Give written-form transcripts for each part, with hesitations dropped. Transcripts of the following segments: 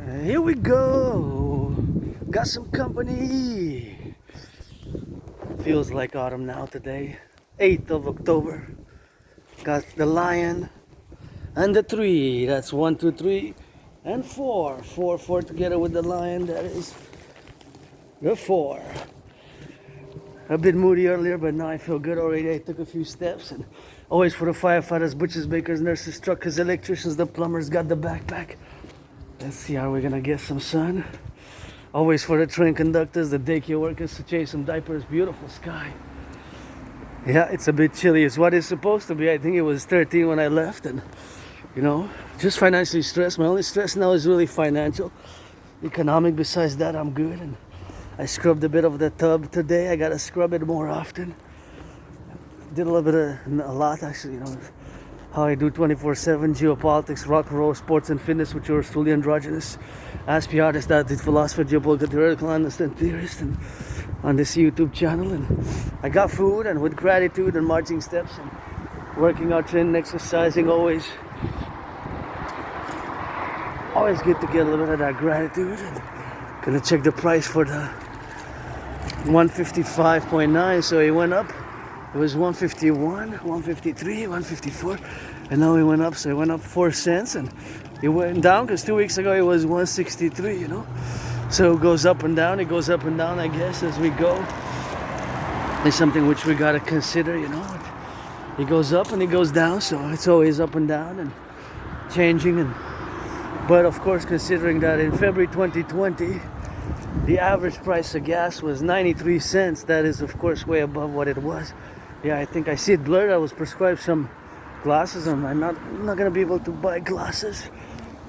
Here we go. Got some company. Feels like autumn now today. 8th of October. Got the lion and the 3. That's 1, 2, 3, and 4. 4 together with the lion. That is the 4. A bit moody earlier, but now I feel good already. I took a few steps, and always for the firefighters, butchers, bakers, nurses, truckers, electricians, the plumbers, got the backpack. Let's see how we're gonna get some sun. Always for the train conductors, the daycare workers to chase some diapers. Beautiful sky. Yeah, it's a bit chilly. It's what it's supposed to be. I think it was 13 when I left, and just financially stressed. My only stress now is really financial. Economic, besides that, I'm good. And I scrubbed a bit of the tub today. I gotta scrub it more often. Did a little bit of, a lot actually, how I do 24/7 geopolitics, rock and roll, sports and fitness, which are fully androgynous. Ask the artist that did philosopher, geopolitical, theoretical, analyst, and theorist, and on this YouTube channel. And I got food, and with gratitude and marching steps and working out, training, exercising, always good to get a little bit of that gratitude. And gonna check the price for the 155.9, so it went up. It was 151, 153, 154, and now it went up. So it went up 4 cents, and it went down because 2 weeks ago it was 163. So it goes up and down. It goes up and down, I guess, as we go. It's something which we gotta consider. It goes up and it goes down, so it's always up and down and changing. But of course, considering that in February 2020. The average price of gas was 93 cents. That is, of course, way above what it was. Yeah, I think I see it blurred. I was prescribed some glasses, and I'm not going to be able to buy glasses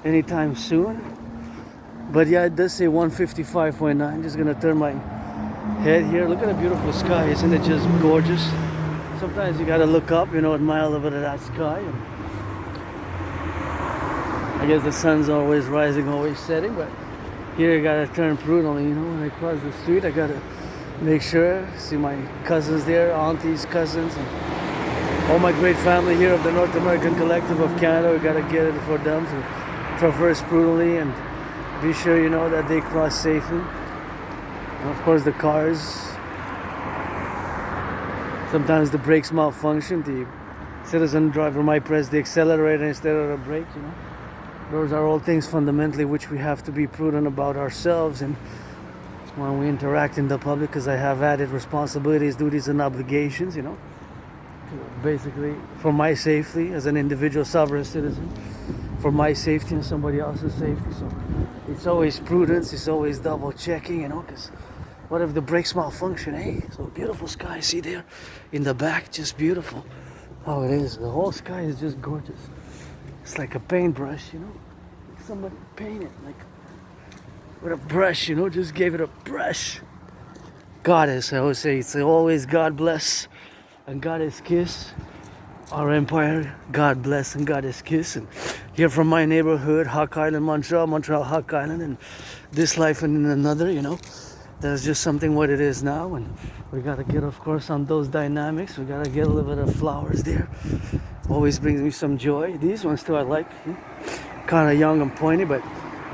anytime soon. But yeah, it does say 155.9. Just going to turn my head here. Look at the beautiful sky. Isn't it just gorgeous? Sometimes you got to look up, admire a little bit of that sky. And I guess the sun's always rising, always setting, but here I gotta turn prudently, when I cross the street. I gotta make sure, see my cousins there, aunties, cousins, and all my great family here of the North American Collectif of Canada. We gotta get it for them to traverse prudently and be sure, that they cross safely. And of course the cars, sometimes the brakes malfunction. The citizen driver might press the accelerator instead of the brake, Those are all things fundamentally which we have to be prudent about ourselves and when we interact in the public, because I have added responsibilities, duties, and obligations, basically for my safety as an individual sovereign citizen, for my safety and somebody else's safety. So it's always prudence, it's always double checking, because what if the brakes malfunction? Hey, so beautiful sky, see there in the back, just beautiful. Oh, it is. The whole sky is just gorgeous. It's like a paintbrush, Somebody painted like with a brush, just gave it a brush. Goddess, I always say, it's always God bless and Goddess kiss. Our empire, God bless and Goddess kiss. And here from my neighborhood, Hawk Island, Montreal, Hawk Island, and this life and in another, That's just something what it is now. And we gotta get, of course, on those dynamics. We gotta get a little bit of flowers there. Always brings me some joy. These ones too I like. Kind of young and pointy, but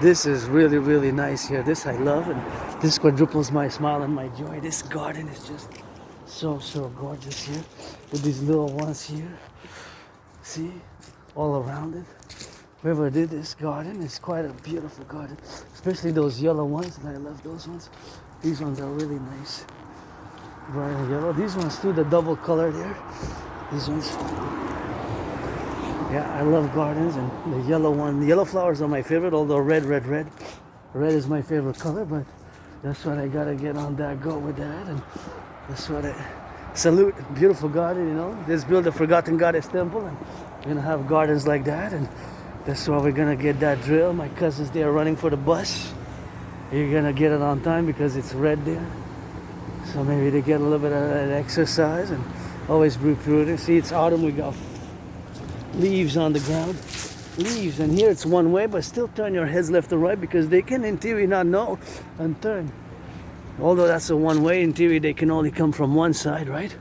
this is really, really nice here. This I love, and this quadruples my smile and my joy. This garden is just so gorgeous here with these little ones here. See, all around it. Whoever did this garden is quite a beautiful garden, especially those yellow ones. And I love those ones. These ones are really nice, bright and yellow. These ones too, the double color there. These ones. Yeah, I love gardens, and the yellow one. The yellow flowers are my favorite, although red. Red is my favorite color, but that's what I gotta get on that, go with that, and that's what I salute. Beautiful garden, Let's build a forgotten goddess temple, and we're gonna have gardens like that, and that's why we're gonna get that drill. My cousins, they are running for the bus. You're gonna get it on time because it's red there. So maybe they get a little bit of that exercise, and always be prudent. See, it's autumn, we got leaves on the ground. Leaves, and here it's one way, but still turn your heads left or right because they can in theory not know and turn. Although that's a one way, in theory they can only come from one side, right?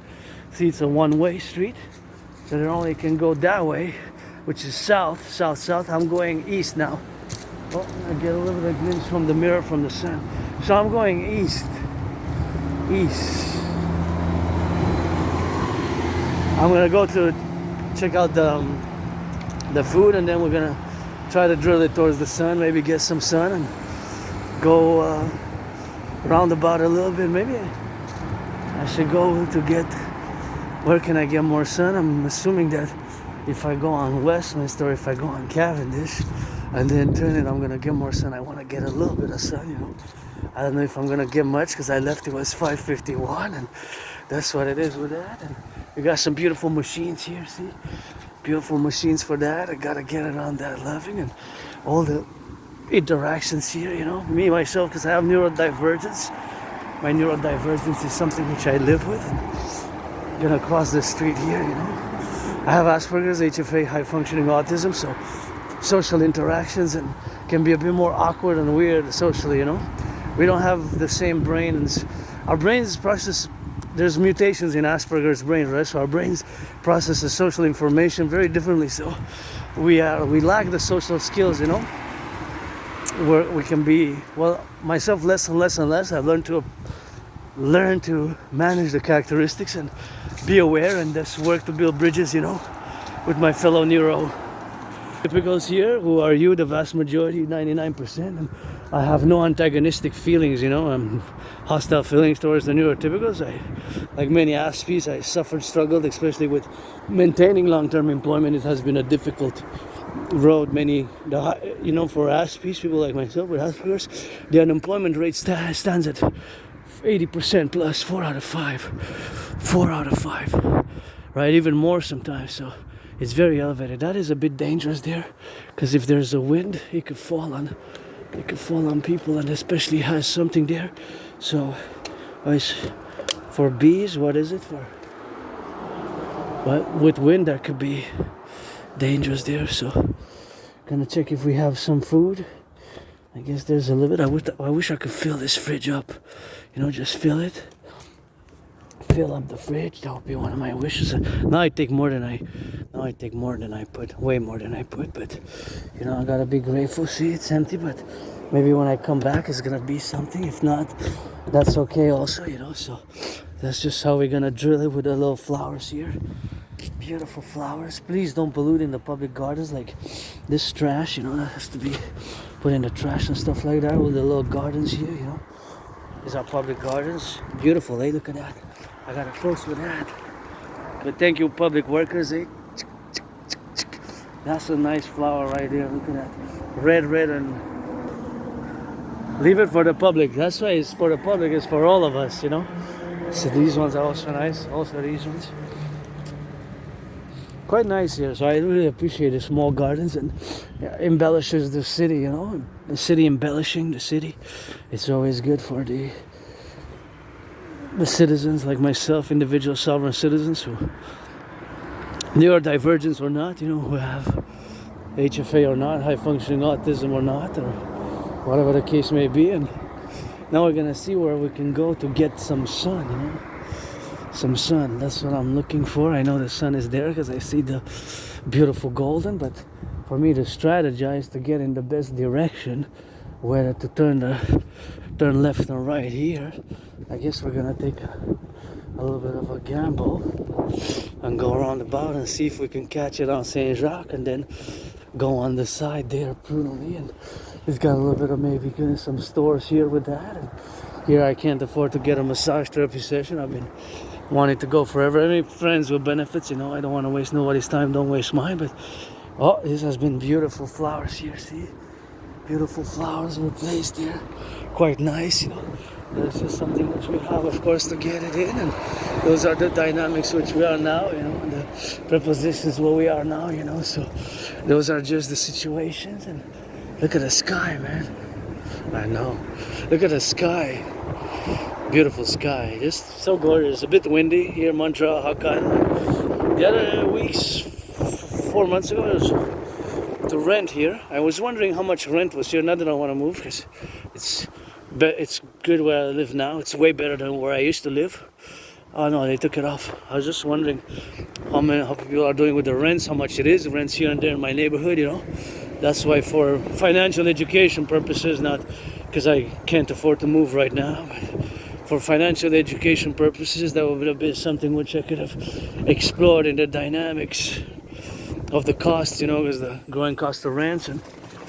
See, it's a one-way street, so they only can go that way, which is south. I'm going east now. Oh, I get a little bit of glimpse from the mirror from the sun. So I'm going east. East. I'm gonna go to check out the food, and then we're gonna try to drill it towards the sun, maybe get some sun and go roundabout a little bit. Maybe I should go to get, where can I get more sun? I'm assuming that if I go on Westminster or if I go on Cavendish and then turn it, I'm gonna get more sun. I want to get a little bit of sun, you know. I don't know if I'm gonna get much because I left it was 5:51, and that's what it is with that. And we got some beautiful machines here, see? Beautiful machines for that. I gotta get it on that loving and all the interactions here, you know. Me, myself, because I have neurodivergence. My neurodivergence is something which I live with. And I'm gonna cross the street here, you know. I have Asperger's, HFA, high functioning autism, so social interactions and can be a bit more awkward and weird socially, you know. We don't have the same brains. Our brains process, there's mutations in Asperger's brain, right? So our brains process the social information very differently. So we lack the social skills, you know. Where we can be, well, myself less and less and less. I've learned to manage the characteristics and be aware, and just work to build bridges, you know, with my fellow neurotypicals here, who are you, the vast majority, 99%. And I have no antagonistic feelings, you know. Hostile feelings towards the neurotypicals. Like many Aspies, I suffered, struggled, especially with maintaining long-term employment. It has been a difficult road. You know, for Aspies, people like myself with Asperger's, the unemployment rate stands at 80% plus, 4 out of 5, right? Even more sometimes. So it's very elevated. That is a bit dangerous there, because if there's a wind, it could fall on people, and especially has something there. So for bees, what is it for? But with wind, that could be dangerous there. So gonna check if we have some food. I guess there's a little bit. I wish I could fill this fridge up, you know, just fill up the fridge. That would be one of my wishes. Now I take more than I put, way more than I put, but you know, I gotta be grateful. See, it's empty, but maybe when I come back it's gonna be something. If not, that's okay also, you know. So that's just how we're gonna drill it with the little flowers here. Beautiful flowers. Please don't pollute in the public gardens. Like this trash, you know, that has to be put in the trash and stuff like that, with the little gardens here, you know. These are public gardens. Beautiful, eh? Look at that. I got a close with that. But thank you, public workers, eh? That's a nice flower right there. Look at that. Red, and leave it for the public. That's why it's for the public. It's for all of us, you know. So these ones are also nice. Also these ones. Quite nice here. So I really appreciate the small gardens, and embellishes the city, you know. The city embellishing the city. It's always good for the citizens like myself, individual sovereign citizens who neurodivergence or not, you know, who have HFA or not, high functioning autism or not, or whatever the case may be. And now we're gonna see where we can go to get some sun, you know. Some sun, that's what I'm looking for. I know the sun is there because I see the beautiful golden, but for me to strategize to get in the best direction, whether to turn left or right here, I guess we're gonna take a little bit of a gamble and go around about and see if we can catch it on Saint Jacques, and then go on the side there prudently. And it's got a little bit of maybe some stores here with that. And here I can't afford to get a massage therapy session. I've been wanting to go forever. Any friends with benefits, you know, I don't want to waste nobody's time, don't waste mine. But oh, this has been beautiful flowers here, see? Beautiful flowers were placed here. Quite nice, you know. There's just something which we have, of course, to get it in, and those are the dynamics which we are now, you know, and the prepositions where we are now, you know. So those are just the situations. And look at the sky, man. I know. Look at the sky. Beautiful sky. Just so gorgeous. A bit windy here in Montreal, Hokkaido. The other weeks, 4 months ago, it was to rent here. I was wondering how much rent was here. Not that I want to move, because it's good where I live now. It's way better than where I used to live. Oh no, they took it off. I was just wondering how people are doing with the rents, how much it is. The rents here and there in my neighborhood, you know. That's why, for financial education purposes, not because I can't afford to move right now, but for financial education purposes, that would have been something which I could have explored in the dynamics of the cost, because the growing cost of rents and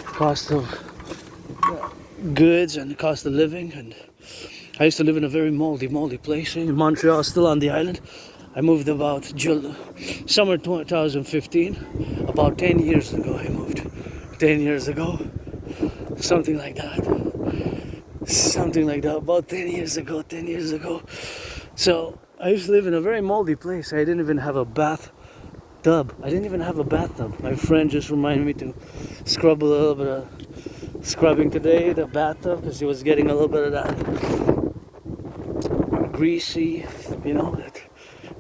cost of goods and the cost of living. And I used to live in a very moldy place in Montreal, still on the island. I moved about summer 2015, about 10 years ago I moved. 10 years ago, something like that, about 10 years ago. So I used to live in a very moldy place. I didn't even have a bathtub. My friend just reminded me to scrub a little bit of scrubbing today, the bathtub, because he was getting a little bit of that greasy, that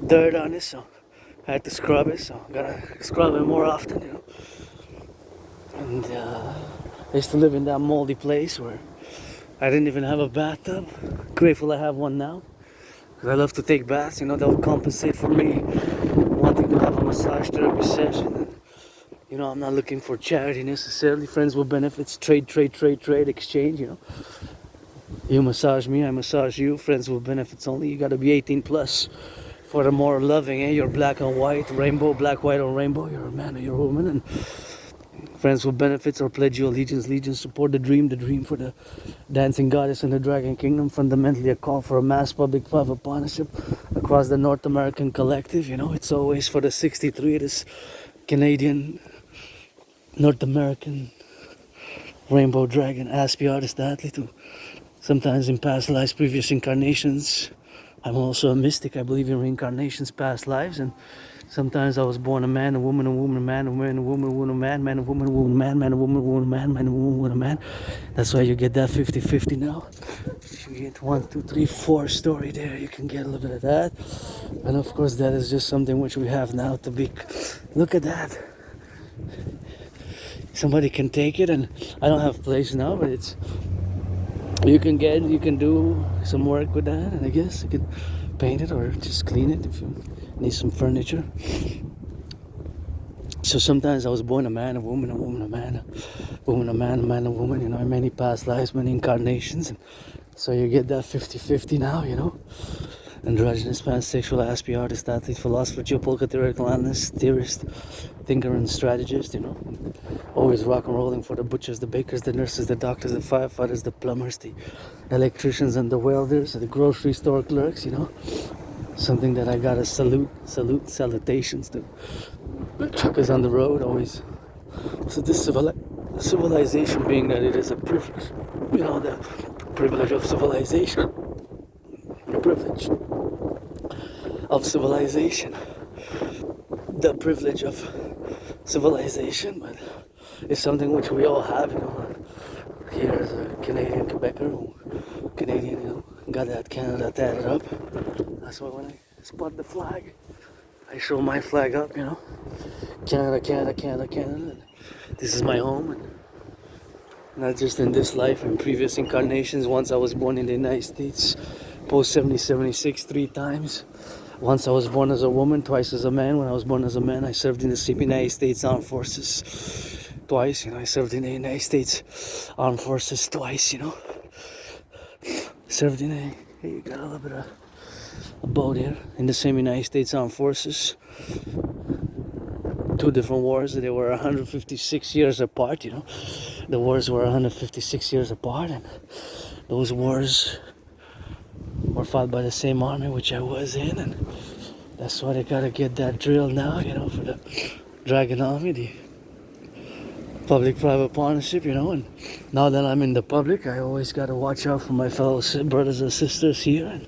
dirt on it, so I had to scrub it, so gotta scrub it more often, And I used to live in that moldy place where I didn't even have a bathtub. Grateful I have one now, because I love to take baths. That will compensate for me wanting to have a massage therapy session. And, I'm not looking for charity necessarily. Friends with benefits, trade, exchange. You massage me, I massage you. Friends with benefits only. You gotta be 18 plus for the more loving. You're black and white, rainbow, black, white, or rainbow. You're a man or you're a woman. And friends with benefits or pledge your allegiance, support the dream for the dancing goddess in the dragon kingdom. Fundamentally a call for a mass public-private partnership across the North American collective. It's always for the 63, this Canadian, North American rainbow dragon, Aspie artist athlete, who sometimes in past lives, previous incarnations. I'm also a mystic. I believe in reincarnations, past lives, and sometimes I was born a man, a woman, a man, a man, a woman, a woman, a man, man, a woman, a woman, man, man, a woman, a woman, a man, man, a woman, a man. That's why you get that 50-50 now. You get 1, 2, 3, 4 story there. You can get a little bit of that, and of course that is just something which we have now to be. Look at that. Somebody can take it, and I don't have place now, but it's. You can do some work with that, and I guess you can paint it or just clean it if you need some furniture. So sometimes I was born a man, a woman, a woman, a man, a woman, a man, a man, a woman, in many past lives, many incarnations. And so you get that 50-50 now, Androgynous, pansexual, Aspie, artist, athlete, philosopher, geopolitical, theoretical analyst, theorist, thinker, and strategist, Always rock and rolling for the butchers, the bakers, the nurses, the doctors, the firefighters, the plumbers, the electricians, and the welders, the grocery store clerks, Something that I gotta salutations to. The truckers on the road, always. So this civilization being that it is a privilege, the privilege of civilization. The privilege of civilization. The privilege of civilization, but it's something which we all have, Here as a Canadian Quebecer, Canadian, got that Canada tatted up. That's why when I spot the flag, I show my flag up, Canada, Canada, Canada, Canada. And this is my home, and not just in this life, in previous incarnations. Once I was born in the United States, post 76 3 times. Once I was born as a woman, twice as a man. When I was born as a man, I served in the United States Armed Forces twice. I served in the United States Armed Forces twice. Served in a. Hey, you got a little bit of a boat here in the same United States Armed Forces. 2 different wars. They were 156 years apart. The wars were 156 years apart, and those wars were fought by the same army which I was in, and that's why they gotta get that drill now, for the Dragon Army, the public-private partnership, and now that I'm in the public, I always gotta watch out for my fellow brothers and sisters here, and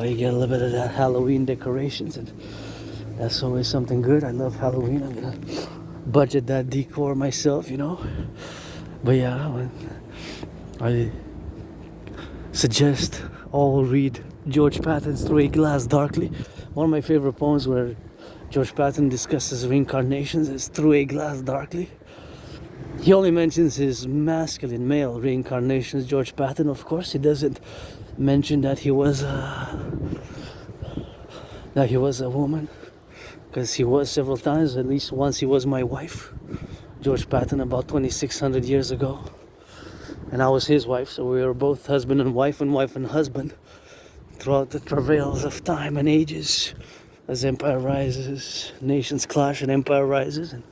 you get a little bit of that Halloween decorations, and that's always something good. I love Halloween. I'm gonna budget that decor myself, but yeah, I suggest all read George Patton's Through a Glass Darkly. One of my favorite poems where George Patton discusses reincarnations is Through a Glass Darkly. He only mentions his masculine male reincarnations, George Patton, of course. He doesn't mention that he was a woman, because he was several times. At least once he was my wife. George Patton about 2,600 years ago. And I was his wife, so we were both husband and wife and husband throughout the travails of time and ages. As empire rises, nations clash and empire rises, and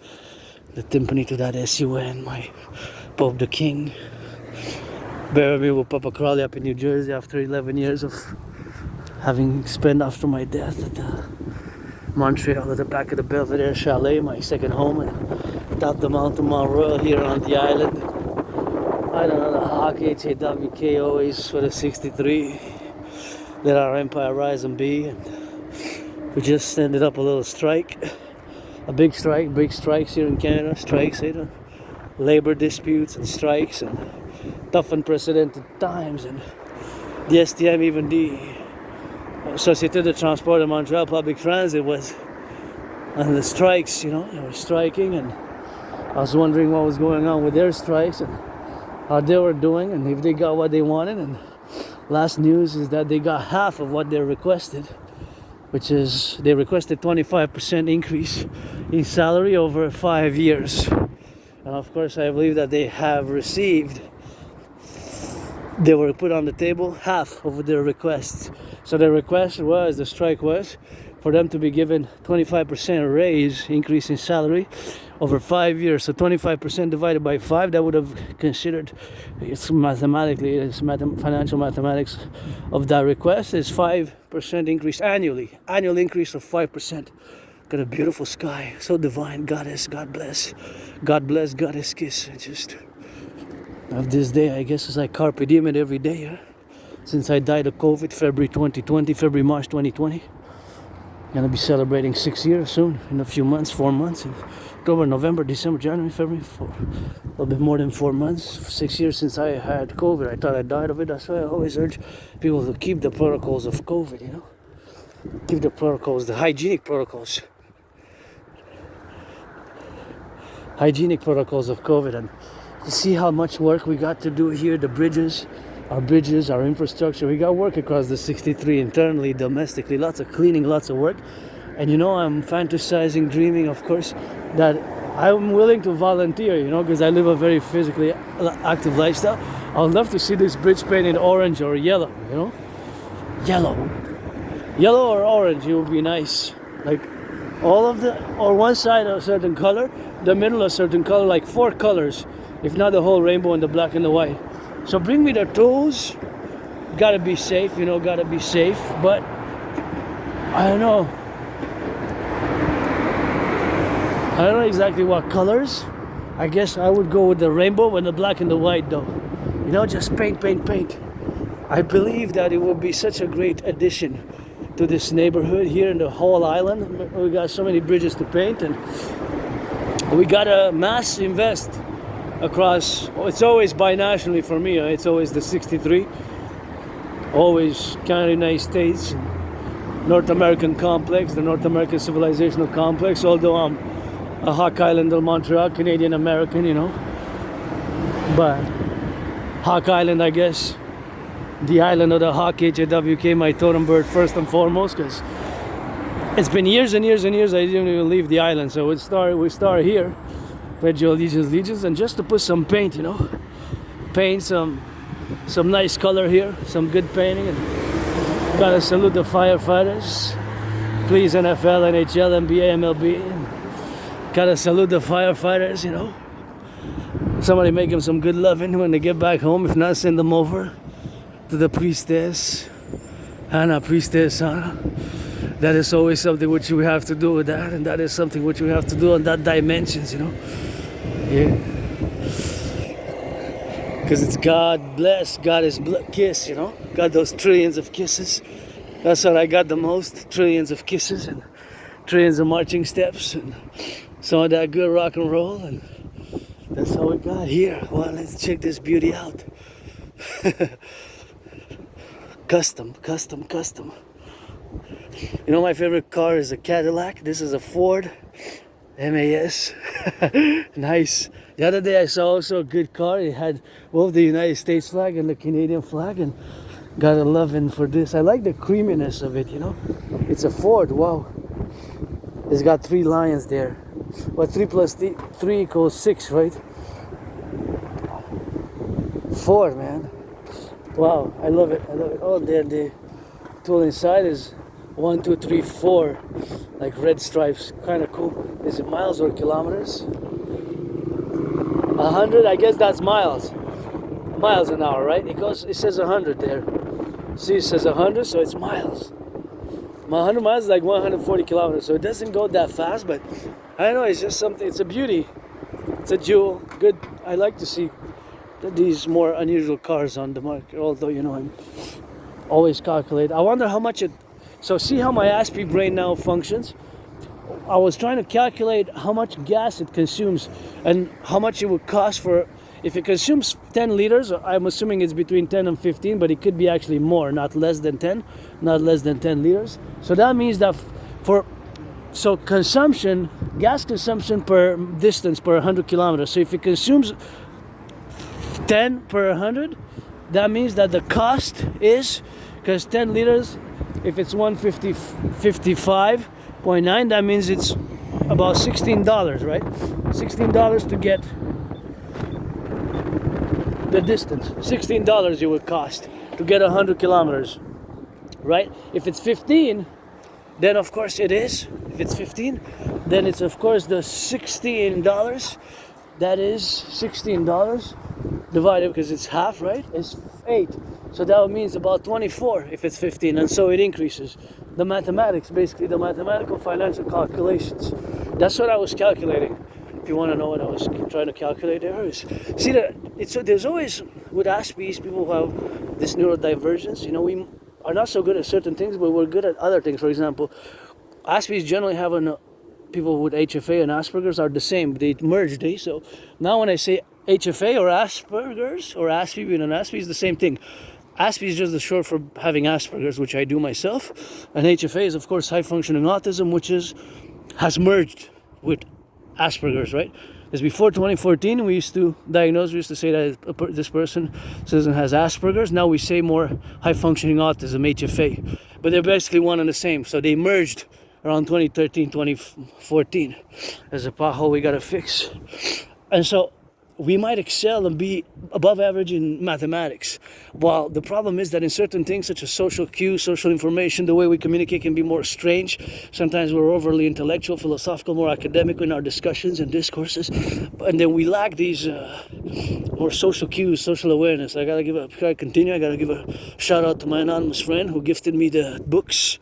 the timpani to that SUN, my Pope the King. Buried me with Papa Crowley up in New Jersey after 11 years of having spent after my death at the Montreal at the back of the Belvedere Chalet, my second home, and top the mountain Mount Royal here on the island. I don't know, the Hawk HAWK always for the 63. Let our empire rise and be. And we just ended up a little strike, a big strikes here in Canada, strikes, you know, labor disputes and strikes and tough unprecedented times. And the STM, even the Société de Transport de Montréal Public Transit was on the strikes, you know, they were striking, and I was wondering what was going on with their strikes and how they were doing and if they got what they wanted. And last news is that they got half of what they requested, which is they requested 25% increase in salary over 5 years. And of course I believe that they have received, they were put on the table half of their requests. So the request was, the strike was, for them to be given 25% raise, increase in salary over 5 years. So 25% divided by 5, that would have considered, it's mathematically, it's financial mathematics of that request is 5% increase annually. Annual increase of 5%. Got a beautiful sky, so divine, goddess, God bless, goddess kiss. And just of this day, I guess it's like carpe diem it every day, yeah? Since I died of COVID, March 2020. Gonna be celebrating 6 years soon, in a few months, 4 months. In October, November, December, January, February, a little bit more than 4 months. 6 years since I had COVID. I thought I died of it. That's why I always urge people to keep the protocols of COVID, you know? Keep the protocols, the hygienic protocols. Hygienic protocols of COVID. And you see how much work we got to do here, the bridges, our infrastructure. We got work across the 63 internally, domestically, lots of cleaning, lots of work. And you know, I'm fantasizing, dreaming, of course, that I'm willing to volunteer, you know, because I live a very physically active lifestyle. I would love to see this bridge painted orange or yellow, you know? Yellow or orange, it would be nice. Like all of the, or one side a certain color, the middle a certain color, like 4 colors, if not the whole rainbow in the black and the white. So bring me the tools. Gotta be safe, you know, gotta be safe. But I don't know exactly what colors. I guess I would go with the rainbow and the black and the white though. You know, just paint. I believe that it would be such a great addition to this neighborhood here in the whole island. We got so many bridges to paint, and we gotta mass invest across. It's always binationally for me. It's always the 63, always Canada, United States, North American complex, the North American civilizational complex. Although I'm a Hawk Islander, Montreal, Canadian American, you know, but Hawk Island, I guess, the island of the Hawk, HAWK, my totem bird first and foremost, because it's been years and years I didn't even leave the island. So we start here. Pledge your allegiance, and just to put some paint, you know, paint some nice color here, some good painting. And gotta salute the firefighters, please, NFL, NHL, NBA, MLB. Gotta salute the firefighters, you know. Somebody make them some good loving when they get back home. If not, send them over to the priestess, Anna, priestess Anna. That is always something which we have to do with that, and that is something which we have to do on that dimensions, you know. Yeah. Because it's God bless, God is kiss, you know. Got those trillions of kisses. That's what I got the most. Trillions of kisses and trillions of marching steps and some of that good rock and roll, and that's all we got here. Well, let's check this beauty out. Custom. You know, my favorite car is a Cadillac. This is a Ford MAS. Nice. The other day I saw also a good car. It had both the United States flag and the Canadian flag, and got a loving for this. I like the creaminess of it, you know. It's a Ford. Wow. It's got 3 lions there. But 3 plus 3 equals 6, right? 4, man. Wow, I love it. I love it. Oh, there the tool inside is 1, 2, 3, 4, like red stripes. Kind of cool. Is it miles or kilometers? 100. I guess that's miles. Miles an hour, right? It says 100 there. See, it says 100, so it's miles. 100 miles is like 140 kilometers, so it doesn't go that fast, but I don't know, it's just something, it's a beauty. It's a jewel. Good. I like to see these more unusual cars on the market, although, you know, I'm always calculate. I wonder how much it, so see how my ASPI brain now functions? I was trying to calculate how much gas it consumes and how much it would cost for, if it consumes 10 liters, I'm assuming it's between 10 and 15, but it could be actually more, not less than 10 liters. So that means that so consumption, gas consumption per distance per 100 kilometers. So if it consumes 10 per 100, that means that the cost is, because 10 liters, if it's 155.9, that means it's about $16, right? $16 to get the distance. $16 it would cost to get 100 kilometers, right? If it's 15, then of course it is. If it's 15, then it's of course the $16. That is $16 divided, because it's half, right? It's 8. So that means about 24 if it's 15, and so it increases. The mathematics, basically the mathematical financial calculations. That's what I was calculating. If you want to know what I was trying to calculate there, is see that there's always with ASPIs people who have this neurodivergence. You know, we are not so good at certain things, but we're good at other things. For example, ASPIs generally have people with HFA and Asperger's are the same. They merge. So now when I say HFA or Asperger's or ASPI being an ASPI is the same thing. ASPI is just the short for having Asperger's, which I do myself, and HFA is of course high functioning autism, which has merged with Asperger's, right? Because before 2014 we used to say that this person has Asperger's. Now we say more high functioning autism, HFA, but they're basically one and the same. So they merged around 2013, 2014. There's a pothole we gotta fix. And so we might excel and be above average in mathematics. While the problem is that in certain things such as social cues, social information, the way we communicate can be more strange. Sometimes we're overly intellectual, philosophical, more academic in our discussions and discourses. And then we lack these more social cues, social awareness. I gotta give a shout out to my anonymous friend who gifted me the books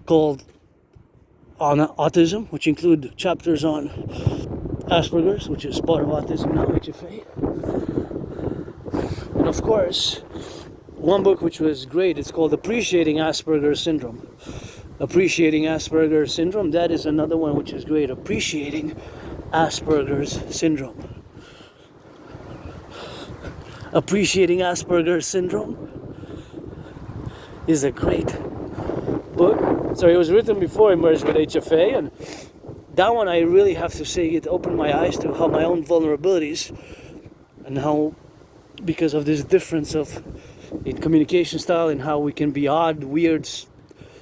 called on autism, which include chapters on Asperger's, which is part of autism now, HFA. And of course, one book which was great, it's called Appreciating Asperger's Syndrome. Appreciating Asperger's Syndrome, that is another one which is great. Appreciating Asperger's Syndrome. Appreciating Asperger's Syndrome is a great book. So it was written before I merged with HFA, and that one I really have to say it opened my eyes to how my own vulnerabilities and how, because of this difference in communication style and how we can be odd, weird,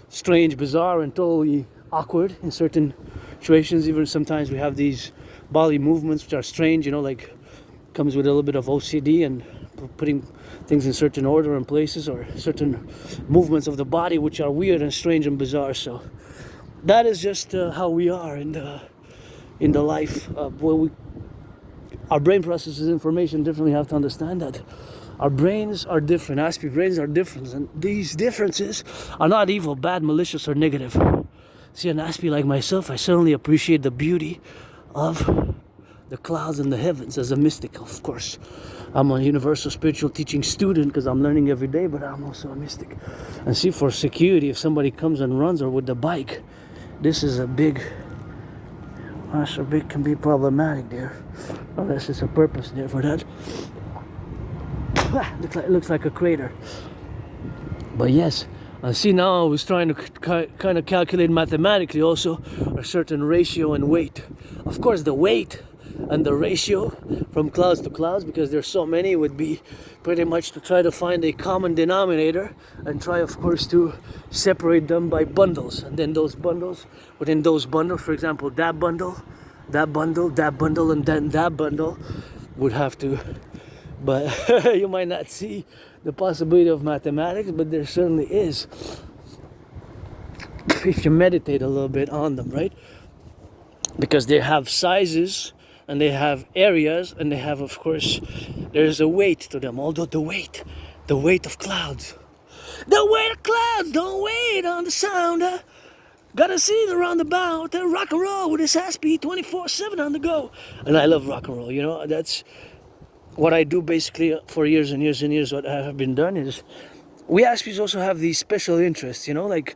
strange, bizarre, and totally awkward in certain situations. Even sometimes we have these body movements which are strange, you know, like comes with a little bit of OCD and putting things in certain order and places, or certain movements of the body which are weird and strange and bizarre. So that is just how we are in the life where our brain processes information differently. You have to understand that our brains are different. ASPI brains are different, and these differences are not evil, bad, malicious, or negative. See, an ASPI like myself, I suddenly appreciate the beauty of the clouds and the heavens as a mystic. Of course, I'm a universal spiritual teaching student because I'm learning every day, but I'm also a mystic. And see, for security, if somebody comes and runs, or with the bike, this is can be problematic there, unless there's a purpose there for that. It looks like a crater. But yes, see, now I was trying to kind of calculate mathematically also a certain ratio and weight. Of course, the weight and the ratio from clouds to clouds, because there's so many, would be pretty much to try to find a common denominator and try, of course, to separate them by bundles. And then those bundles, within those bundles, for example, that bundle that bundle, and then that bundle would have to. But you might not see the possibility of mathematics, but there certainly is if you meditate a little bit on them, right? Because they have sizes and they have areas and they have, of course, there's a weight to them. Although the weight of clouds, don't wait on the sound. Gotta see the roundabout, rock and roll with this ass beat 24/7 on the go. And I love rock and roll, you know. That's what I do basically for years and years and years. What I have been done is, we Aspies also have these special interests, you know, like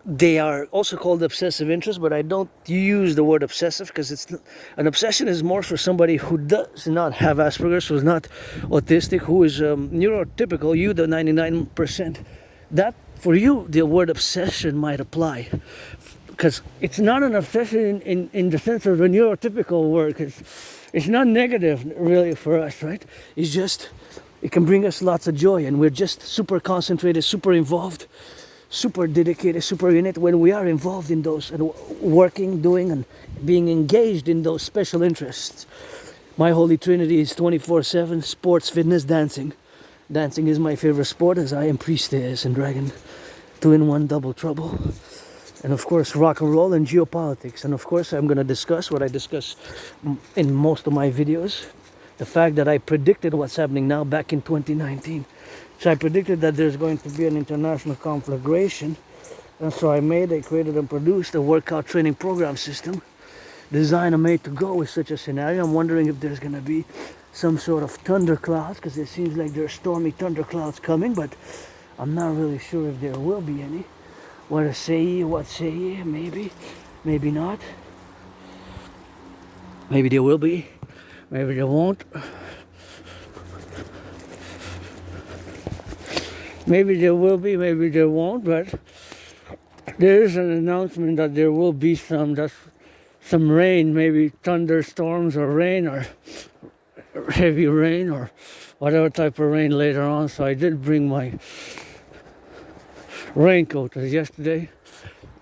they are also called obsessive interests, but I don't use the word obsessive because an obsession is more for somebody who does not have Asperger's, who's not autistic, who is neurotypical. You, the 99%, that for you the word obsession might apply, because it's not an obsession in the sense of a neurotypical word. It's not negative really for us, right? It's just, it can bring us lots of joy, and we're just super concentrated, super involved, super dedicated, super in it when we are involved in those and working, doing, and being engaged in those special interests. My holy trinity is 24/7: sports, fitness, dancing. Dancing is my favorite sport, as I am priestess and dragon, 2-in-1 double trouble. And of course rock and roll and geopolitics. And of course I'm going to discuss what I discuss in most of my videos, the fact that I predicted what's happening now back in 2019. So I predicted that there's going to be an international conflagration, and so I created and produced a workout training program system designed and made to go with such a scenario. I'm wondering if there's going to be some sort of thunderclouds, because it seems like there's stormy thunderclouds coming, but I'm not really sure if there will be any. What say ye, maybe, maybe not. Maybe there will be, maybe there won't. Maybe there will be, maybe there won't, but there is an announcement that there will be some rain, maybe thunderstorms or rain or heavy rain or whatever type of rain later on. So I did bring my raincoat. Yesterday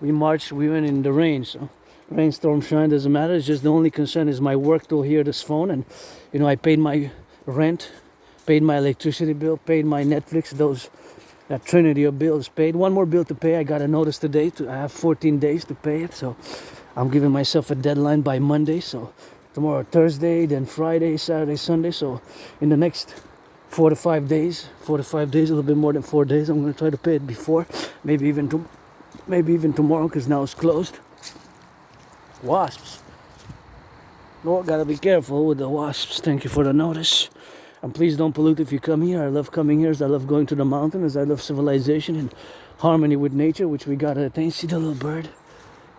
we went in the rain, so rainstorm, shine, doesn't matter. It's just the only concern is my work to hear this phone, and you know, I paid my rent, paid my electricity bill, paid my Netflix, that trinity of bills paid. One more bill to pay. I got a notice today. I have 14 days to pay it, so I'm giving myself a deadline by Monday. So tomorrow, Thursday, then Friday, Saturday, Sunday. So in the next 4 to 5 days, a little bit more than 4 days, I'm going to try to pay it before, maybe even tomorrow, because now it's closed. Wasps. No, gotta be careful with the wasps. Thank you for the notice. And please don't pollute if you come here. I love coming here, as I love going to the mountains, I love civilization and harmony with nature, which we gotta attain. See the little bird?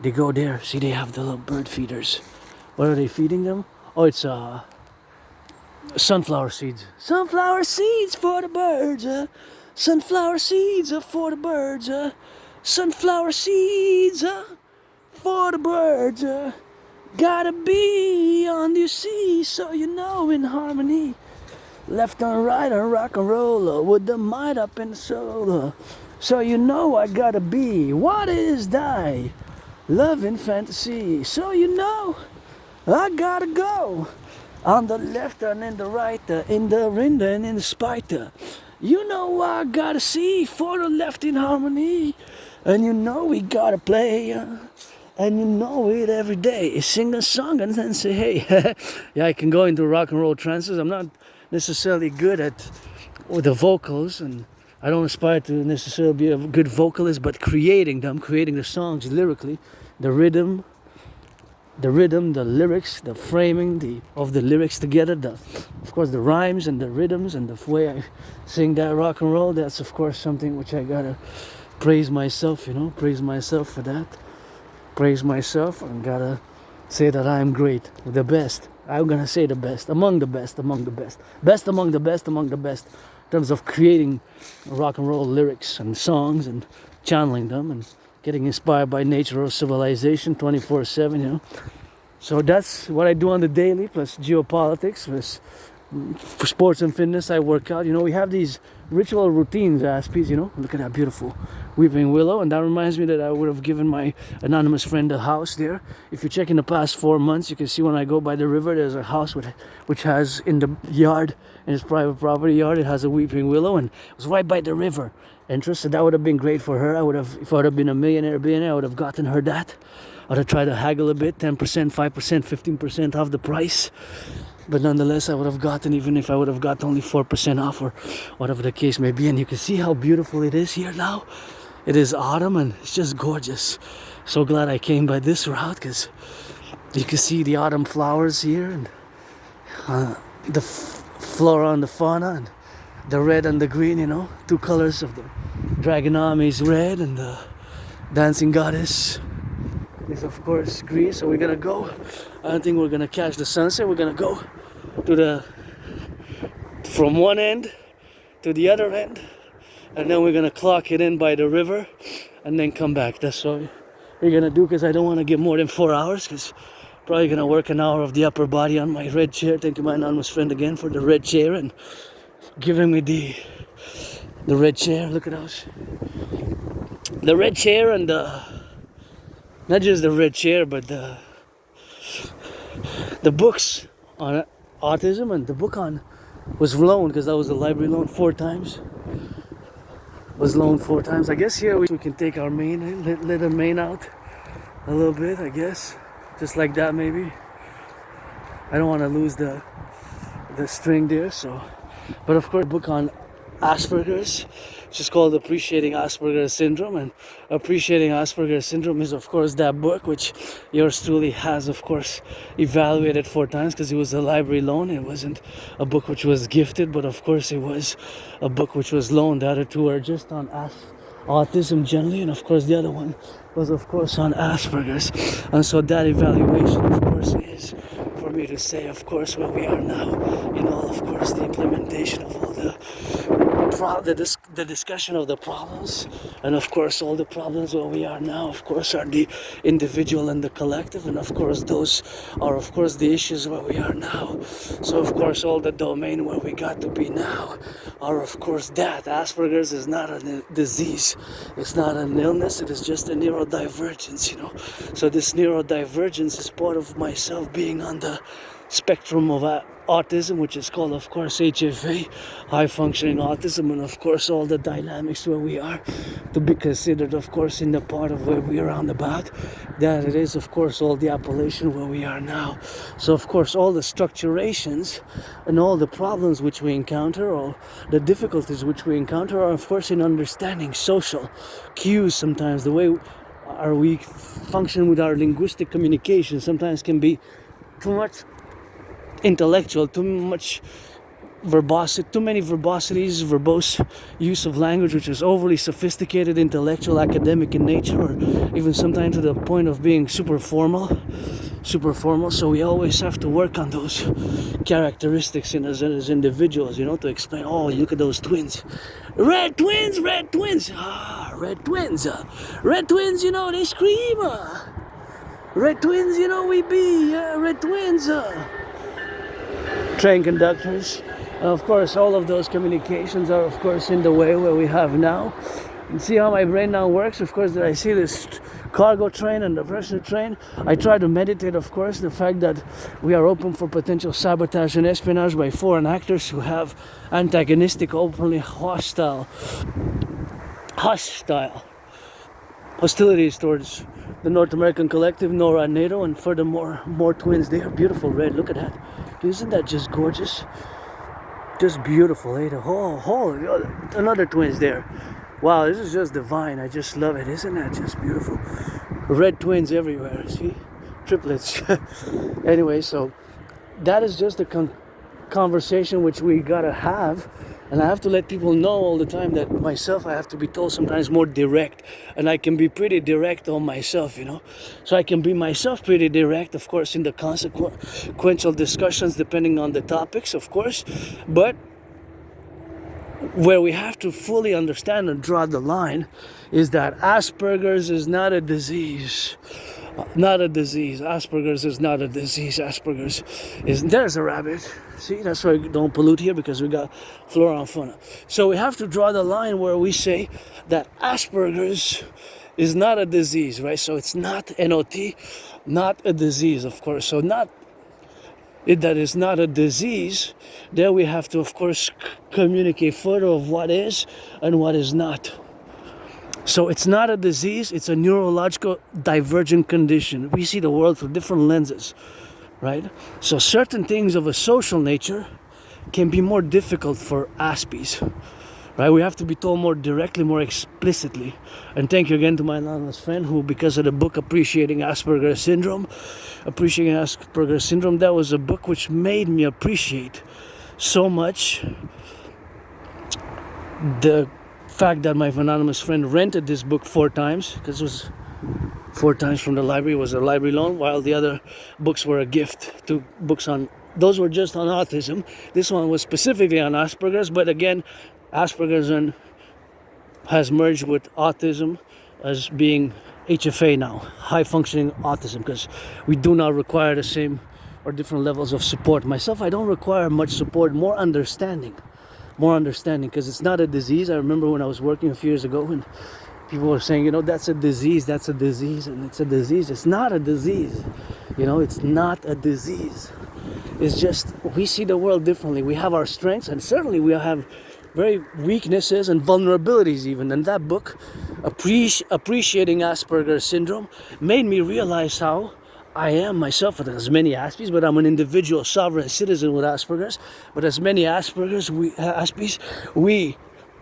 They go there. See, they have the little bird feeders. What are they feeding them? Oh, it's sunflower seeds. Sunflower seeds for the birds. Sunflower seeds for the birds. Sunflower seeds for the birds. Gotta be on the sea, so you know, in harmony. Left and right and rock and roll with the mind up in the soul. So you know I gotta be. What is thy love and fantasy? So you know I gotta go on the left and in the right, in the render and in the spite. You know I gotta see for the left in harmony, and you know we gotta play, and you know it every day. Sing a song and then say hey. Yeah, I can go into rock and roll trances. I'm not necessarily good with the vocals, and I don't aspire to necessarily be a good vocalist, but creating the songs lyrically, the rhythm, the lyrics, the framing of the lyrics together, of course the rhymes and the rhythms and the way I sing that rock and roll, that's of course something which I gotta praise myself, praise myself for that, praise myself, and gotta say that I'm great, the best. I'm gonna say the best, among the best, among the best, best among the best, among the best, in terms of creating rock and roll lyrics and songs and channeling them and getting inspired by nature or civilization 24/7, So that's what I do on the daily, plus geopolitics, plus For sports and fitness, I work out. You know, we have these ritual routines, Aspies, you know. Look at that beautiful weeping willow. And that reminds me that I would have given my anonymous friend a house there. If you check in the past 4 months, you can see when I go by the river, there's a house which has in the yard, in his private property yard, it has a weeping willow, and it was right by the river entrance. So that would have been great for her. If I would have been a billionaire, I would have gotten her that. I would have tried to haggle a bit, 10%, 5%, 15% off the price. But nonetheless, I would have gotten, even if I would have got only 4% off or whatever the case may be. And you can see how beautiful it is here now. It is autumn and it's just gorgeous. So glad I came by this route because you can see the autumn flowers here and the flora and the fauna and the red and the green, you know, two colors of the Draconis red and the dancing goddess is of course green. So we're gonna go. I don't think we're gonna catch the sunset. We're gonna go to from one end to the other end, and then we're gonna clock it in by the river and then come back. That's what we're gonna do, because I don't want to get more than 4 hours, because probably gonna work an hour of the upper body on my red chair. Thank you, my anonymous friend, again for the red chair and giving me the red chair. Look at those, the red chair, and not just the red chair, but the books on autism, and the book on was loaned, because that was a library loan 4 times. Was loaned 4 times. I guess here we can take our mane, let the mane out a little bit, I guess, just like that maybe. I don't want to lose the string there, so. But of course, book on Asperger's, which is called Appreciating Asperger's Syndrome. And Appreciating Asperger's Syndrome is of course that book which yours truly has of course evaluated 4 times, because it was a library loan. It wasn't a book which was gifted, but of course it was a book which was loaned. The other 2 are just on autism generally, and of course the other one was of course on Asperger's. And so that evaluation of course is for me to say of course where we are now in all of course the implementation of all the discussion of the problems, and of course all the problems where we are now of course are the individual and the collective, and of course those are of course the issues where we are now. So of course all the domain where we got to be now are of course that Asperger's is not a disease, it's not an illness, it is just a neurodivergence, you know. So this neurodivergence is part of myself being on the spectrum of autism, which is called of course HFA, high functioning autism, and of course all the dynamics where we are to be considered of course in the part of where we are roundabout, that it is of course all the appellation where we are now. So of course all the structurations and all the problems which we encounter, or the difficulties which we encounter, are of course in understanding social cues. Sometimes the way we function with our linguistic communication sometimes can be too much intellectual, too much verbosity, too many verbosities, verbose use of language, which is overly sophisticated, intellectual, academic in nature, or even sometimes to the point of being super formal. So we always have to work on those characteristics in as individuals, you know, to explain, oh, look at those twins. Red twins, red twins, red twins, you know, they scream. Red twins, you know, we be, red twins. Train conductors, and of course all of those communications are of course in the way where we have now. And see how my brain now works. Of course, that I see this cargo train and the pressure train, I try to meditate of course the fact that we are open for potential sabotage and espionage by foreign actors who have antagonistic, openly hostilities towards the North American collective, NORAD, NATO, and furthermore more twins there. Beautiful red, look at that. Isn't that just gorgeous? Just beautiful, eh? Another twins there. Wow, this is just divine. I just love it. Isn't that just beautiful? Red twins everywhere, see? Triplets. Anyway, so that is just a conversation which we gotta have. And I have to let people know all the time that myself, I have to be told sometimes more direct. And I can be pretty direct on myself, you know. So I can be myself pretty direct, of course, in the consequential discussions, depending on the topics, of course. But where we have to fully understand and draw the line is that Asperger's is not a disease. Not a disease. Asperger's is not a disease. Asperger's is... There's a rabbit. See, that's why we don't pollute here, because we got flora and fauna. So we have to draw the line where we say that Asperger's is not a disease, right? So it's not NOT, not a disease, of course. So not... If that is not a disease, then we have to, of course, communicate further of what is and what is not. So it's not a disease, it's a neurological divergent condition. We see the world through different lenses, right? So certain things of a social nature can be more difficult for Aspies, right? We have to be told more directly, more explicitly. And thank you again to my anonymous friend who, because of the book Appreciating Asperger's Syndrome, that was a book which made me appreciate so much the fact that my anonymous friend rented this book 4 times, because it was 4 times from the library. It was a library loan, while the other books were a gift. 2 books on... Those were just on autism. This one was specifically on Asperger's, but again, Asperger's has merged with autism as being HFA now, high functioning autism, because we do not require the same or different levels of support. Myself, I don't require much support, more understanding, because it's not a disease. I remember when I was working a few years ago when people were saying, that's a disease, and it's a disease. It's not a disease, it's not a disease. It's just we see the world differently. We have our strengths, and certainly we have very weaknesses and vulnerabilities even. And that book, Appreciating Asperger's Syndrome, made me realize how I am myself. As many Aspies, but I'm an individual sovereign citizen with Asperger's. But as many Aspies, we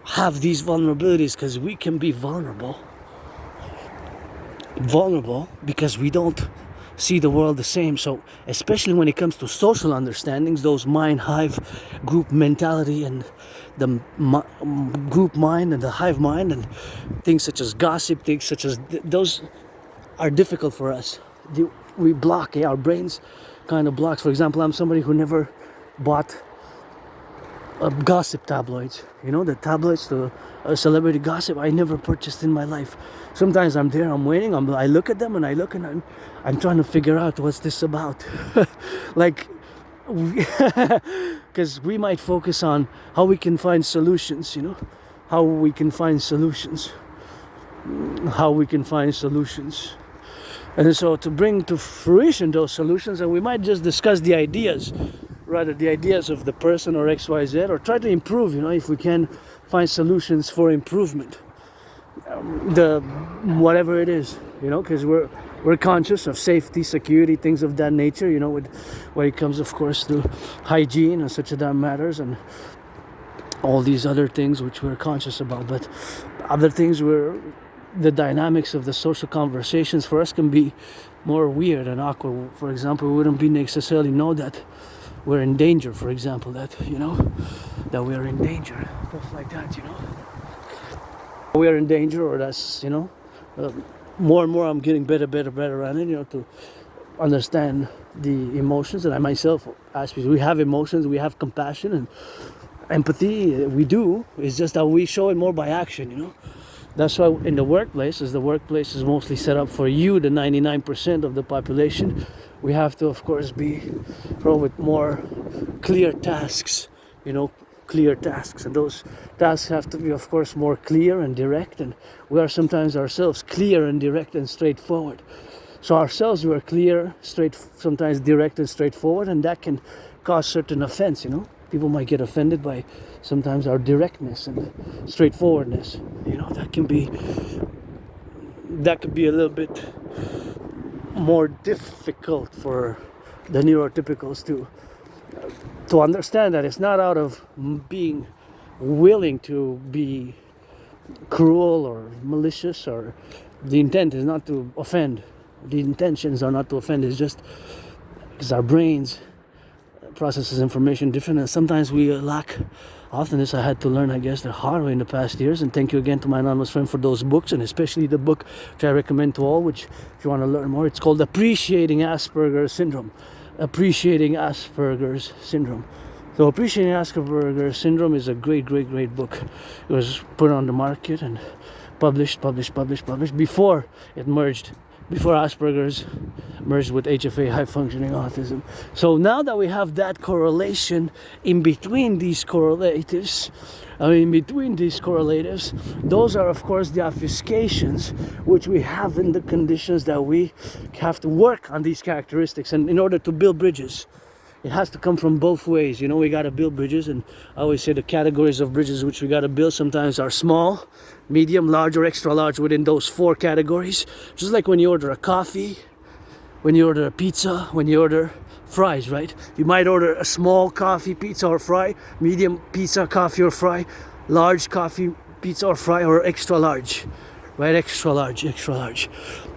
have these vulnerabilities because we can be vulnerable because we don't see the world the same. So especially when it comes to social understandings, those mind hive group mentality and the group mind and the hive mind and things such as gossip, things such as those are difficult for us. We block, our brains kind of blocks. For example, I'm somebody who never bought gossip tabloids, the tabloids, the celebrity gossip. I never purchased in my life. Sometimes I'm there, I'm waiting, I look at them and I'm trying to figure out what's this about. Because we might focus on how we can find solutions, how we can find solutions. And so to bring to fruition those solutions, and we might just discuss the ideas, rather the ideas of the person or XYZ, or try to improve, if we can find solutions for improvement. Whatever it is, because we're conscious of safety, security, things of that nature, when it comes, of course, to hygiene and such of that matters, and all these other things which we're conscious about. But other things where the dynamics of the social conversations for us can be more weird and awkward. For example, we wouldn't be necessarily know that we're in danger, for example, that we're in danger, stuff like that, we're in danger, or that's, more and more I'm getting better at it, to understand the emotions. And I myself, we have emotions, we have compassion and empathy, we do. It's just that we show it more by action, That's why in the workplace, as the workplace is mostly set up for you, the 99% of the population, we have to, of course, be with more clear tasks, and those tasks have to be, of course, more clear and direct, and we are sometimes ourselves clear and direct and straightforward. So ourselves, we are clear, sometimes direct and straightforward, and that can cause certain offense, People might get offended by sometimes our directness and straightforwardness. That could be a little bit more difficult for the neurotypicals to understand that it's not out of being willing to be cruel or malicious, or the intent is not to offend. The intentions are not to offend. It's just because our brains processes information different, and sometimes we lack. Often this I had to learn, I guess, the hard way in the past years. And thank you again to my anonymous friend for those books, and especially the book which I recommend to all, which if you want to learn more, it's called Appreciating Asperger's Syndrome. So Appreciating Asperger's Syndrome is a great book. It was put on the market and published before it merged before Asperger's merged with HFA, high functioning autism. So now that we have that correlation in between these correlatives, those are of course the obfuscations which we have in the conditions that we have to work on these characteristics. And in order to build bridges, it has to come from both ways. You know, we got to build bridges, and I always say the categories of bridges which we got to build sometimes are small, medium, large, or extra large within those 4 categories. Just like when you order a coffee, when you order a pizza, when you order fries, right? You might order a small coffee, pizza, or fry, medium pizza, coffee, or fry, large coffee, pizza, or fry, or extra large, right? Extra large, extra large.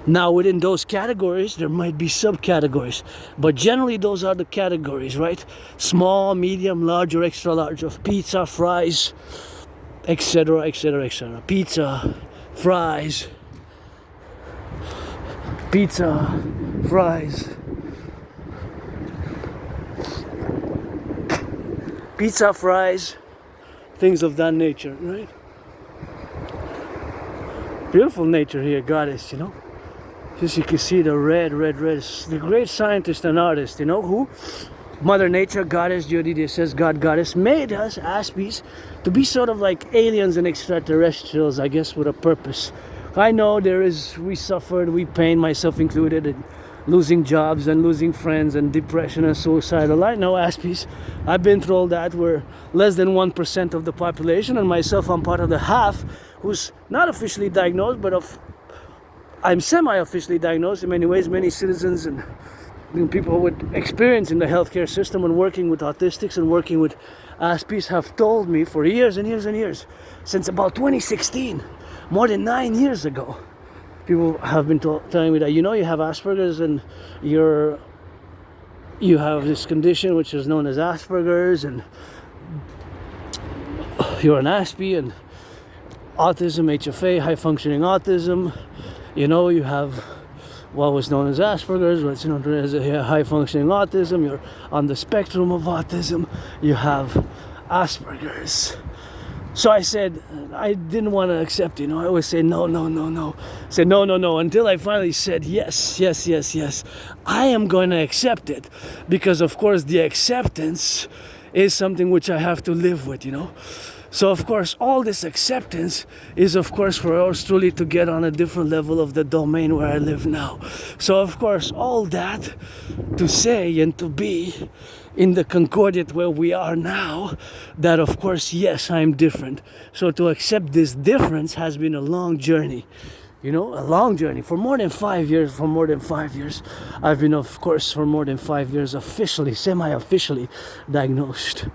Now within those categories there might be subcategories, but generally those are the categories, right? Small, medium, large, or extra large of pizza, fries, etc., etc., etc. Pizza, fries, pizza, fries, pizza, fries, things of that nature, right? Beautiful nature here, goddess, you know. Just you can see the red. The great scientist and artist, you know who? Mother Nature, goddess, Jyoti says, God, goddess, made us, Aspies, to be sort of like aliens and extraterrestrials, I guess, with a purpose. I know we suffered, we pain, myself included, in losing jobs and losing friends and depression and suicidal. I know, Aspies, I've been through all that. We're less than 1% of the population, and myself, I'm part of the half who's not officially diagnosed, but I'm semi-officially diagnosed in many ways. Many citizens and people with experience in the healthcare system and working with autistics and working with Aspies have told me for years and years and years, since about 2016, more than 9 years ago, people have been telling me that, you know, you have Asperger's and you have this condition which is known as Asperger's, and you're an Aspie, and autism, HFA, high functioning autism. You know, you have what was known as Asperger's, what's known as a high functioning autism. You're on the spectrum of autism. You have Asperger's. So I said, I didn't want to accept, you know. I always say no. Say no, until I finally said yes. I am going to accept it, because of course the acceptance is something which I have to live with, you know. So of course all this acceptance is of course for us truly to get on a different level of the domain where I live now. So of course all that to say and to be in the concordiate where we are now, that of course yes, I'm different. So to accept this difference has been a long journey. You know, a long journey for more than 5 years. I've been, of course, for more than 5 years officially, semi-officially diagnosed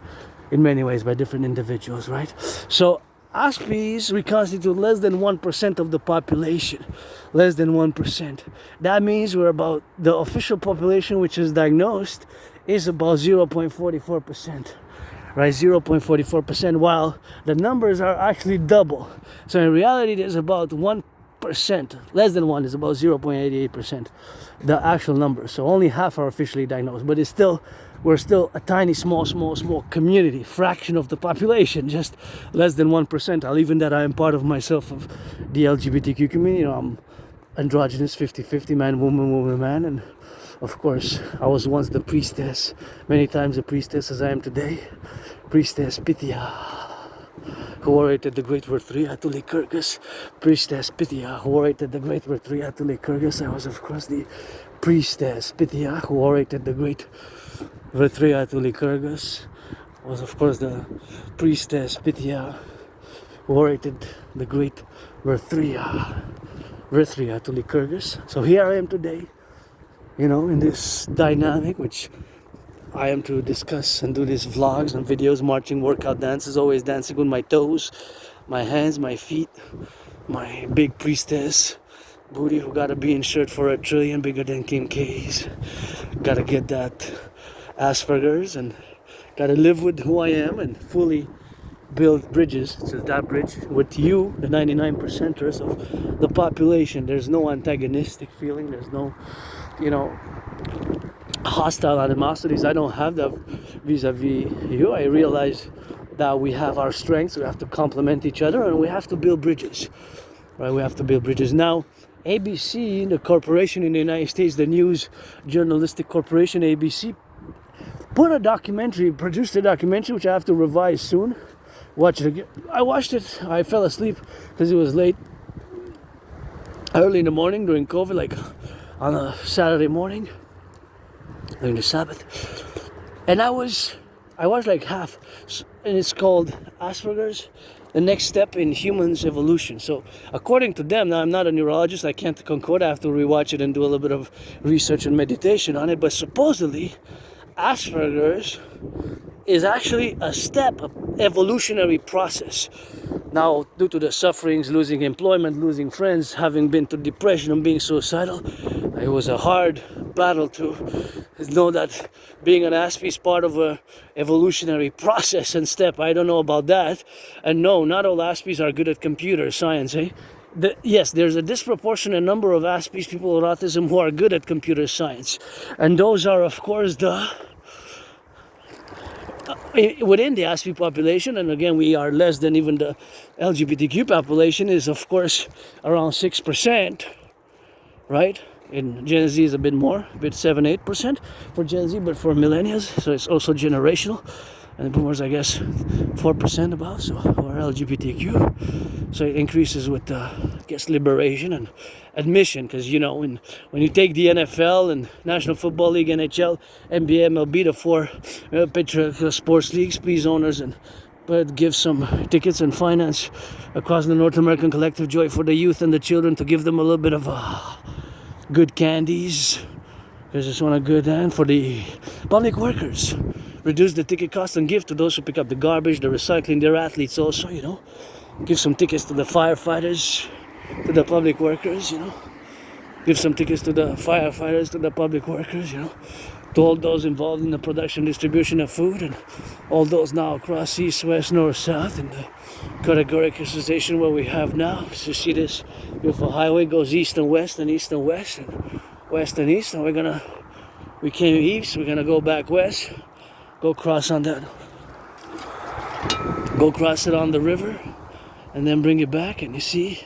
in many ways by different individuals, right? So Aspies, we constitute less than 1% of the population. Less than 1%. That means we're about, the official population which is diagnosed is about 0.44%. Right, 0.44%, while the numbers are actually double. So in reality, there's about 1%, less than 1 is about 0.88%, the actual number. So only half are officially diagnosed, but we're still a tiny, small community, fraction of the population, just less than 1%. I'll even that I am part of myself of the LGBTQ community. You know, I'm androgynous, 50-50, man, woman, man, and of course, I was once the priestess, many times a priestess as I am today, Priestess Pythia, who orated the great word 3 Atuli Kyrgyz. Priestess Pythia, who orated the great word 3 Atuli Kyrgyz. I was, of course, the Priestess Pythia, who orated the great word 3 Atuli Kyrgyz. Was, of course, the Priestess Pythia, who orated the great word 3 Atuli Kyrgyz. So here I am today, you know, in this dynamic which I am to discuss and do these vlogs and videos, marching, workout dances, always dancing with my toes, my hands, my feet, my big priestess booty who gotta be insured for $1 trillion, bigger than Kim K's. Gotta get that Asperger's and gotta live with who I am and fully build bridges to that bridge with you, the 99%ers of the population. There's no antagonistic feeling, there's no, you know, hostile animosities. I don't have that vis-a-vis you. I realize that we have our strengths, we have to complement each other, and we have to build bridges, right? We have to build bridges. Now, ABC, the corporation in the United States, the news journalistic corporation ABC, produced a documentary, which I have to revise soon. Watch it again. I watched it. I fell asleep because it was late, early in the morning during COVID, like on a Saturday morning during the Sabbath. And I watched like half, and it's called Asperger's, the next step in humans' evolution. So according to them, now I'm not a neurologist, I can't concord, I have to rewatch it and do a little bit of research and meditation on it, but supposedly Asperger's is actually a step, an evolutionary process. Now, due to the sufferings, losing employment, losing friends, having been to depression and being suicidal, it was a hard battle to know that being an ASP is part of a evolutionary process and step. I don't know about that. And no, not all ASPs are good at computer science, eh? Yes, there's a disproportionate number of ASPs, people with autism, who are good at computer science. And those are, of course, within the ASP population, and again, we are less than even the LGBTQ population, is of course around 6%, right? In Gen Z is a bit more, a bit 7-8% for Gen Z, but for millennials, so it's also generational. And boomers, I guess, 4% about, so, or LGBTQ. So it increases with, I guess, liberation and admission, because, you know, when you take the NFL and National Football League, NHL, NBA, MLB, the four patriarchal sports leagues, please, owners, but give some tickets and finance across the North American Collective Joy for the youth and the children, to give them a little bit of good candies, because it's one a good, and for the public workers, reduce the ticket cost and give to those who pick up the garbage, the recycling, their athletes also, you know. Give some tickets to the firefighters, to the public workers, you know. Give some tickets to the firefighters, to the public workers, you know. To all those involved in the production, distribution of food, and all those now across east, west, north, south, and the categorization where we have now. So you see this beautiful highway goes east and west, and east and west, and west and east, and we came east, we're gonna go back west. Go cross it on the river, and then bring it back, and you see,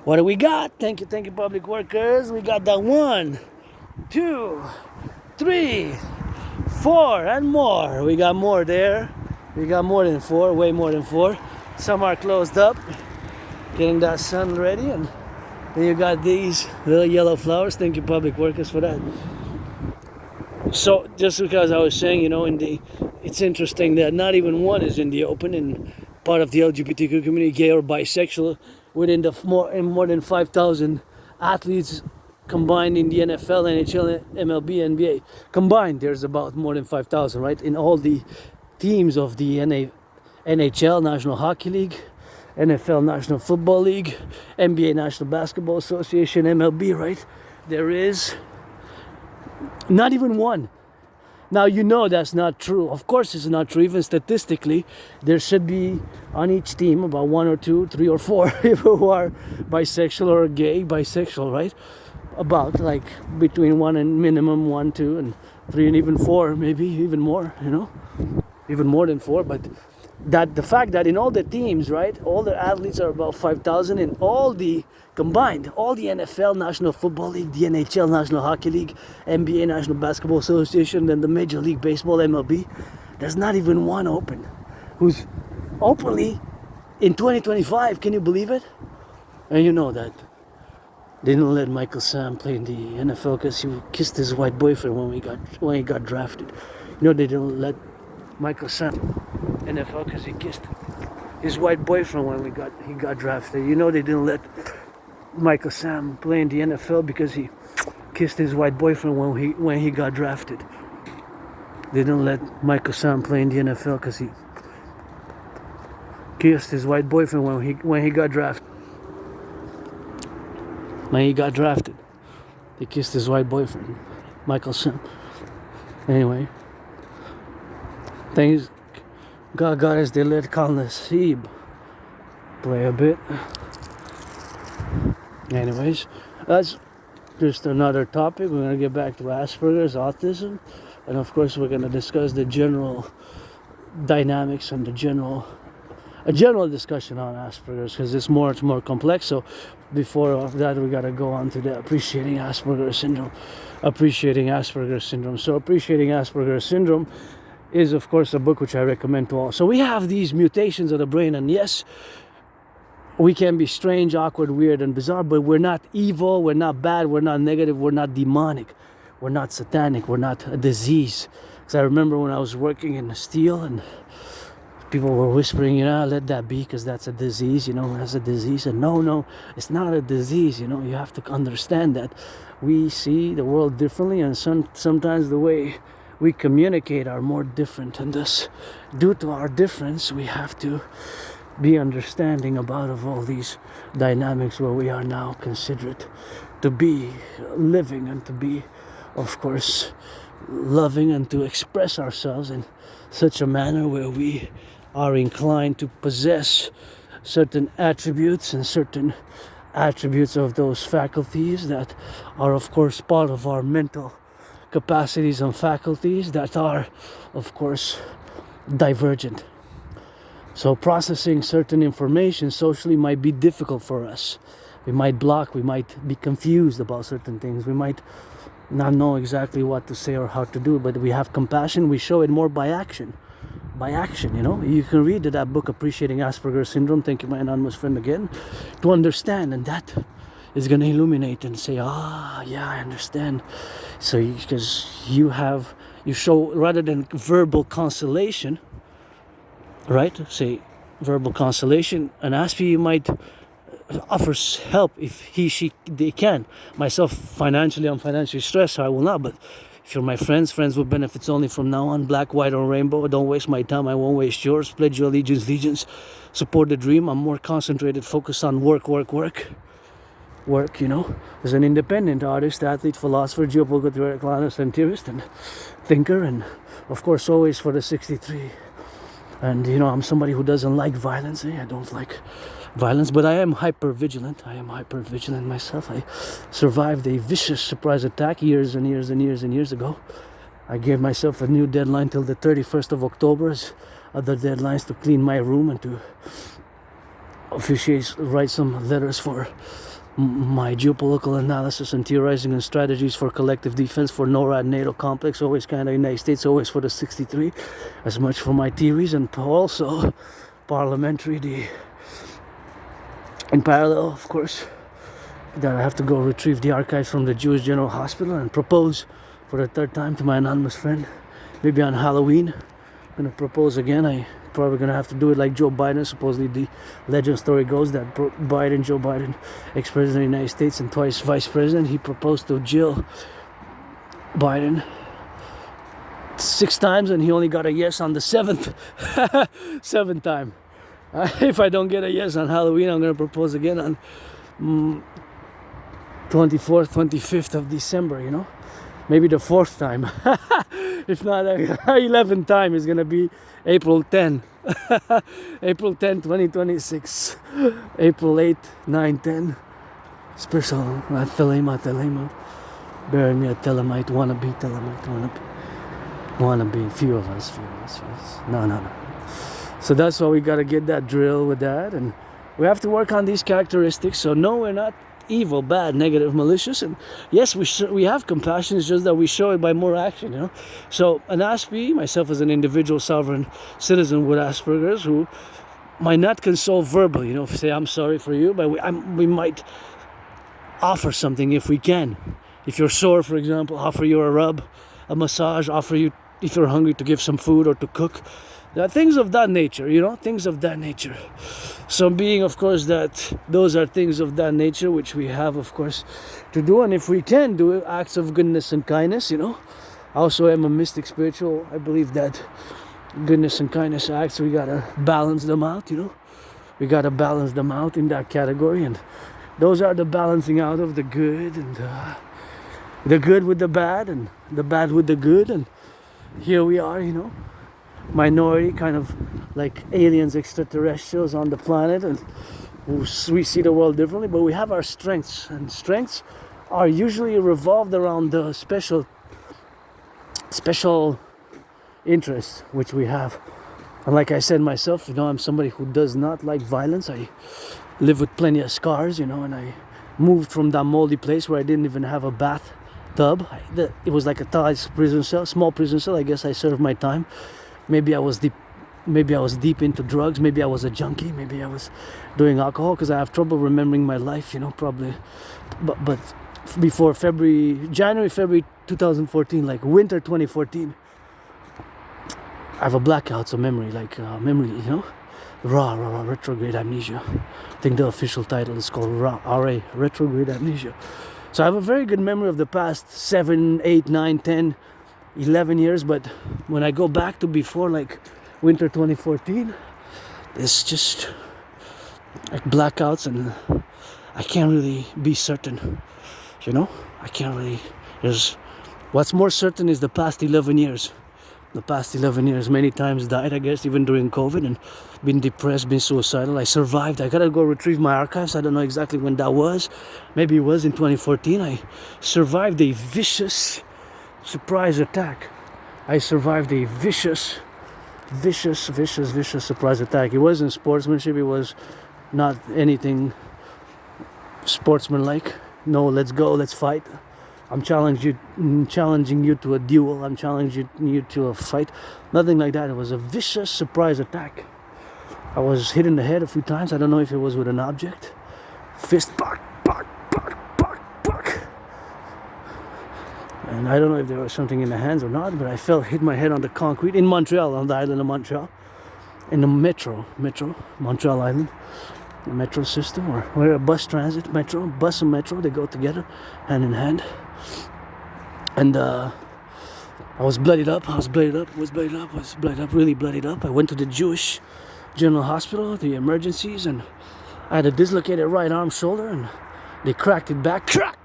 what do we got? Thank you, public workers. We got that 1, 2, 3, 4, and more. We got more there. We got more than 4, way more than 4. Some are closed up, getting that sun ready, and then you got these little yellow flowers. Thank you, public workers, for that. So just because I was saying, you know, it's interesting that not even one is in the open in part of the LGBTQ community, gay or bisexual, within the more than 5,000 athletes combined in the NFL, NHL, MLB, NBA. Combined, there's about more than 5,000, right? In all the teams of the NHL, National Hockey League, NFL, National Football League, NBA, National Basketball Association, MLB, right? There is not even one. Now, you know that's not true. Of course it's not true. Even statistically, there should be on each team about 1 or 2, 3 or 4 people who are bisexual or gay, bisexual, right? About like between 1 and minimum 1, 2, and 3, and even 4, maybe even more, you know, even more than 4. But that the fact that in all the teams, right, all the athletes are about 5,000, in all the combined, all the NFL, National Football League, the NHL, National Hockey League, NBA, National Basketball Association, and the Major League Baseball, MLB, there's not even one open who's openly in 2025. Can you believe it? And you know that they didn't let Michael Sam play in the NFL because he kissed his white boyfriend when he got drafted. You know, they didn't let Michael Sam NFL because he kissed his white boyfriend when he got drafted. You know, they didn't let Michael Sam play in the NFL because he kissed his white boyfriend when he got drafted. They didn't let Michael Sam play in the NFL because he kissed his white boyfriend when he got drafted. When he got drafted, he kissed his white boyfriend, Michael Sam. Anyway, thanks God as they let Collectif play a bit. Anyways, that's just another topic. We're going to get back to Asperger's, autism, and of course we're going to discuss the general dynamics and the general a general discussion on Asperger's, because it's more complex. So before that, we got to go on to the appreciating Asperger's syndrome. Appreciating Asperger's syndrome. So appreciating Asperger's syndrome is, of course, a book which I recommend to all. So we have these mutations of the brain, and yes, we can be strange, awkward, weird, and bizarre, but we're not evil, we're not bad, we're not negative, we're not demonic, we're not satanic, we're not a disease. Because I remember when I was working in steel and people were whispering, let that be because that's a disease, that's a disease. And no, it's not a disease, you have to understand that we see the world differently, and sometimes the way we communicate are more different, and thus, due to our difference, we have to be understanding about of all these dynamics where we are now considered to be living and to be, of course, loving, and to express ourselves in such a manner where we are inclined to possess certain attributes and certain attributes of those faculties that are, of course, part of our mental capacities and faculties that are, of course, divergent. So processing certain information socially might be difficult for us. We might block, we might be confused about certain things, we might not know exactly what to say or how to do, but we have compassion, we show it more by action. You can read that book, Appreciating Asperger's Syndrome, thank you my anonymous friend again, to understand, and that is going to illuminate and say, I understand. So because you show, rather than verbal consolation, right? Say verbal consolation, an Aspie might offer help if they can. Myself, financially, I'm financially stressed, so I will not. But if you're my friends with benefits only from now on, black, white, or rainbow, don't waste my time, I won't waste yours. Pledge your allegiance, support the dream. I'm more concentrated, focused on work, as an independent artist, athlete, philosopher, geopolitical theoretical analyst, and theorist, and thinker, and of course always for the 63. And I'm somebody who doesn't like violence. I don't like violence, but I am hyper vigilant myself. I survived a vicious surprise attack years ago. I gave myself a new deadline till the 31st of October as other deadlines to clean my room and to write some letters for my geopolitical analysis and theorizing and strategies for collective defense for NORAD NATO complex, always Canada, United States, always for the 63, as much for my theories, and also parliamentary, in parallel, of course, that I have to go retrieve the archives from the Jewish General Hospital and propose for the third time to my anonymous friend, maybe on Halloween. I'm going to propose again. I probably going to have to do it like Joe Biden. Supposedly the legend story goes that Joe Biden, ex-president of the United States and twice vice president, he proposed to Jill Biden 6 times and he only got a yes on the 7th time. If I don't get a yes on Halloween, I'm going to propose again on 24th, 25th of December, maybe the 4th time. If not, 11th time is going to be April 10. April 10, 2026. April 8, 9, 10. Special. Thelema. Bury me a Thelemite. Wanna be Thelemite. Wanna be. Few of us. No. So that's why we got to get that drill with that. And we have to work on these characteristics. So no, we're not evil, bad, negative, malicious, and yes, we have compassion. It's just that we show it by more action, So an Aspie, myself as an individual sovereign citizen with Asperger's, who might not console verbally, say I'm sorry for you, but we might offer something if we can. If you're sore, for example, offer you a rub, a massage, offer you, if you're hungry, to give some food or to cook. Things of that nature, things of that nature. So being, of course, that those are things of that nature which we have, of course, to do. And if we can do acts of goodness and kindness, I also am a mystic spiritual. I believe that goodness and kindness acts, we got to balance them out, We got to balance them out in that category. And those are the balancing out of the good and the good with the bad and the bad with the good. And here we are, minority, kind of like aliens, extraterrestrials on the planet, and we see the world differently, but we have our strengths, and strengths are usually revolved around the special interests which we have. And like I said myself, you know, I'm somebody who does not like violence. I live with plenty of scars, you know, and I moved from that moldy place where I didn't even have a bathtub. It was like a tight prison cell, small prison cell. I guess I served my time. Maybe I was deep into drugs. Maybe I was a junkie. Maybe I was doing alcohol, because I have trouble remembering my life, you know, probably. But before January, February 2014, like winter 2014, I have a blackout, so memory, you know, retrograde amnesia. I think the official title is called RA, retrograde amnesia. So I have a very good memory of the past 7, 8, 9, 10, 11 years, but when I go back to before, like winter 2014, it's just like blackouts, and I can't really be certain, you know. I can't really. What's more certain is the past 11 years. The past 11 years, many times died, I guess, even during COVID, and been depressed, been suicidal. I survived. I gotta go retrieve my archives. I don't know exactly when that was. Maybe it was in 2014. I survived a vicious surprise attack. I survived a vicious surprise attack. It wasn't sportsmanship. It was not anything sportsmanlike. No, let's go, let's fight. I'm challenging you to a duel. I'm challenging you to a fight. Nothing like that. It was a vicious surprise attack. I was hit in the head a few times. I don't know if it was with an object. Fist, bark. And I don't know if there was something in the hands or not, but I hit my head on the concrete in Montreal, on the island of Montreal, in the metro, Montreal Island, the metro system, or where a bus transit, bus and metro, they go together, hand in hand. And I was bloodied up, really bloodied up. I went to the Jewish General Hospital, the emergencies, and I had a dislocated right arm shoulder, and they cracked it back, crack.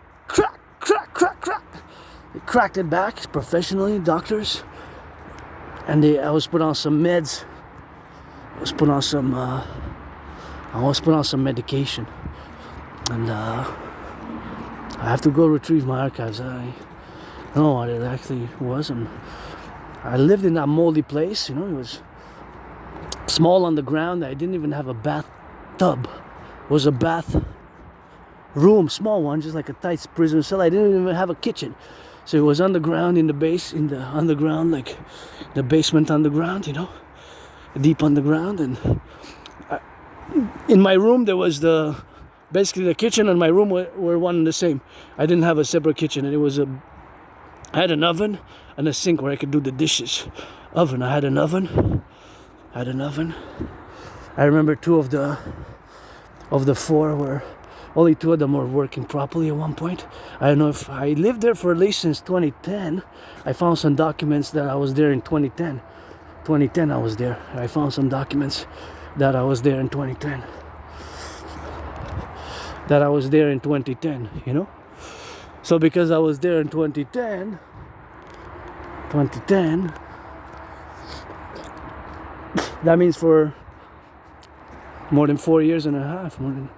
They cracked it back professionally, doctors, and I was put on some meds. I was put on some medication, and I have to go retrieve my archives. I don't know what it actually was, and I lived in that moldy place. You know, it was small on the ground. I didn't even have a bathtub. It was a bath room, small one, just like a tight prison cell. I didn't even have a kitchen. So it was underground, in the underground, like the basement underground, you know, deep underground. And in my room, there was basically the kitchen and my room were one and the same. I didn't have a separate kitchen, and I had an oven and a sink where I could do the dishes. I had an oven. I remember two of the four were. Only two of them were working properly at one point. I don't know if I lived there for at least since 2010. I found some documents that I was there in 2010. 2010 I was there. I found some documents that I was there in 2010. You know? So because I was there in 2010, that means for more than 4 years and a half, more than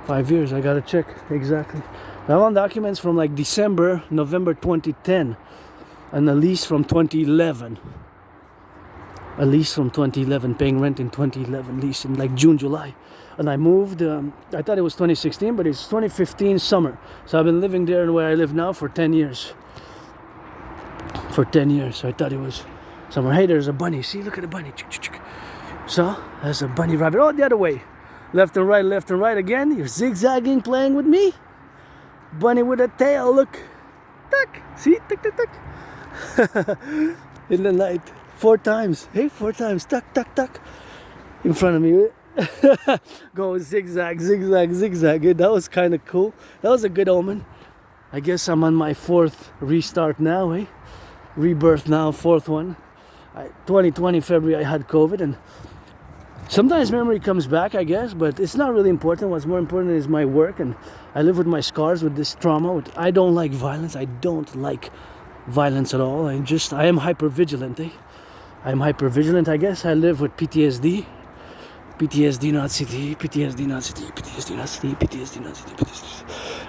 5 years, I gotta check exactly. I found documents from like November 2010, and a lease from 2011. Paying rent in 2011, lease in like June, July. And I moved, I thought it was 2016, but it's 2015 summer. So I've been living there and where I live now for 10 years. So I thought it was summer. Hey, there's a bunny. See, look at the bunny. So, there's a bunny rabbit. Oh, the other way. Left and right again. You're zigzagging, playing with me. Bunny with a tail, look. Tuck. See? Tuck. In the night. 4 times. Hey, 4 times. Tuck. In front of me. Go zigzag. That was kind of cool. That was a good omen. I guess I'm on my 4th restart now, eh? Rebirth now, 4th one. 2020 February I had COVID, and sometimes memory comes back, I guess, but it's not really important. What's more important is my work, and I live with my scars, with this trauma. I don't like violence. I don't like violence at all. I am hypervigilant, eh? I'm hypervigilant, I guess. I live with PTSD. PTSD, not city.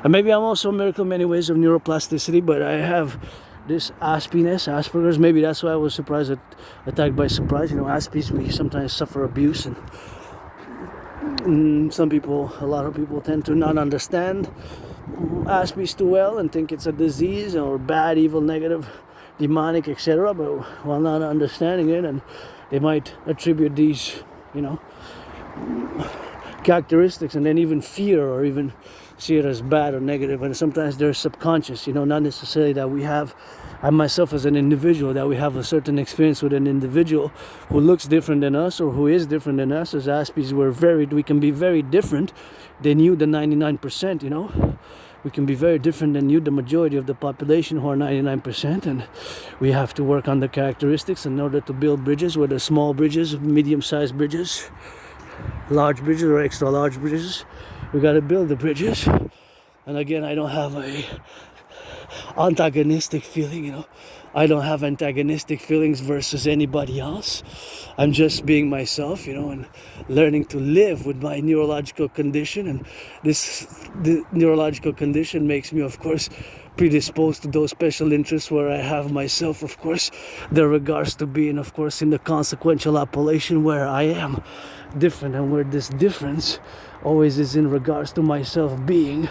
And maybe I'm also a miracle in many ways of neuroplasticity, but I have this aspiness, Asperger's. Maybe that's why I was attacked by surprise. Aspies, we sometimes suffer abuse, and a lot of people tend to not understand Aspies too well and think it's a disease or bad, evil, negative, demonic, etc. But while not understanding it, and they might attribute these, characteristics, and then even fear, or even see it as bad or negative. And sometimes they're subconscious, not necessarily that we have, I myself as an individual, that we have a certain experience with an individual who looks different than us or who is different than us. As Aspies, we can be very different than you, the 99%, we can be very different than you, the majority of the population, who are 99%, and we have to work on the characteristics in order to build bridges, whether small bridges, medium-sized bridges, large bridges, or extra large bridges. We got to build the bridges. And again, I don't have a antagonistic feeling, I don't have antagonistic feelings versus anybody else. I'm just being myself, and learning to live with my neurological condition. And the neurological condition makes me, of course, predisposed to those special interests where I have myself, of course, the regards to being, of course, in the consequential appellation where I am different, and where this difference always is in regards to myself being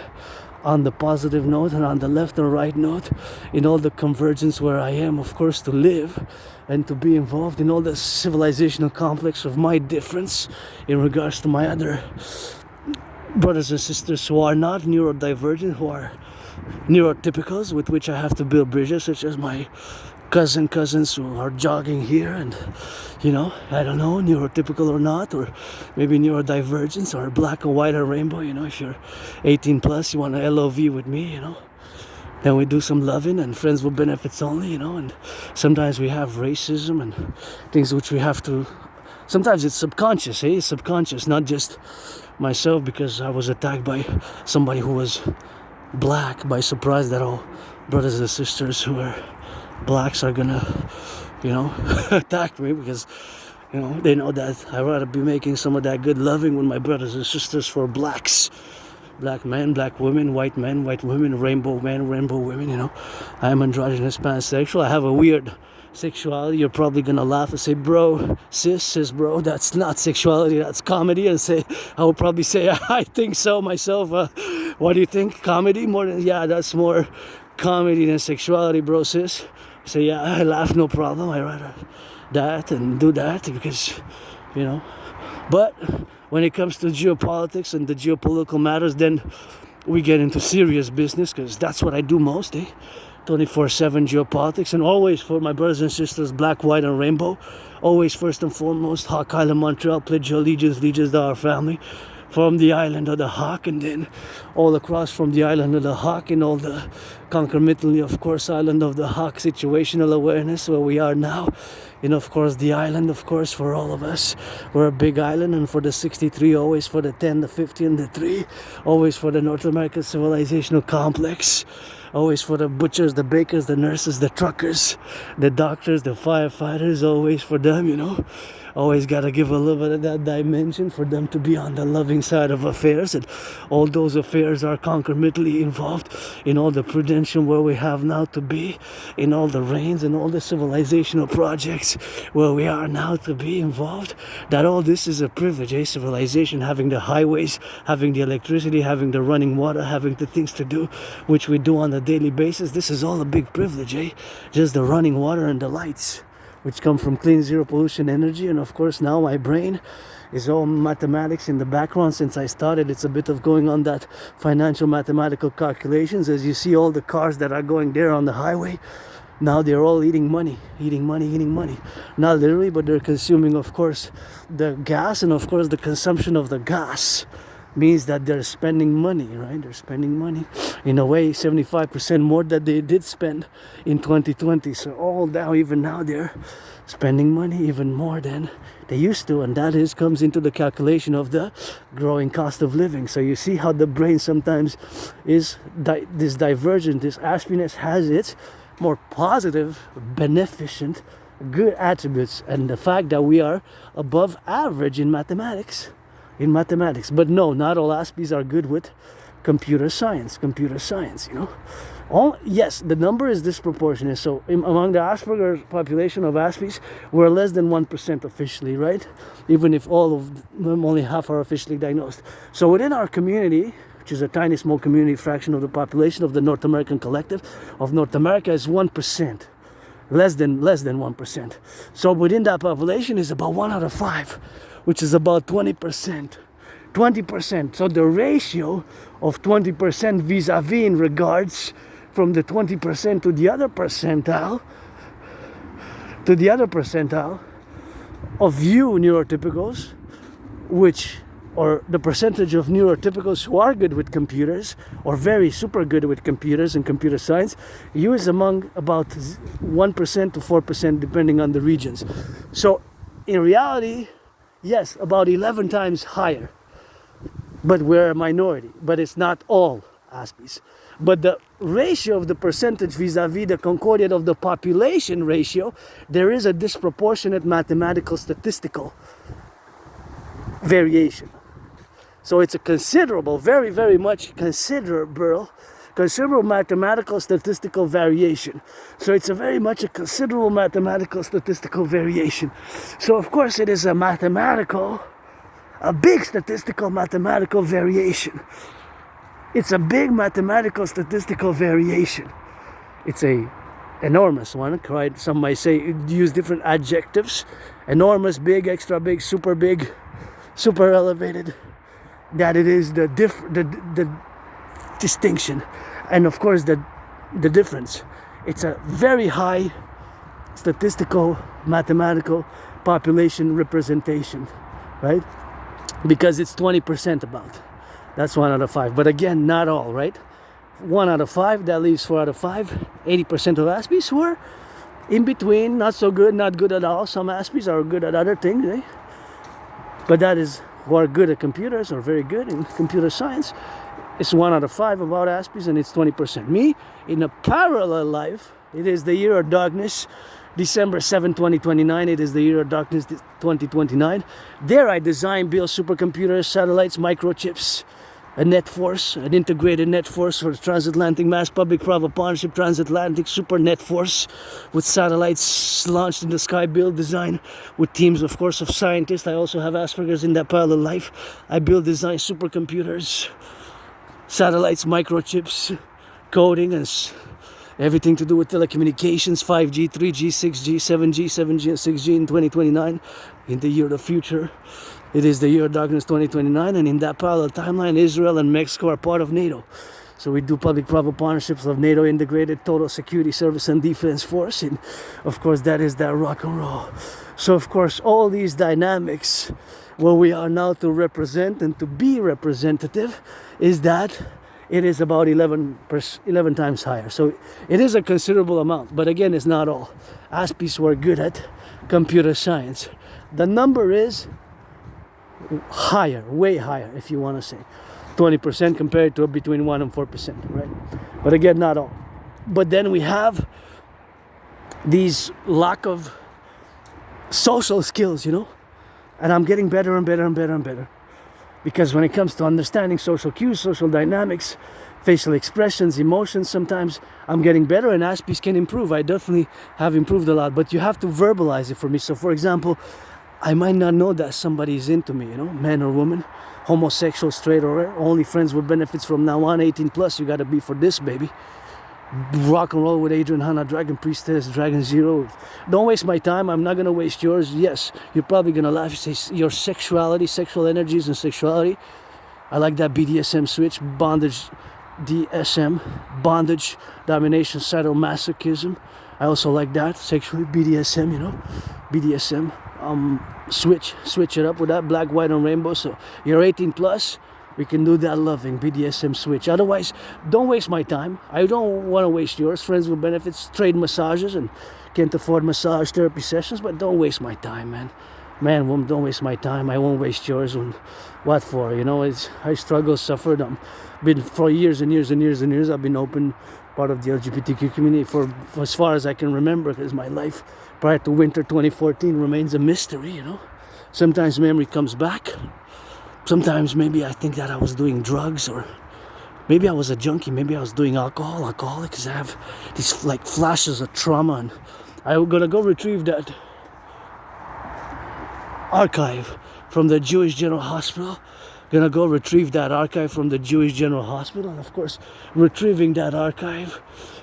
on the positive note and on the left and right note, in all the convergence where I am, of course, to live and to be involved in all the civilizational complex of my difference in regards to my other brothers and sisters who are not neurodivergent, who are neurotypicals, with which I have to build bridges, such as my cousins who are jogging here, and I don't know, neurotypical or not, or maybe neurodivergence, or black or white or rainbow. If you're 18 plus, you want to LOV with me, then we do some loving and friends with benefits only, and sometimes we have racism and things which we have to, sometimes it's subconscious, it's subconscious, not just myself, because I was attacked by somebody who was black by surprise, that all brothers and sisters who are blacks are gonna attack me, because they know that I'd rather be making some of that good loving with my brothers and sisters for blacks, black men, black women, white men, white women, rainbow men, rainbow women. I am androgynous, pansexual. I have a weird sexuality. You're probably gonna laugh and say, bro, sis, bro, that's not sexuality, that's comedy. And I would probably say, I think so myself. What do you think? Comedy? That's more comedy than sexuality, bro, sis. So yeah, I laugh, no problem. I rather that and do that, because but when it comes to geopolitics and the geopolitical matters, then we get into serious business, because that's what I do most, 24/7 geopolitics. And always for my brothers and sisters, black, white, and rainbow, always first and foremost, Hawk Island, Montreal, pledge your allegiance to our family, from the island of the Hawk, and then all across from the island of the Hawk, and all the concomitantly, of course, island of the Hawk situational awareness where we are now, and of course the island, of course, for all of us, we're a big island. And for the 63, always for the 10, the 50, and the 3, always for the North American civilizational complex, always for the butchers, the bakers, the nurses, the truckers, the doctors, the firefighters, always for them, always got to give a little bit of that dimension for them to be on the loving side of affairs. And all those affairs are concomitantly involved in all the prudential where we have now to be, in all the reigns and all the civilizational projects where we are now to be involved. That all this is a privilege, civilization, having the highways, having the electricity, having the running water, having the things to do which we do on a daily basis. This is all a big privilege, just the running water and the lights, which come from clean, zero pollution energy. And of course now my brain is all mathematics in the background. Since I started, it's a bit of going on that financial mathematical calculations. As you see all the cars that are going there on the highway, now they're all eating money. Not literally, but they're consuming, of course, the gas. And of course the consumption of the gas means that they're spending money, right? They're spending money in a way 75% more that they did spend in 2020. So even now they're spending money even more than they used to, and that comes into the calculation of the growing cost of living. So you see how the brain sometimes is this divergent. This aspiness has its more positive, beneficent, good attributes, and the fact that we are above average in mathematics. But no, not all Aspies are good with computer science, you know. Yes, the number is disproportionate. So among the Asperger's population of Aspies, we're less than 1% officially, right? Even if all of them, only half are officially diagnosed. So within our community, which is a tiny small community fraction of the population of the North American Collective of North America, is 1%. Less than 1%. So within that population is about 1 out of 5, which is about 20%. 20%. So the ratio of 20% vis-a-vis in regards from the 20% to the other percentile of you neurotypicals, or the percentage of neurotypicals who are good with computers or very super good with computers and computer science, you is among about 1% to 4% depending on the regions. So in reality, yes, about 11 times higher. But we're a minority. But it's not all Aspies. But the ratio of the percentage vis-a-vis the concordiate of the population ratio, there is a disproportionate mathematical statistical variation. So it's a considerable, very, very much considerable mathematical statistical variation. So it's a very much a considerable mathematical statistical variation. So of course it is a big statistical mathematical variation. It's a big mathematical statistical variation. It's a enormous one, right? Some might say, use different adjectives. Enormous, big, extra big, super elevated. That it is the distinction, and of course the difference. It's a very high statistical mathematical population representation, right? Because it's 20% about. That's 1 out of 5. But again, not all, right? 1 out of 5, that leaves 4 out of 5. 80% of Aspies who are in between, not so good, not good at all. Some Aspies are good at other things, eh? But that is who are good at computers or very good in computer science. It's 1 out of 5 about Aspies, and it's 20%. Me, in a parallel life, it is the year of darkness, December 7, 2029. It is the year of darkness, 2029. There I design, build supercomputers, satellites, microchips, a net force, an integrated net force for the transatlantic mass public-private partnership, transatlantic super net force with satellites launched in the sky, build, design with teams, of course, of scientists. I also have Asperger's in that parallel life. I build, design supercomputers, satellites, microchips, coding, and everything to do with telecommunications, 5G, 3G, 6G, 7G, 7G, and 6G in 2029, in the year of the future. It is the year of darkness 2029, and in that parallel timeline, Israel and Mexico are part of NATO. So we do public-private partnerships of NATO integrated total security service and defense force, and of course that is that rock and roll. So of course all these dynamics, where we are now to represent and to be representative, is that it is about 11 times higher. So it is a considerable amount, but again, it's not all. Aspies were good at computer science. The number is higher, way higher, if you want to say 20% compared to between 1 and 4%, right? But again, not all. But then we have these lack of social skills, you know, and I'm getting better and better and better and better, because when it comes to understanding social cues, social dynamics, facial expressions, emotions, sometimes I'm getting better, and Aspies can improve. I definitely have improved a lot, but you have to verbalize it for me. So for example, I might not know that somebody is into me, you know, man or woman, homosexual, straight, or only friends with benefits from now on, 18 plus, you gotta be for this, baby. Rock and roll with Adrian, Hannah, Dragon Priestess, Dragon Zero. Don't waste my time, I'm not gonna waste yours. Yes, you're probably gonna laugh, you say your sexuality, sexual energies and sexuality. I like that BDSM switch, bondage, DSM, bondage, domination, sadomasochism. I also like that, sexually, BDSM, you know, BDSM. Switch it up with that black, white, and rainbow. So you're 18 plus, we can do that loving BDSM switch. Otherwise, don't waste my time. I don't want to waste yours. Friends with benefits, trade massages, and can't afford massage therapy sessions, but don't waste my time, man. Man, woman, don't waste my time. I won't waste yours. What for? You know, I struggle, suffered. Been for years and years and years and years. I've been open part of the LGBTQ community for as far as I can remember, because my life prior to winter 2014 remains a mystery, you know. Sometimes memory comes back. Sometimes maybe I think that I was doing drugs or Maybe I was a junkie. Maybe I was doing alcoholic, because I have these like flashes of trauma, and I'm gonna go retrieve that archive from the Jewish General Hospital. Gonna go retrieve that archive from the Jewish General Hospital, and of course, retrieving that archive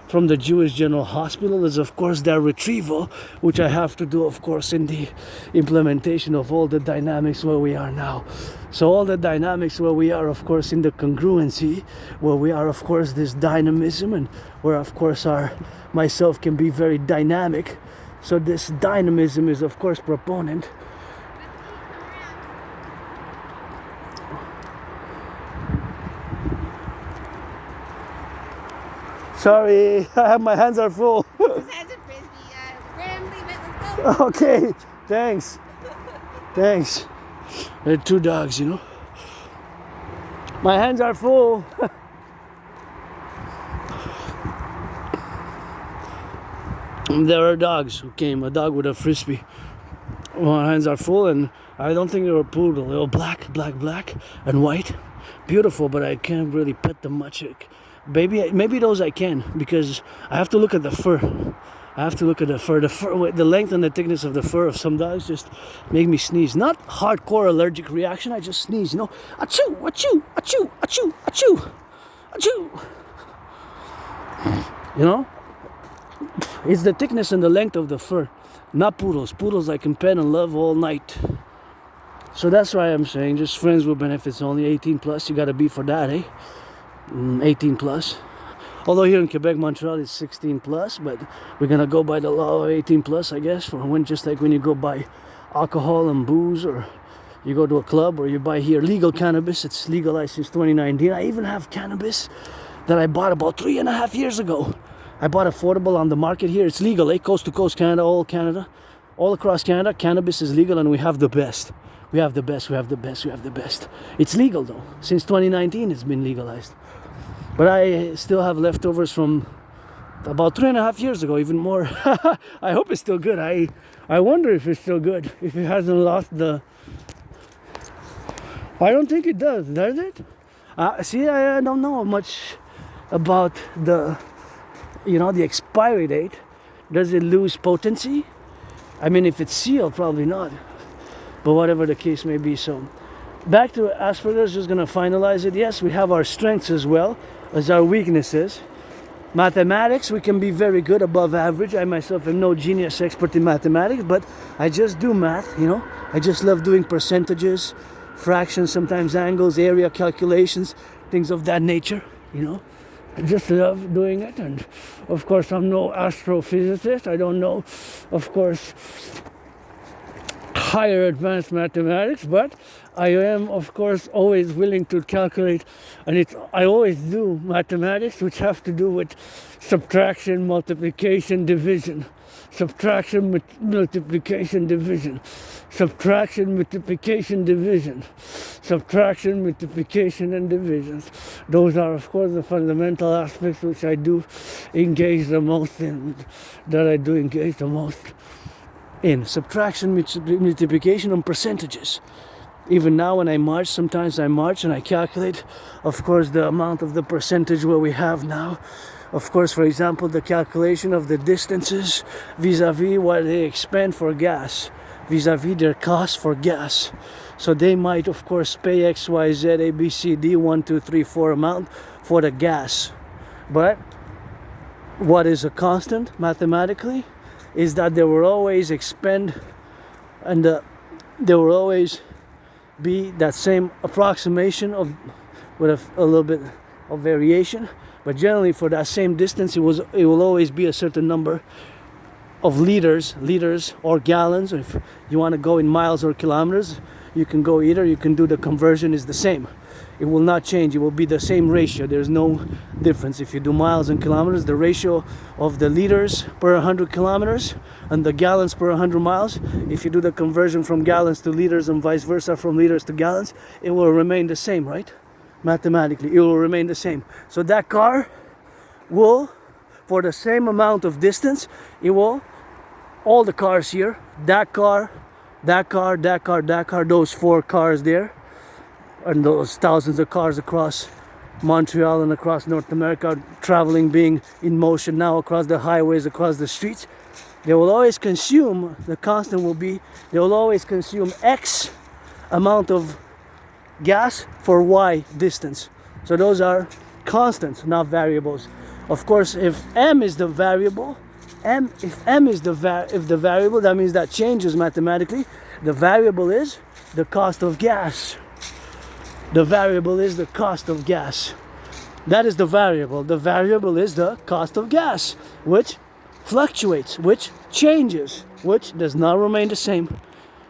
from the Jewish General Hospital is of course that retrieval, which I have to do of course in the implementation of all the dynamics where we are now. So all the dynamics where we are of course in the congruency, where we are of course this dynamism, and where of course myself can be very dynamic. So this dynamism is of course proponent. Sorry, my hands are full. His hands are frisbee. Graham, leave it. Let's go. Okay, thanks. Thanks. There are 2 dogs, you know. My hands are full. There are dogs who came, a dog with a frisbee. My hands are full, and I don't think they were poodle. They were black, and white. Beautiful, but I can't really pet them much. Maybe those I can, because I have to look at the fur. The length and the thickness of the fur of some dogs just make me sneeze. Not hardcore allergic reaction, I just sneeze, you know. Achoo, achoo, achoo, achoo, achoo, achoo. You know? It's the thickness and the length of the fur. Not poodles. Poodles I can pet and love all night. So that's why I'm saying just friends with benefits only. 18 plus, you gotta be for that, eh? 18 plus. Although here in Quebec, Montreal is 16 plus, but we're gonna go by the law of 18 plus, I guess, for when, just like when you go buy alcohol and booze, or you go to a club, or you buy here legal cannabis. It's legalized since 2019. I even have cannabis that I bought about 3.5 years ago. I bought affordable on the market here. It's legal, eh? Coast to coast Canada, all across Canada, cannabis is legal, and we have the best. We have the best. It's legal though. Since 2019 it's been legalized. But I still have leftovers from about 3.5 years ago, even more. I hope it's still good. I wonder if it's still good, if it hasn't lost the... I don't think it does it? See, I don't know much about the expiry date. Does it lose potency? I mean, if it's sealed, probably not. But whatever the case may be, so back to Asperger's, just gonna finalize it. Yes, we have our strengths as well as our weaknesses. Mathematics, we can be very good, above average. I myself am no genius expert in mathematics, but I just do math, you know. I just love doing percentages, fractions, sometimes angles, area calculations, things of that nature, you know. I just love doing it. And of course, I'm no astrophysicist. I don't know, of course, higher advanced mathematics, but I am of course always willing to calculate, and I always do mathematics which have to do with subtraction, multiplication, division, subtraction, multiplication, division, subtraction, multiplication, division, subtraction, multiplication, and divisions. Those are of course the fundamental aspects which I do engage the most in, in subtraction, multiplication, and percentages. Even now when I march, sometimes I march and I calculate, of course, the amount of the percentage where we have now. Of course, for example, the calculation of the distances vis-a-vis what they expend for gas, vis-a-vis their cost for gas. So they might, of course, pay X, Y, Z, A, B, C, D, 1, 2, 3, 4 amount for the gas. But what is a constant mathematically is that they will always expend, and there will always be that same approximation of with a little bit of variation, but generally for that same distance it will always be a certain number of liters or gallons. If you want to go in miles or kilometers, you can go either. You can do the conversion is the same. It will not change. It will be the same ratio. There's no difference. If you do miles and kilometers, the ratio of the liters per 100 kilometers and the gallons per 100 miles, if you do the conversion from gallons to liters and vice versa from liters to gallons, it will remain the same, right? Mathematically, it will remain the same. So that car will, for the same amount of distance, it will, all the cars here, that car, those 4 cars there, and those thousands of cars across Montreal and across North America, traveling, being in motion now across the highways, across the streets, they will always consume, the constant will be, they will always consume X amount of gas for Y distance. So those are constants, not variables. Of course, if M is the variable, if M is the variable, that means that changes mathematically. The variable is the cost of gas. The variable is the cost of gas. That is the variable. The variable is the cost of gas, which fluctuates, which changes, which does not remain the same.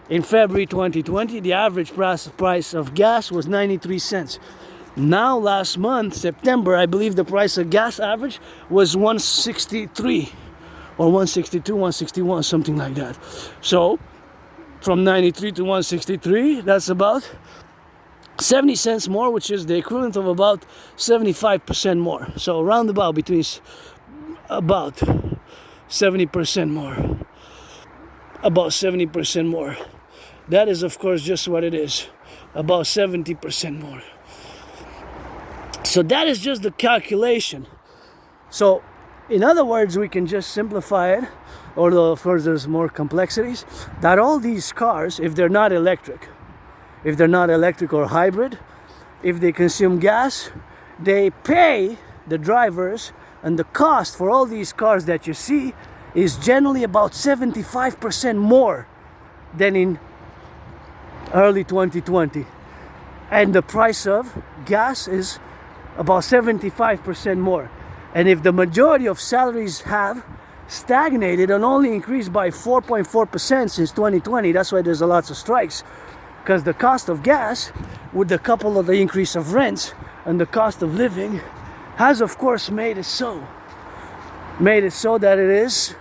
In February 2020, the average price of gas was 93 cents. Now, last month, September, I believe the price of gas average was 163 or 162, 161, something like that. So, from 93 to 163, that's about 70 cents more, which is the equivalent of about 75% more. So, roundabout between about 70% more. About 70% more. That is, of course, just what it is. About 70% more. So that is just the calculation. So, in other words, we can just simplify it, although of course there's more complexities, that all these cars, if they're not electric or hybrid, if they consume gas, they pay the drivers, and the cost for all these cars that you see is generally about 75% more than in early 2020. And the price of gas is about 75% more. And if the majority of salaries have stagnated and only increased by 4.4% since 2020, that's why there's a lots of strikes, because the cost of gas, with the couple of the increase of rents and the cost of living, has of course made it so that it is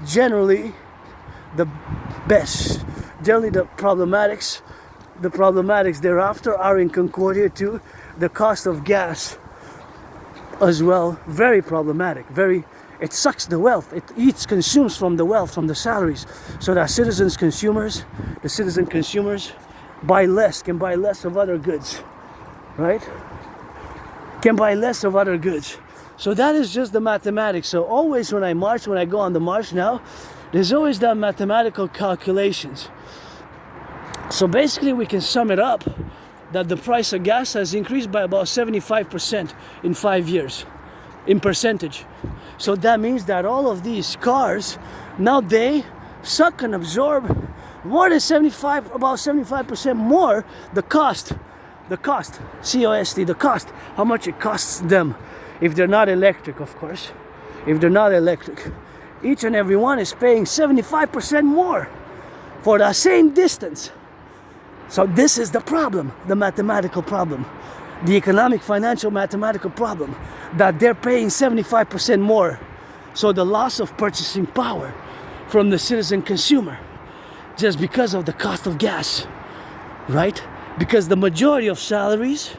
generally the best. Generally the problematics thereafter are in concordia to the cost of gas as well. Very problematic. It sucks the wealth. It consumes from the wealth, from the salaries. So that the citizen consumers can buy less of other goods. Right? Can buy less of other goods. So that is just the mathematics. So always when I go on the march now, there's always that mathematical calculations. So basically we can sum it up that the price of gas has increased by about 75% in 5 years, in percentage. So that means that all of these cars, now they suck and absorb more than about 75% more the cost, C-O-S-T, the cost, how much it costs them. If they're not electric, of course. If they're not electric. Each and every one is paying 75% more for the same distance. So this is the problem, the mathematical problem. The economic, financial, mathematical problem. That they're paying 75% more. So the loss of purchasing power from the citizen consumer. Just because of the cost of gas. Right? Because the majority of salaries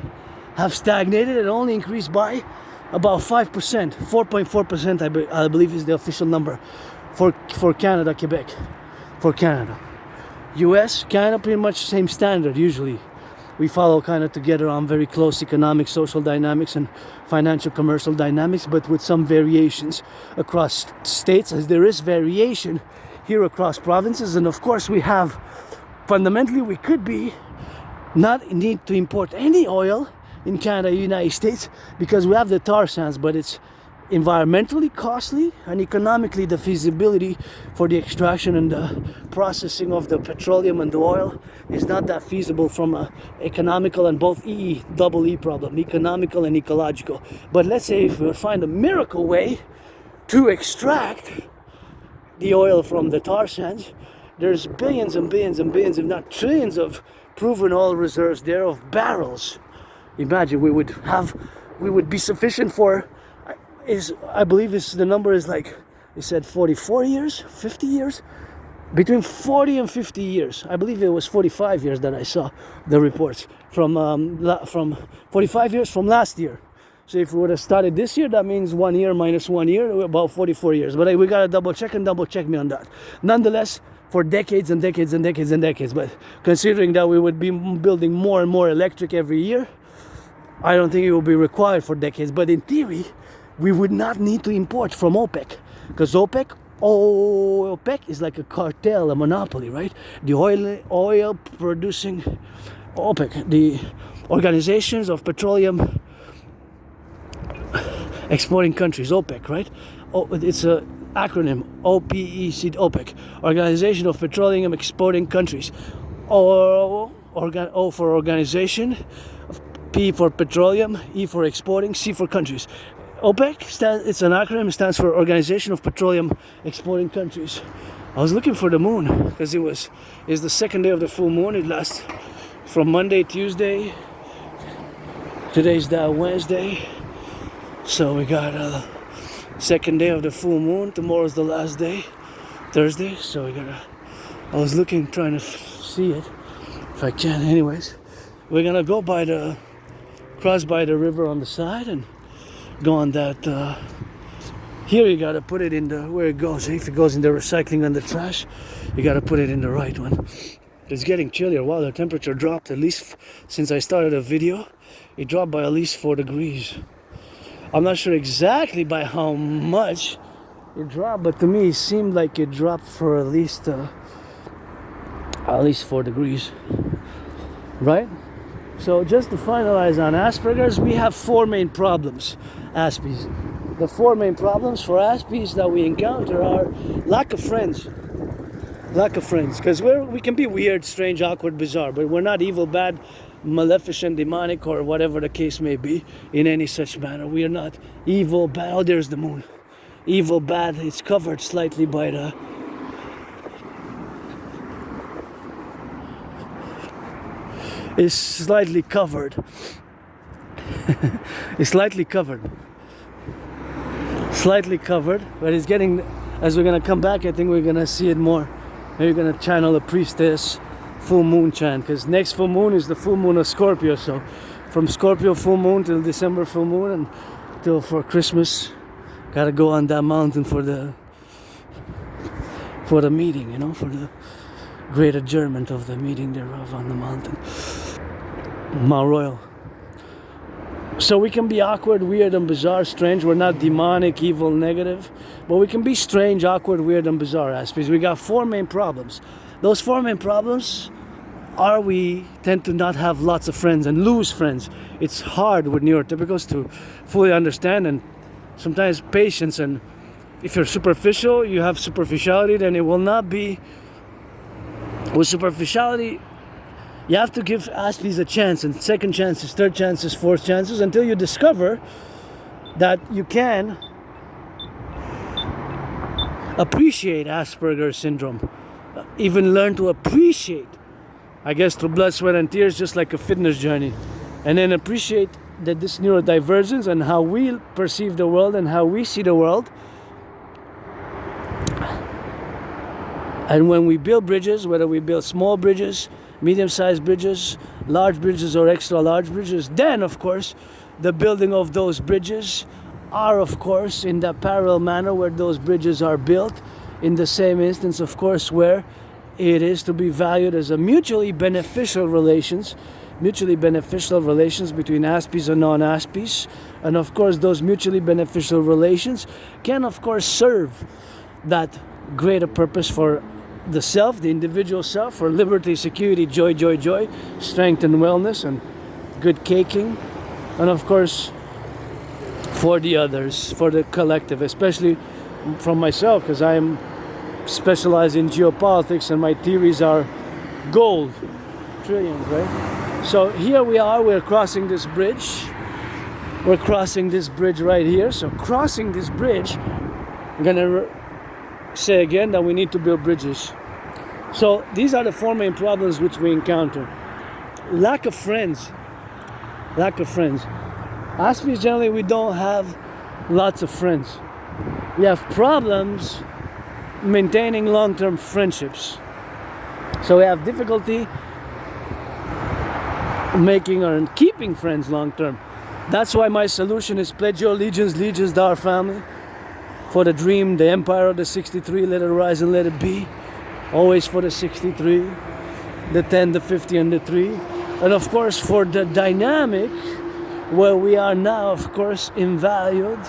have stagnated and only increased by about 5%, 4.4% I believe is the official number for Canada, Quebec, for Canada. US, Canada, pretty much same standard usually. We follow kind of together on very close economic, social dynamics and financial, commercial dynamics, but with some variations across states, as there is variation here across provinces. And of course we have, fundamentally we could be not need to import any oil in Canada, United States, because we have the tar sands, but it's environmentally costly, and economically the feasibility for the extraction and the processing of the petroleum and the oil is not that feasible from a economical and both double E problem, economical and ecological. But let's say if we find a miracle way to extract the oil from the tar sands, there's billions and billions and billions, if not trillions, of proven oil reserves there of barrels. Imagine we would be sufficient for, I believe the number is like, they said 44 years, 50 years, between 40 and 50 years. I believe it was 45 years that I saw the reports from 45 years from last year. So if we would have started this year, that means 1 year minus 1 year, about 44 years. But we gotta double check me on that. Nonetheless, for decades and decades and decades and decades. But considering that we would be building more and more electric every year, I don't think it will be required for decades. But in theory, we would not need to import from OPEC, because OPEC is like a cartel, a monopoly, right? The oil producing OPEC, the organizations of petroleum exporting countries, OPEC, right? It's a acronym, OPEC, OPEC, Organization of Petroleum Exporting Countries. O for organization, P for petroleum, E for exporting, C for countries. OPEC it's an acronym, stands for Organization of Petroleum Exporting Countries. I was looking for the moon because it's the second day of the full moon. It lasts from Monday, Tuesday. Today's Wednesday, so we got second day of the full moon. Tomorrow's the last day, Thursday. So I was looking, trying to see it if I can. Anyways, we're gonna go cross by the river on the side and go on that. Here you gotta put it in where it goes. If it goes in the recycling and the trash, you gotta put it in the right one. It's getting chillier. Wow, the temperature dropped, at least since I started the video. It dropped by at least 4 degrees. I'm not sure exactly by how much it dropped, but to me it seemed like it dropped for at least 4 degrees, right? So just to finalize on Asperger's, we have 4 main problems, Aspies. The 4 main problems for Aspies that we encounter are lack of friends. Lack of friends, because we can be weird, strange, awkward, bizarre, but we're not evil, bad, maleficent, demonic, or whatever the case may be in any such manner. We are not evil, bad. Oh, there's the moon. Evil, bad. It's covered slightly by the... It's slightly covered. It's slightly covered. Slightly covered, but it's getting... As we're going to come back, I think we're going to see it more. Maybe we're going to channel the priestess full moon chant, because next full moon is the full moon of Scorpio. So from Scorpio full moon till December full moon and till for Christmas, gotta go on that mountain for the meeting, for the great adjournment of the meeting thereof on the mountain, Mount Royal. So we can be awkward, weird, and bizarre, strange. We're not demonic, evil, negative, but we can be strange, awkward, weird, and bizarre aspects. We got 4 main problems. Those 4 main problems are we tend to not have lots of friends and lose friends. It's hard with neurotypicals to fully understand, and sometimes patience. And if you're superficial, you have superficiality, then it will not be... With superficiality, you have to give Aspies a chance, and second chances, third chances, fourth chances, until you discover that you can appreciate Asperger's syndrome. Even learn to appreciate, I guess, through blood, sweat, and tears, just like a fitness journey. And then appreciate that this neurodivergence and how we perceive the world and how we see the world. And when we build bridges, whether we build small bridges, medium-sized bridges, large bridges, or extra large bridges, then, of course, the building of those bridges are, of course, in that parallel manner where those bridges are built, in the same instance, of course, where it is to be valued as a mutually beneficial relations between Aspies and non-Aspies. And of course, those mutually beneficial relations can, of course, serve that greater purpose for the self, the individual self, for liberty, security, joy, strength and wellness, and good caking. And of course, for the others, for the collective, especially from myself, because I am specialized in geopolitics and my theories are gold, trillions, right? So here we are, we're crossing this bridge. We're crossing this bridge right here. So crossing this bridge, I'm gonna say again that we need to build bridges. So these are the 4 main problems which we encounter. Lack of friends. Aspies, generally, we don't have lots of friends. We have problems maintaining long-term friendships. So we have difficulty making or keeping friends long-term. That's why my solution is pledge your legions to our family. For the dream, the empire of the 63, let it rise and let it be. Always for the 63, the 10, the 50, and the 3. And of course, for the dynamic where we are now, of course, invalued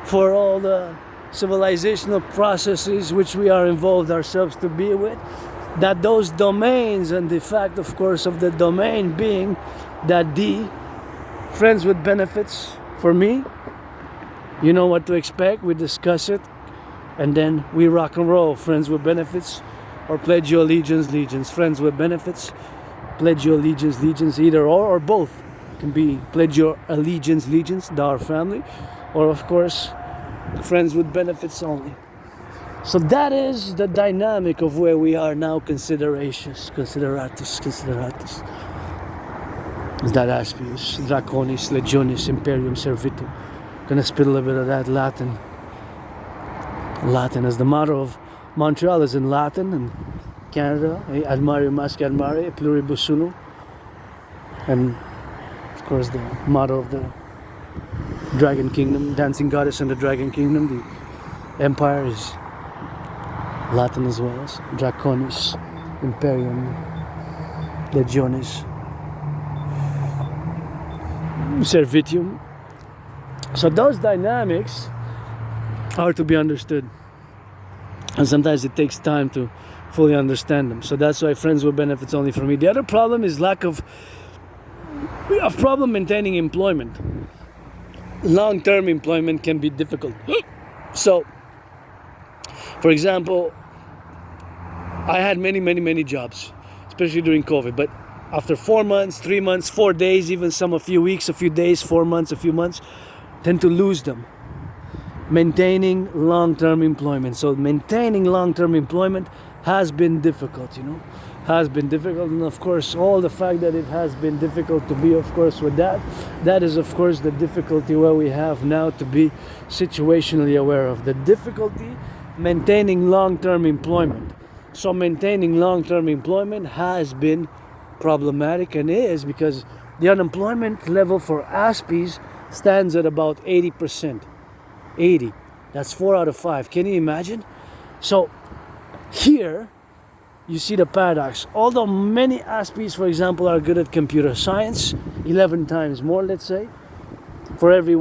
for all the civilizational processes which we are involved ourselves to be with, that those domains, and the fact, of course, of the domain being that D, friends with benefits, for me, you know what to expect, we discuss it, and then we rock and roll. Friends with benefits, or pledge your allegiance, legions. Friends with benefits, pledge your allegiance, legions, either or both. It can be pledge your allegiance, legions, our family, or of course, friends with benefits only. So that is the dynamic of where we are now. Consideratus. Is that Aspius, Draconis, Legionis, Imperium, Servitium. Gonna spit a little bit of that Latin. Latin, as the motto of Montreal is in Latin, and Canada, ad mare masque ad mare, pluribus unum. And of course the motto of the Dragon Kingdom, Dancing Goddess and the Dragon Kingdom, the Empire, is Latin as well. As Draconis, Imperium, Legionis, Servitium. So those dynamics are to be understood, and sometimes it takes time to fully understand them. So that's why friends with benefits only for me. The other problem is lack of problem maintaining employment. Long-term employment can be difficult. So, for example, I had many jobs, especially during COVID, but after 4 months, 3 months, 4 days, even some a few weeks, a few days, 4 months, a few months, tend to lose them. Maintaining long-term employment. So maintaining long-term employment has been difficult, has been difficult. And of course, all the fact that it has been difficult to be, of course, with that is, of course, the difficulty where we have now to be situationally aware of. The difficulty maintaining long-term employment. So maintaining long-term employment has been problematic, and is, because the unemployment level for Aspies stands at about 80%. 80. That's 4 out of 5. Can you imagine? So here you see the paradox. Although many Aspies, for example, are good at computer science, 11 times more, let's say, for every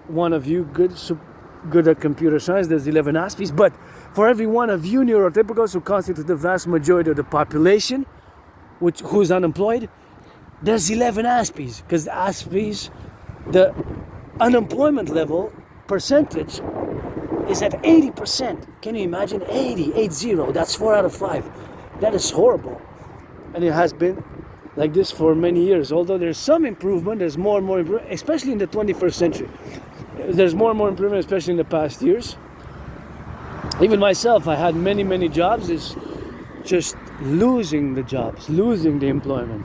one of you good at computer science, there's 11 Aspies. But for every one of you neurotypicals, who constitute the vast majority of the population, who's unemployed, there's 11 Aspies, because the Aspies, the unemployment level percentage is at 80%. Can you imagine? 80, that's 4 out of 5. That is horrible. And it has been like this for many years. Although there's some improvement, there's more and more improvement, especially in the 21st century. There's more and more improvement, especially in the past years. Even myself, I had many jobs. It's just losing the jobs, losing the employment.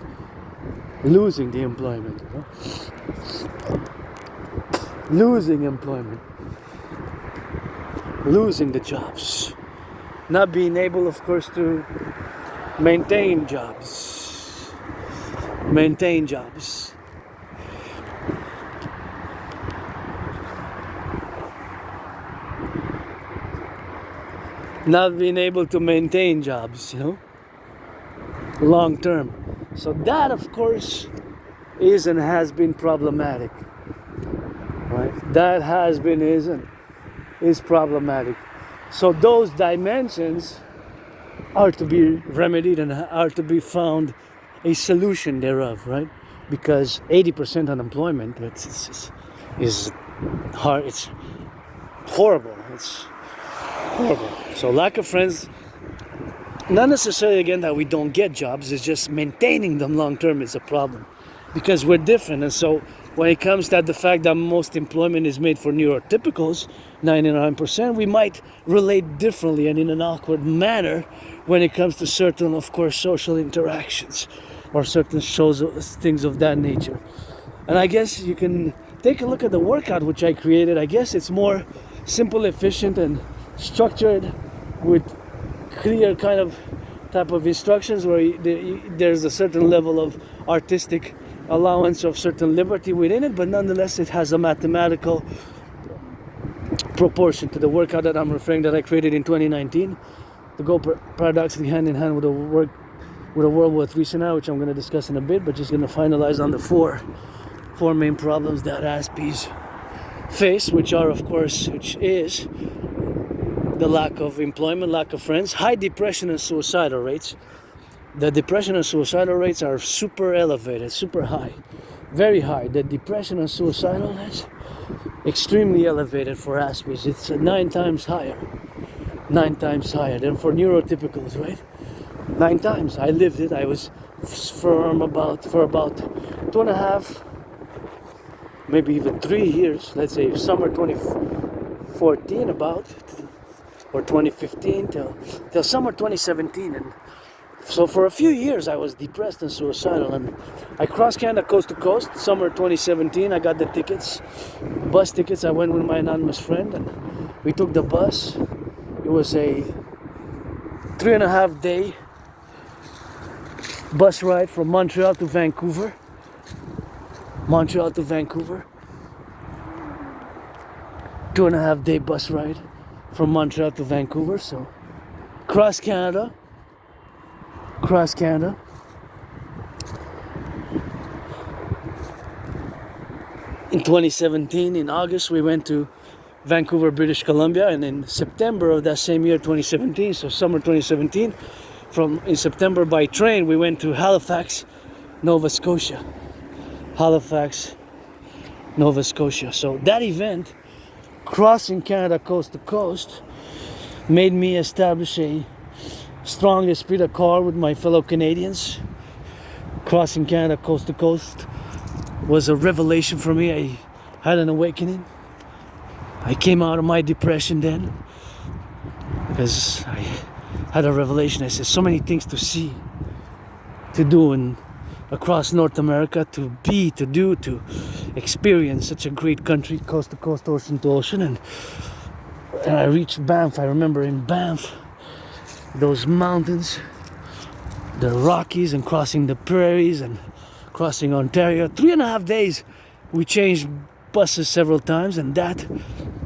Losing employment, losing the jobs, not being able, of course, to maintain jobs, not being able to maintain jobs, long term. So that, of course, is and has been problematic. Right? That has been, is problematic. So those dimensions are to be remedied and are to be found a solution thereof, right? Because 80% unemployment is hard. It's horrible. It's horrible. So lack of friends, not necessarily again that we don't get jobs, it's just maintaining them long term is a problem, because we're different. And so when it comes to the fact that most employment is made for neurotypicals, 99%, we might relate differently and in an awkward manner when it comes to certain, of course, social interactions or certain things of that nature. And I guess you can take a look at the workout which I created. I guess it's more simple, efficient, and structured with clear type of instructions where there's a certain level of artistic allowance of certain liberty within it, but nonetheless it has a mathematical proportion to the workout that I'm referring, that I created in 2019 to go paradoxically hand in hand with a World War III scenario, which I'm going to discuss in a bit, but just going to finalize on the four four main problems that Aspies face, which is the lack of employment, lack of friends, high depression and suicidal rates. The depression and suicidal rates are super elevated, super high, very high. The depression and suicidal is extremely elevated for Aspies. It's 9 times higher than for neurotypicals, right? 9 times. I lived it. I was for about 2.5, maybe even 3 years. Let's say summer 2014 or 2015 till summer 2017, and so for a few years I was depressed and suicidal, and I crossed Canada coast to coast. Summer 2017, I got the bus tickets. I went with my anonymous friend, and we took the bus. It was a 3.5 day bus ride from Montreal to Vancouver. 2.5 day bus ride from Montreal to Vancouver. So cross Canada. In 2017, in August, we went to Vancouver, British Columbia, and in September of that same year, 2017, so summer 2017, in September by train, we went to Halifax, Nova Scotia. So that event, crossing Canada coast to coast, made me establish a strong esprit de corps with my fellow Canadians. Crossing Canada coast to coast was a revelation for me. I had an awakening. I came out of my depression then because I had a revelation. I said, so many things to see, to do, and across North America, to experience such a great country, coast to coast, ocean to ocean. And I reached Banff. I remember in Banff, those mountains, the Rockies, and crossing the prairies and crossing Ontario. 3.5 days. We changed buses several times, and that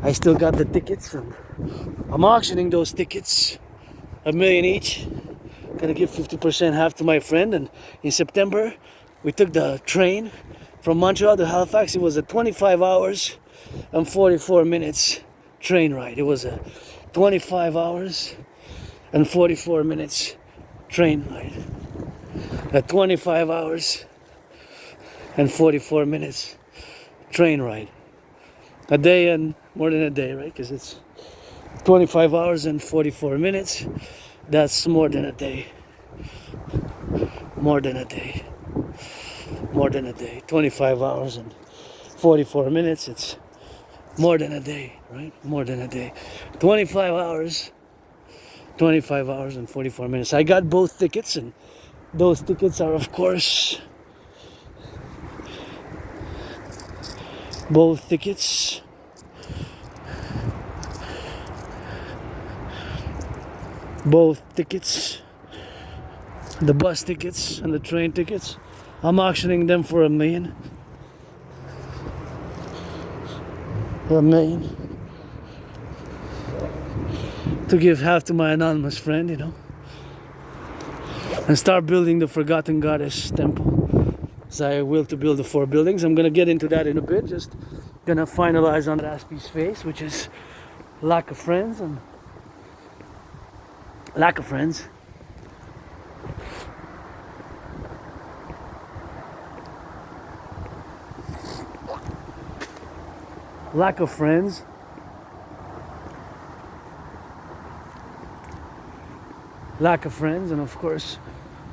I still got the tickets, and I'm auctioning those tickets, $1 million each. Gonna give 50%, half to my friend. And in September, we took the train from Montreal to Halifax. It was a 25 hours and 44 minutes train ride. It was a 25 hours and 44 minutes train ride. A 25 hours and 44 minutes train ride. A day and more than a day, right? Because it's 25 hours and 44 minutes. That's more than a day. 25 hours and 44 minutes. It's more than a day, right? More than a day. 25 hours and 44 minutes. I got both tickets, and those tickets are, of course, both tickets. The bus tickets and the train tickets. I'm auctioning them for $1 million. $1 million. To give half to my anonymous friend, and start building the Forgotten Goddess temple. So I will to build the 4 buildings. I'm gonna get into that in a bit. Just gonna finalize on Aspi's face, which is lack of friends. Lack of friends. And of course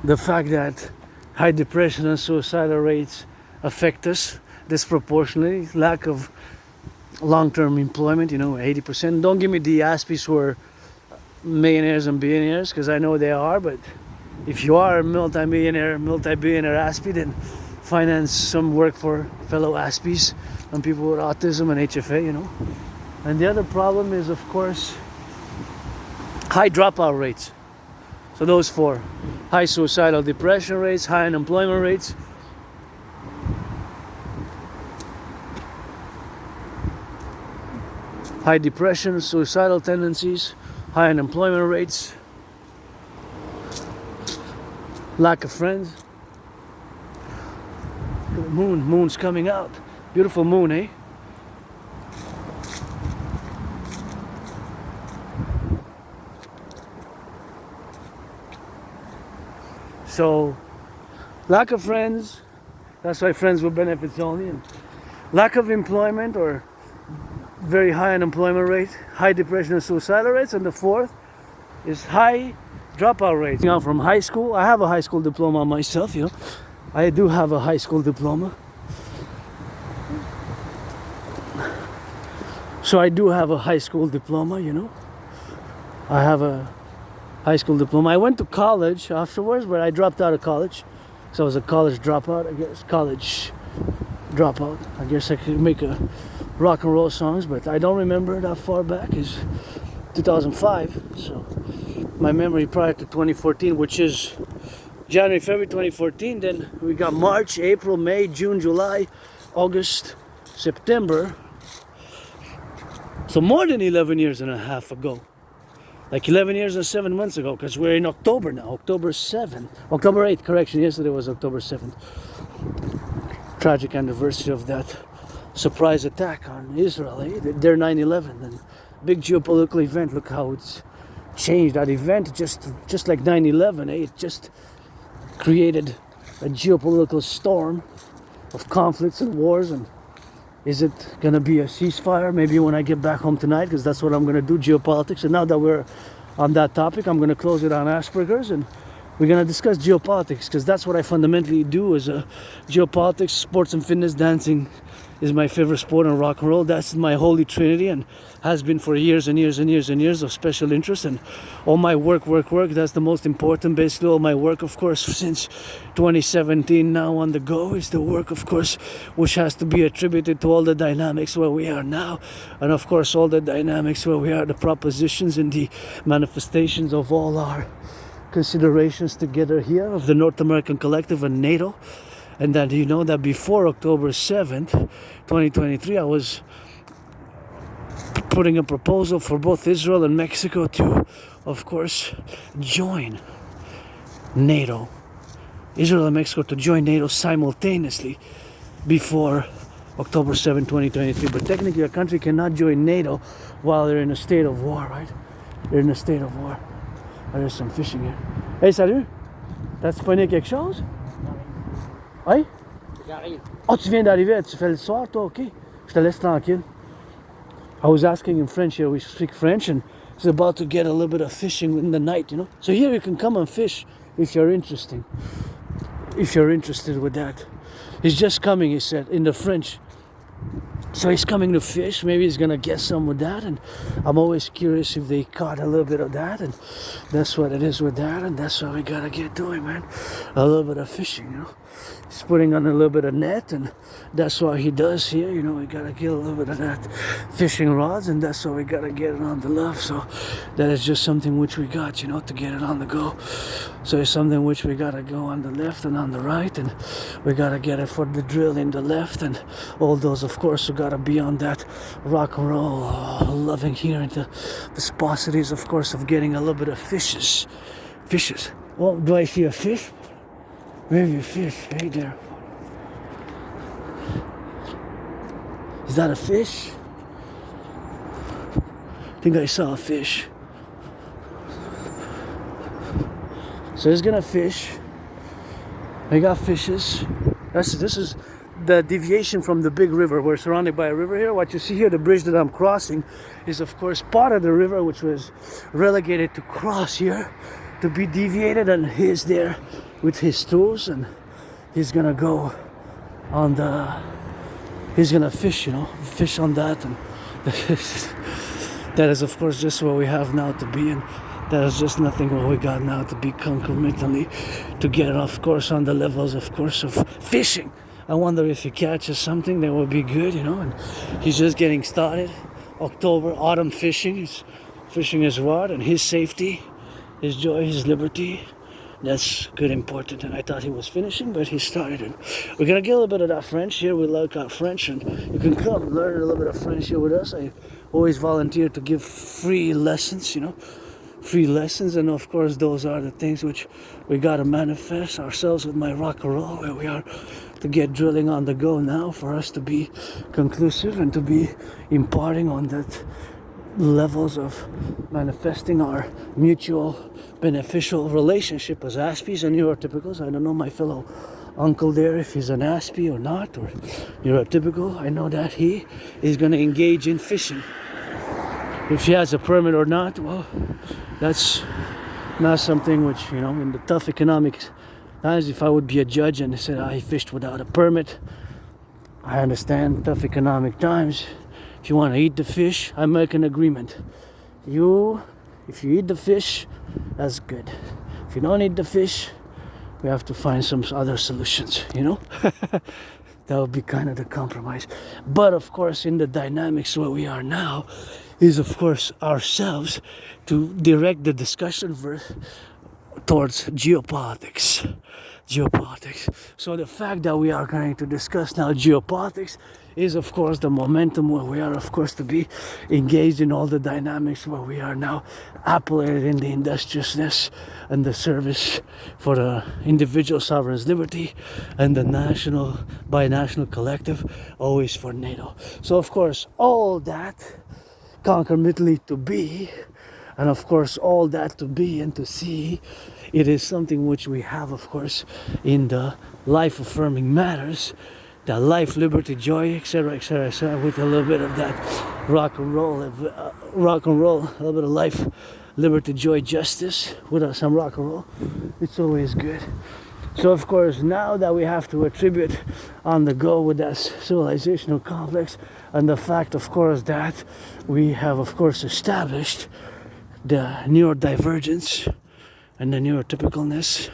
the fact that high depression and suicidal rates affect us disproportionately. Lack of long-term employment, 80%. Don't give me the Aspies who are millionaires and billionaires, because I know they are, but if you are a multi-billionaire Aspie, then finance some work for fellow Aspies and people with autism and HFA, And the other problem is, of course, high dropout rates. So those 4: high suicidal depression rates, high unemployment rates, high depression, suicidal tendencies, high unemployment rates, lack of friends. The moon's coming out. Beautiful moon, eh? So, lack of friends, that's why friends with benefits only, and lack of employment or very high unemployment rate, high depression and suicidal rates, and the fourth is high dropout rates. Now from high school, I have a high school diploma myself, you know. I do have a high school diploma. So I do have a high school diploma, you know. I have a high school diploma. I went to college afterwards, but I dropped out of college. So I was a college dropout, I guess. College dropout. I guess I could make a rock and roll songs, but I don't remember that far back. It's 2005. So my memory prior to 2014, which is January, February 2014. Then we got March, April, May, June, July, August, September. So more than 11 years and a half ago. Like 11 years and 7 months ago, because we're in October now. October 7th. October 8th, correction. Yesterday was October 7th. Tragic anniversary of that surprise attack on Israel, eh? Their 9/11. And big geopolitical event. Look how it's changed. That event, just like 9/11, eh? It just created a geopolitical storm of conflicts and wars. And is it gonna be a ceasefire? Maybe when I get back home tonight, because that's what I'm gonna do, geopolitics. And now that we're on that topic, I'm gonna close it on Asperger's, and we're gonna discuss geopolitics, because that's what I fundamentally do as a geopolitics, sports and fitness. Dancing is my favorite sport, and rock and roll. That's my holy trinity, and has been for years and years and years and years of special interest. And all my work, that's the most important. Basically all my work, of course, since 2017 now on the go, is the work, of course, which has to be attributed to all the dynamics where we are now, and of course all the dynamics where we are, the propositions and the manifestations of all our considerations together here of the North American Collective and NATO. And that you know that before October 7th, 2023, I was putting a proposal for both Israel and Mexico to, of course, join NATO. Israel and Mexico to join NATO simultaneously before October 7, 2023. But technically a country cannot join NATO while they're in a state of war, right? They're in a state of war. There's some fishing here. Hey, salut! T'as-tu pogné quelque chose? Oui? J'arrive. Oh, tu viens d'arriver, tu fais le soir, toi, ok? Je te laisse tranquille. I was asking in French here, we speak French, and it's about to get a little bit of fishing in the night, you know? So here you can come and fish if you're interested. If you're interested with that. He's just coming, he said, in the French. So he's coming to fish. Maybe he's gonna get some with that, and I'm always curious if they caught a little bit of that, and that's what it is with that, and that's what we gotta get doing, man. A little bit of fishing, you know. He's putting on a little bit of net, and that's what he does here, you know. We gotta get a little bit of that fishing rods, and that's what we gotta get it on the love. So that is just something which we got, you know, to get it on the go. So it's something which we gotta go on the left and on the right, and we gotta get it for the drill in the left, and all those, of course, who gotta be on that rock and roll, loving here, and the viscosities, of course, of getting a little bit of fishes. Well, do I see a fish? Maybe a fish right there. Is that a fish? I think I saw a fish. So he's gonna fish. I got fishes. This is the deviation from the big river. We're surrounded by a river here. What you see here, the bridge that I'm crossing, is of course part of the river which was relegated to cross here, to be deviated, and he's there with his tools, and he's gonna go on the, he's gonna fish, you know, fish on that, and that is of course just what we have now to be, and that is just nothing what we got now to be concomitantly to get, of course, on the levels, of course, of fishing. I wonder if he catches something that would be good, you know, and he's just getting started. October, autumn fishing, he's fishing his rod, and his safety, his joy, his liberty, that's good, important. And I thought he was finishing, but he started, and we're gonna get a little bit of that French here. We like our French, and you can come learn a little bit of French here with us. I always volunteer to give free lessons, you know, free lessons, and of course those are the things which we gotta manifest ourselves with my rock and roll, where we are to get drilling on the go now for us to be conclusive and to be imparting on that levels of manifesting our mutual beneficial relationship as Aspies and neurotypicals. I don't know my fellow uncle there if he's an Aspie or not, or neurotypical. I know that he is going to engage in fishing. If he has a permit or not, well, that's not something which, you know, in the tough economic times, if I would be a judge and said I fished without a permit, I understand tough economic times. If you want to eat the fish, I make an agreement. If you eat the fish, that's good. If you don't eat the fish, we have to find some other solutions, you know? That would be kind of the compromise. But of course, in the dynamics where we are now, is of course ourselves to direct the discussion towards geopolitics. So the fact that we are going to discuss now geopolitics is of course the momentum where we are of course to be engaged in all the dynamics where we are now appellated in the industriousness and the service for the individual sovereign's liberty and the national binational collective, always for NATO. So of course all that concomitantly to be, and of course all that to be and to see, it is something which we have of course in the life affirming matters, the life, liberty, joy, etc., etc., etc., with a little bit of that rock and roll, a little bit of life, liberty, joy, justice with some rock and roll. It's always good. So of course now that we have to attribute on the go with that civilizational complex, and the fact of course that we have of course established the neurodivergence and the neurotypicalness,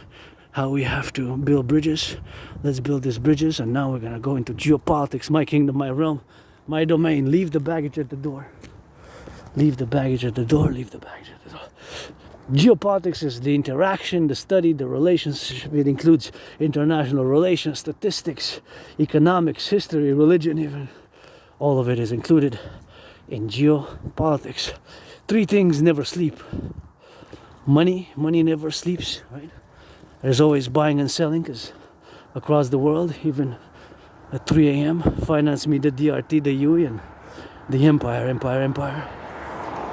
how we have to build bridges. Let's build these bridges, and now we're gonna go into geopolitics, my kingdom, my realm, my domain. Leave the baggage at the door. Leave the baggage at the door, leave the baggage at the door. Geopolitics is the interaction, the study, the relationship. It includes international relations, statistics, economics, history, religion, even. All of it is included in geopolitics. Three things never sleep. Money never sleeps, right? There's always buying and selling, because across the world, even at 3 a.m., finance me the DRT, the UE, and the empire.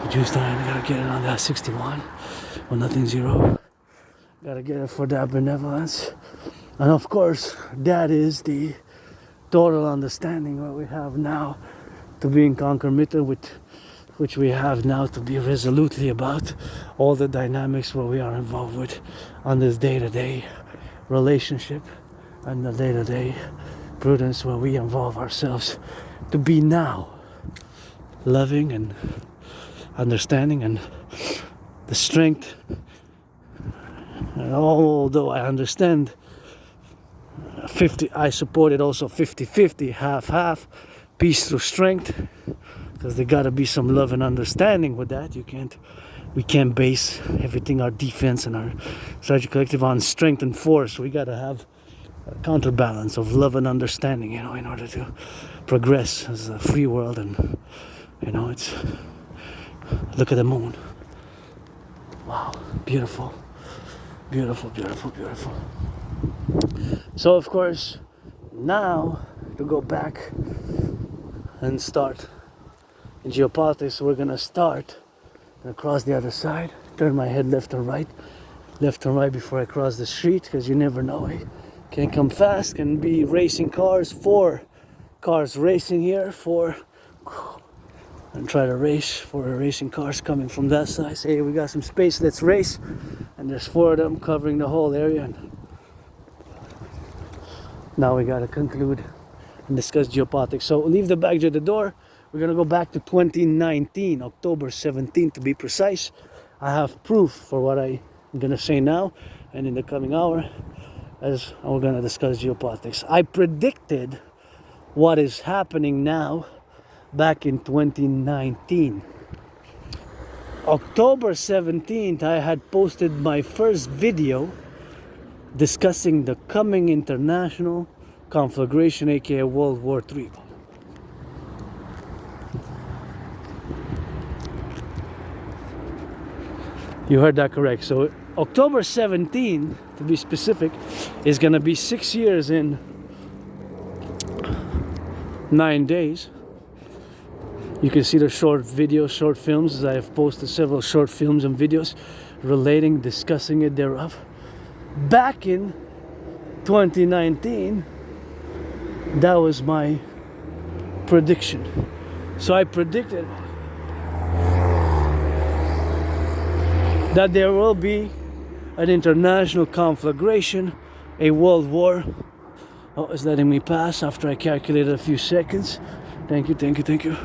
The Jews time, I gotta get it on that 61, or nothing zero. Gotta get it for that benevolence. And of course, that is the total understanding what we have now to be in concomitant with which we have now to be resolutely about all the dynamics where we are involved with on this day-to-day relationship and the day-to-day prudence where we involve ourselves to be now loving and understanding, and the strength. And although I understand 50, I support it also 50-50, half, peace through strength, because there gotta be some love and understanding with that. We can't base everything, our defense and our strategy collective, on strength and force. We gotta have a counterbalance of love and understanding, you know, in order to progress as a free world. And you know, it's, look at the moon. Wow, beautiful. So of course, now to go back and start in geopolitics, we're gonna start across the other side, turn my head left and right before I cross the street, because you never know, eh? Can come fast, can be racing cars, 4 cars racing here, 4, and try to race, 4 racing cars coming from that side. Say, hey, we got some space, let's race. And there's 4 of them covering the whole area. And now we gotta conclude and discuss geopolitics. So leave the baggage at the door. We're gonna go back to 2019, October 17th to be precise. I have proof for what I'm gonna say now and in the coming hour, as we're gonna discuss geopolitics. I predicted what is happening now back in 2019. October 17th, I had posted my first video discussing the coming international conflagration, aka World War III. You heard that correct. So October 17, to be specific, is gonna be 6 years in 9 days. You can see the short videos, short films, as I have posted several short films and videos relating, discussing it thereof. Back in 2019, that was my prediction. So I predicted that there will be an international conflagration, a world war. Oh, it's letting me pass after I calculated a few seconds. Thank you, thank you, thank you.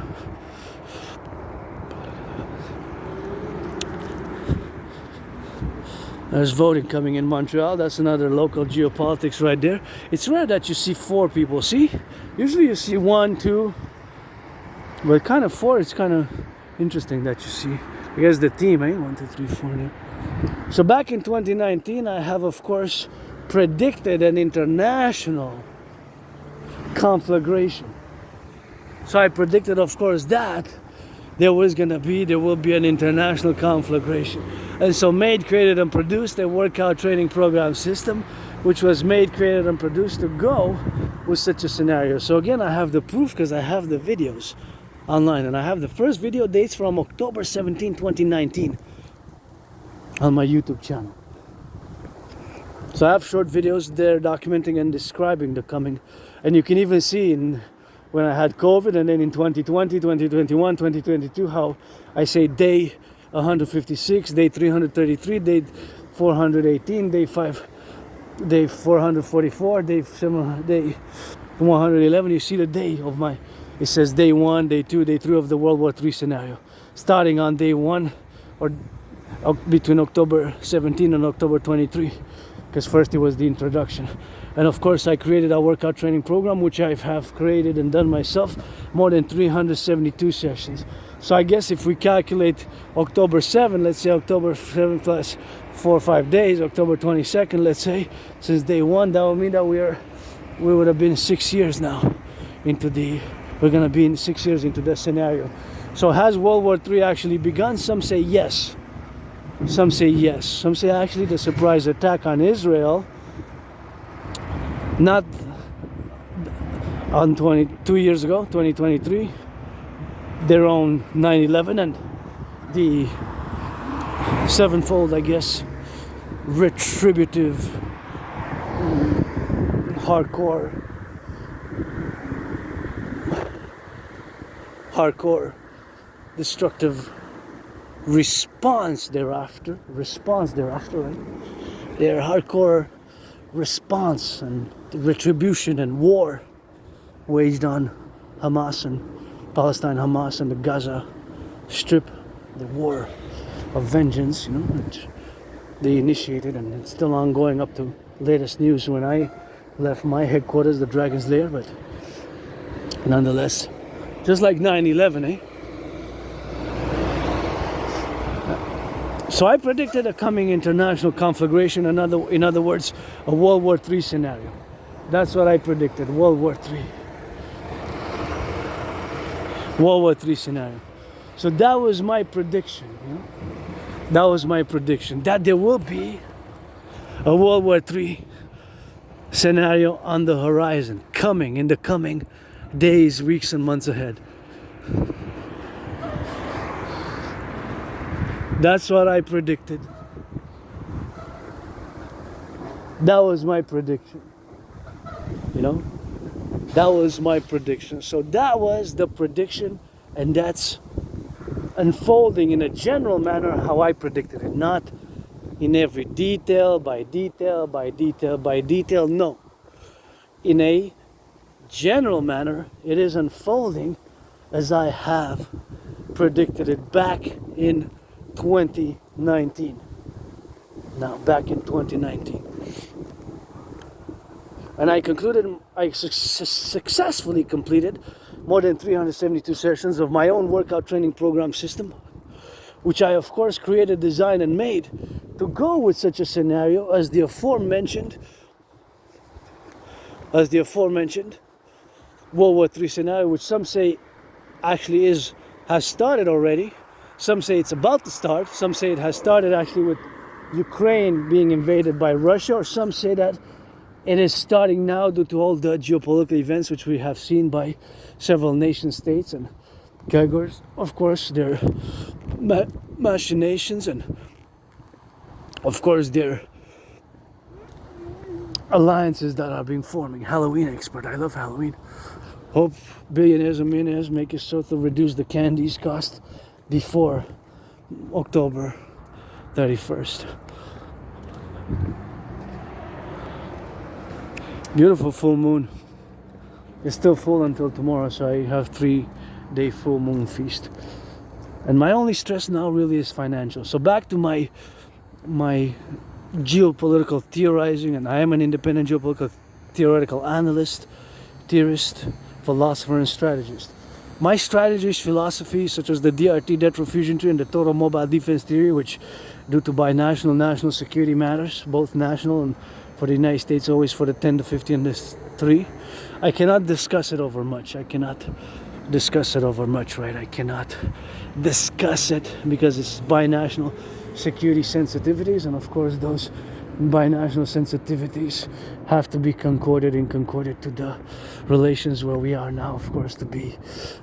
There's voting coming in Montreal. That's another local geopolitics right there. It's rare that you see 4 people. See? Usually you see 1, 2. But kind of 4, it's kind of interesting that you see. Here's the team, eh? 1, 2, 3, 4. Yeah. So back in 2019, I have, of course, predicted an international conflagration. So I predicted, of course, that there will be an international conflagration. And so made, created, and produced a workout training program system, which was made, created, and produced to go with such a scenario. So again, I have the proof because I have the videos online, and I have the first video dates from October 17, 2019 on my YouTube channel. So I have short videos there documenting and describing the coming, and you can even see when I had COVID, and then in 2020, 2021, 2022, how I say day 156, day 333, day 418, day 444, day 111. You see the day of my, it says day 1, day 2, day 3 of the World War III scenario, starting on day 1 or between October 17 and October 23, because first it was the introduction. And of course I created a workout training program, which I have created and done myself, more than 372 sessions. So I guess if we calculate October 7, let's say October 7 plus 4 or 5 days, October 22nd, let's say, since day 1, that would mean that we would have been 6 years now we're gonna be in 6 years into the scenario. So has World War III actually begun? Some say yes. Some say yes. Some say actually the surprise attack on Israel, not on 22 years ago, 2023, their own 9/11 and the sevenfold, I guess, retributive, hardcore, destructive response thereafter, right? Their hardcore response and retribution and war waged on Hamas and Palestine, Hamas and the Gaza Strip, the war of vengeance, which they initiated, and it's still ongoing up to latest news when I left my headquarters, the Dragon's Lair. But nonetheless, just like 9/11, eh? So I predicted a coming international conflagration, in other words, a World War III scenario. That's what I predicted, World War III. World War III scenario. So that was my prediction. That was my prediction, that there will be a World War III scenario on the horizon, in the coming days, weeks, and months ahead. That's what I predicted. That was my prediction. That was my prediction. So that was the prediction, and that's unfolding in a general manner how I predicted it. Not in every detail, by detail, no. In a general manner, it is unfolding as I have predicted it back in 2019. Now, back in 2019. And I successfully completed more than 372 sessions of my own workout training program system, which I, of course, created, designed, and made to go with such a scenario as the aforementioned World War III scenario, which some say actually has started already. Some say it's about to start. Some say it has started actually with Ukraine being invaded by Russia, or some say that it is starting now due to all the geopolitical events which we have seen by several nation states and Gagors, of course, their machinations and of course their alliances that are being forming. Halloween expert, I love Halloween. Hope billionaires and millionaires make it so to reduce the candies cost before October 31st. Beautiful full moon. It's still full until tomorrow, so I have 3-day full moon feast. And my only stress now really is financial. So back to my geopolitical theorizing, and I am an independent geopolitical theoretical analyst, theorist, philosopher, and strategist. My strategist philosophy, such as the DRT, debt refusion theory, and the total mobile defense theory, which due to binational national security matters, both national and for the United States, always for the 10, the 50, and the 3. I cannot discuss it over much. I cannot discuss it over much, right? I cannot discuss it because it's binational security sensitivities, and of course those binational sensitivities have to be concorded to the relations where we are now, of course, to be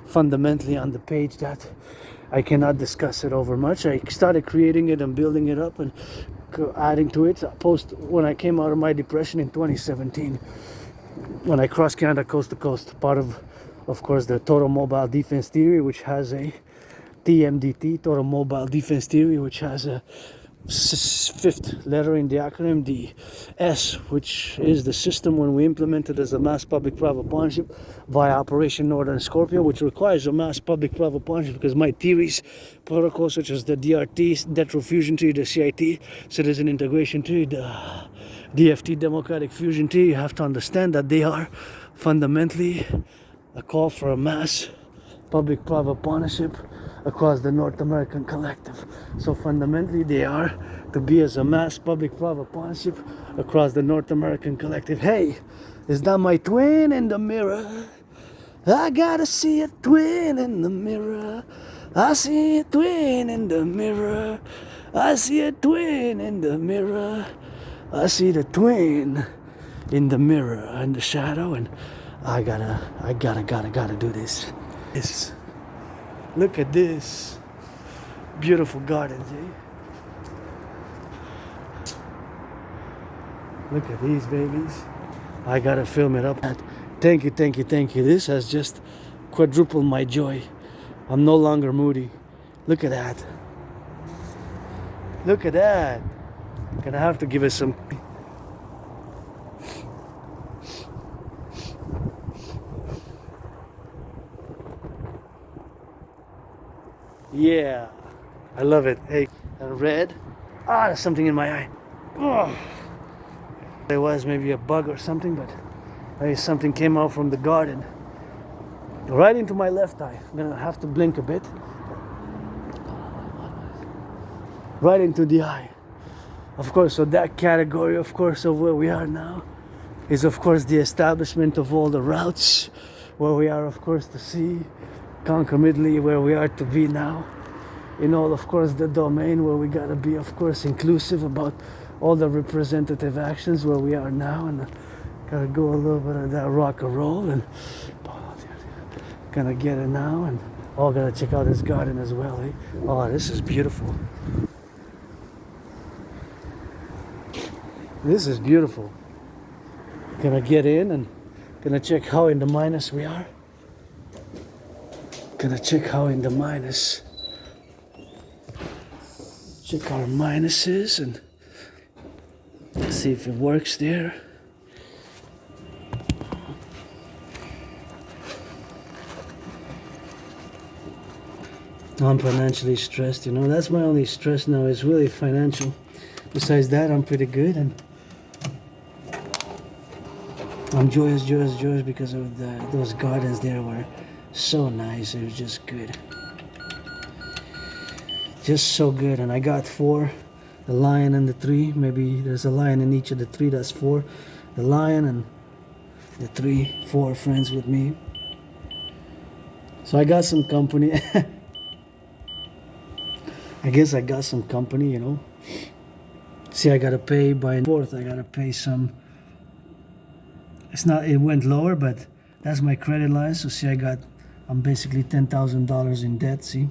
fundamentally on the page that I cannot discuss it over much. I started creating it and building it up and adding to it post when I came out of my depression in 2017, when I crossed Canada coast to coast, part of course the total mobile defense theory, which has a TMDT, total mobile defense theory, which has a fifth letter in the acronym, the S, which is the system when we implemented as a mass public-private partnership via Operation Northern Scorpion, which requires a mass public-private partnership because my theories, protocols such as the DRT, debt refusion theory, the CIT, citizen integration theory, the DFT, democratic fusion theory, you have to understand that they are fundamentally a call for a mass public-private partnership across the North American collective. So fundamentally they are to be as a mass public-private partnership across the North American collective. Hey, is that my twin in the mirror? I gotta see a twin in the mirror. I see a twin in the mirror. I see a twin in the mirror. I see the twin in the mirror in the shadow, and I gotta do this. Look at this beautiful gardens, eh? Look at these babies. I gotta film it up. Thank you. This has just quadrupled my joy. I'm no longer moody. Look at that. Gonna have to give it some. Yeah, I love it. Hey, red. There's something in my eye. Oh. There was maybe a bug or something, but maybe something came out from the garden. Right into my left eye. I'm gonna have to blink a bit. Right into the eye. Of course, so that category, of course, of where we are now is, of course, the establishment of all the routes where we are, of course, to see concomitantly where we are to be now, in all, of course, the domain where we gotta be, of course, inclusive about all the representative actions where we are now, and gotta go a little bit of that rock and roll, and gonna get it now, and gotta check out this garden as well, eh? Oh, this is beautiful. This is beautiful. Gonna get in and gonna check how in the minus we are. Gonna check how in the minus. Check our minuses and see if it works there. I'm financially stressed, you know. That's my only stress now, is really financial. Besides that, I'm pretty good, and I'm joyous because of those gardens there were so nice. It was just good. Just so good. And I got 4. The lion and the 3. Maybe there's a lion in each of the 3. That's 4. The lion and the 3, 4 friends with me. So I got some company. I guess I got some company, you know. See, I gotta pay by 4th. I gotta pay some. It's not. It went lower, but that's my credit line. So see, I'm basically $10,000 in debt. See,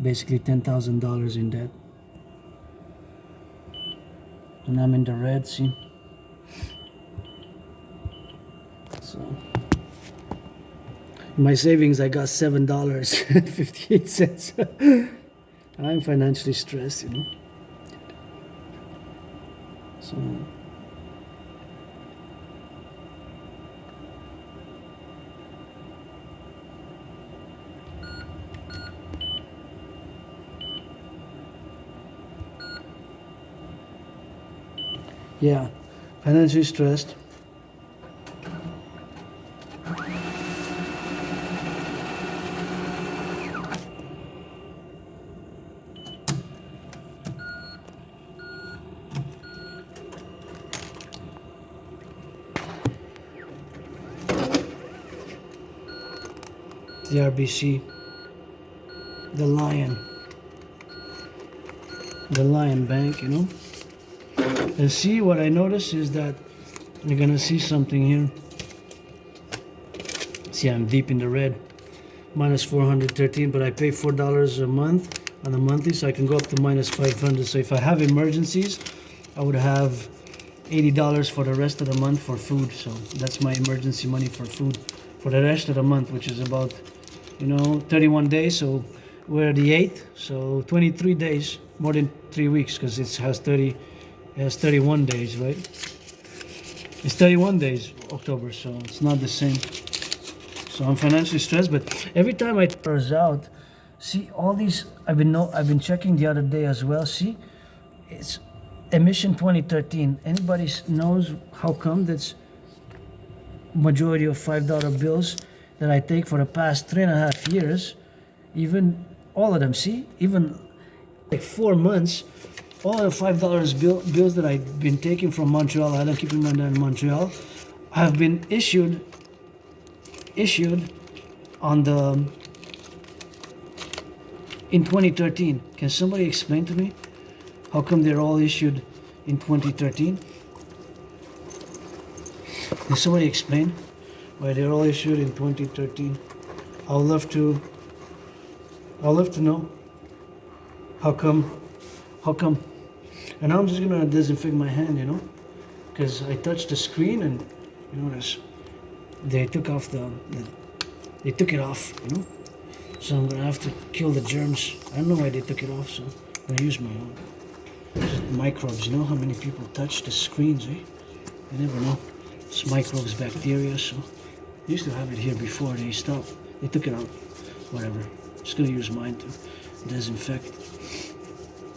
basically $10,000 in debt, and I'm in the red. See, so in my savings I got $7.58. I'm financially stressed, you know. So. Yeah, financially stressed. The RBC, the Lion Bank, you know. And see, what I notice is that you're gonna see something here. See, I'm deep in the red, minus 413, but I pay $4 a month on the monthly, so I can go up to minus 500. So if I have emergencies, I would have $80 for the rest of the month for food. So that's my emergency money for food for the rest of the month, which is about, you know, 31 days. So we're the 8th, so 23 days, more than 3 weeks, because it has 31 days, right? It's 31 days, October, so it's not the same. So I'm financially stressed, but every time I turns out, see all these, I've been checking the other day as well. See, it's emission 2013. Anybody knows how come that's majority of $5 bills that I take for the past 3.5 years, even all of them, see, even like 4 months, all the $5 bills that I've been taking from Montreal, I don't keep in mind that in Montreal, have been issued on the in 2013. Can somebody explain to me how come they're all issued in 2013? Can somebody explain why they're all issued in 2013? I'll love to know how come. And now I'm just gonna disinfect my hand, you know, because I touched the screen and you notice they took off they took it off, you know. So I'm gonna have to kill the germs. I don't know why they took it off, so I'm gonna use my own. Just microbes, you know how many people touch the screens, eh? You never know. It's microbes, bacteria, so I used to have it here before they stopped. They took it out. Whatever. Just gonna use mine to disinfect.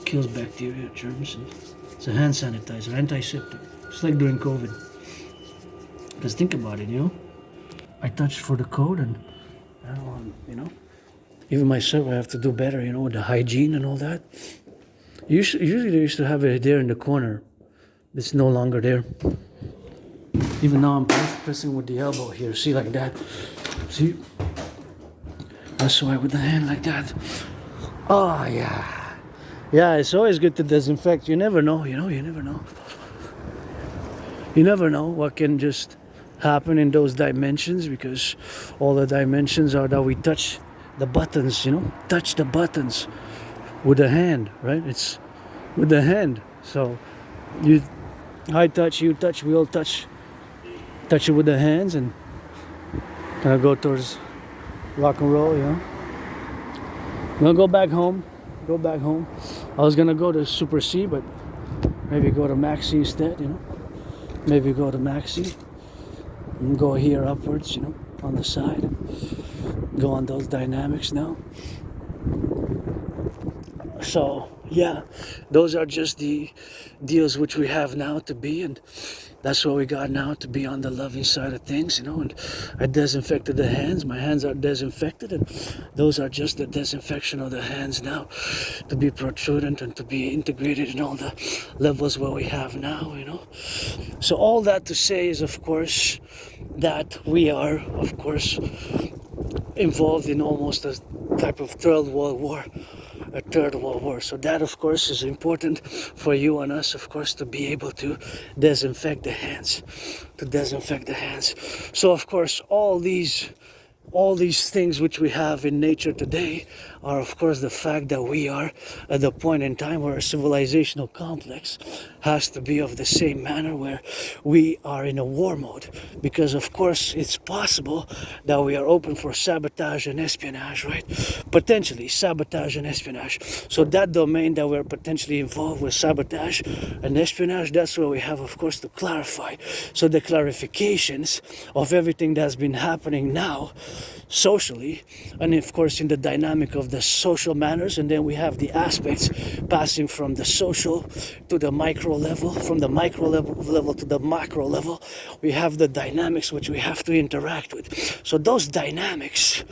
Kills bacteria, germs, and it's a hand sanitizer, antiseptic. Just like during COVID. Because think about it, you know. I touched for the code and I don't want, you know. Even myself, I have to do better, you know, with the hygiene and all that. Usually they used to have it there in the corner. It's no longer there. Even now I'm pressing with the elbow here, see, like that. See? That's why with the hand like that. Oh, yeah. Yeah, it's always good to disinfect. You never know, you know, you never know. You never know what can just happen in those dimensions, because all the dimensions are that we touch the buttons, you know, touch the buttons with the hand, right? It's with the hand. So I touch, you touch, we all touch it with the hands and kind of go towards rock and roll, you know. I'm gonna go back home. I was gonna go to Super C, but maybe go to Maxi instead, you know. Maybe go to Maxi and go here upwards, you know, on the side. Go on those dynamics now. So yeah, those are just the deals which we have now to be, and that's what we got now, to be on the loving side of things, you know. And I disinfected the hands. My hands are disinfected, and those are just the disinfection of the hands now, to be protrudent and to be integrated in all the levels where we have now, you know. So all that to say is, of course, that we are, of course, involved in almost a type of third world war. a third world war. So that of course is important for you and us, of course, to be able to disinfect the hands, So of course all these things which we have in nature today are of course the fact that we are at the point in time where a civilizational complex has to be of the same manner, where we are in a war mode, because of course it's possible that we are open for sabotage and espionage, right? Potentially sabotage and espionage. So that domain that we're potentially involved with sabotage and espionage, that's where we have of course to clarify. So the clarifications of everything that's been happening now socially, and of course in the dynamic of the social manners, and then we have the aspects passing from the social to the micro level, from the micro level to the macro level. We have the dynamics which we have to interact with. So those dynamics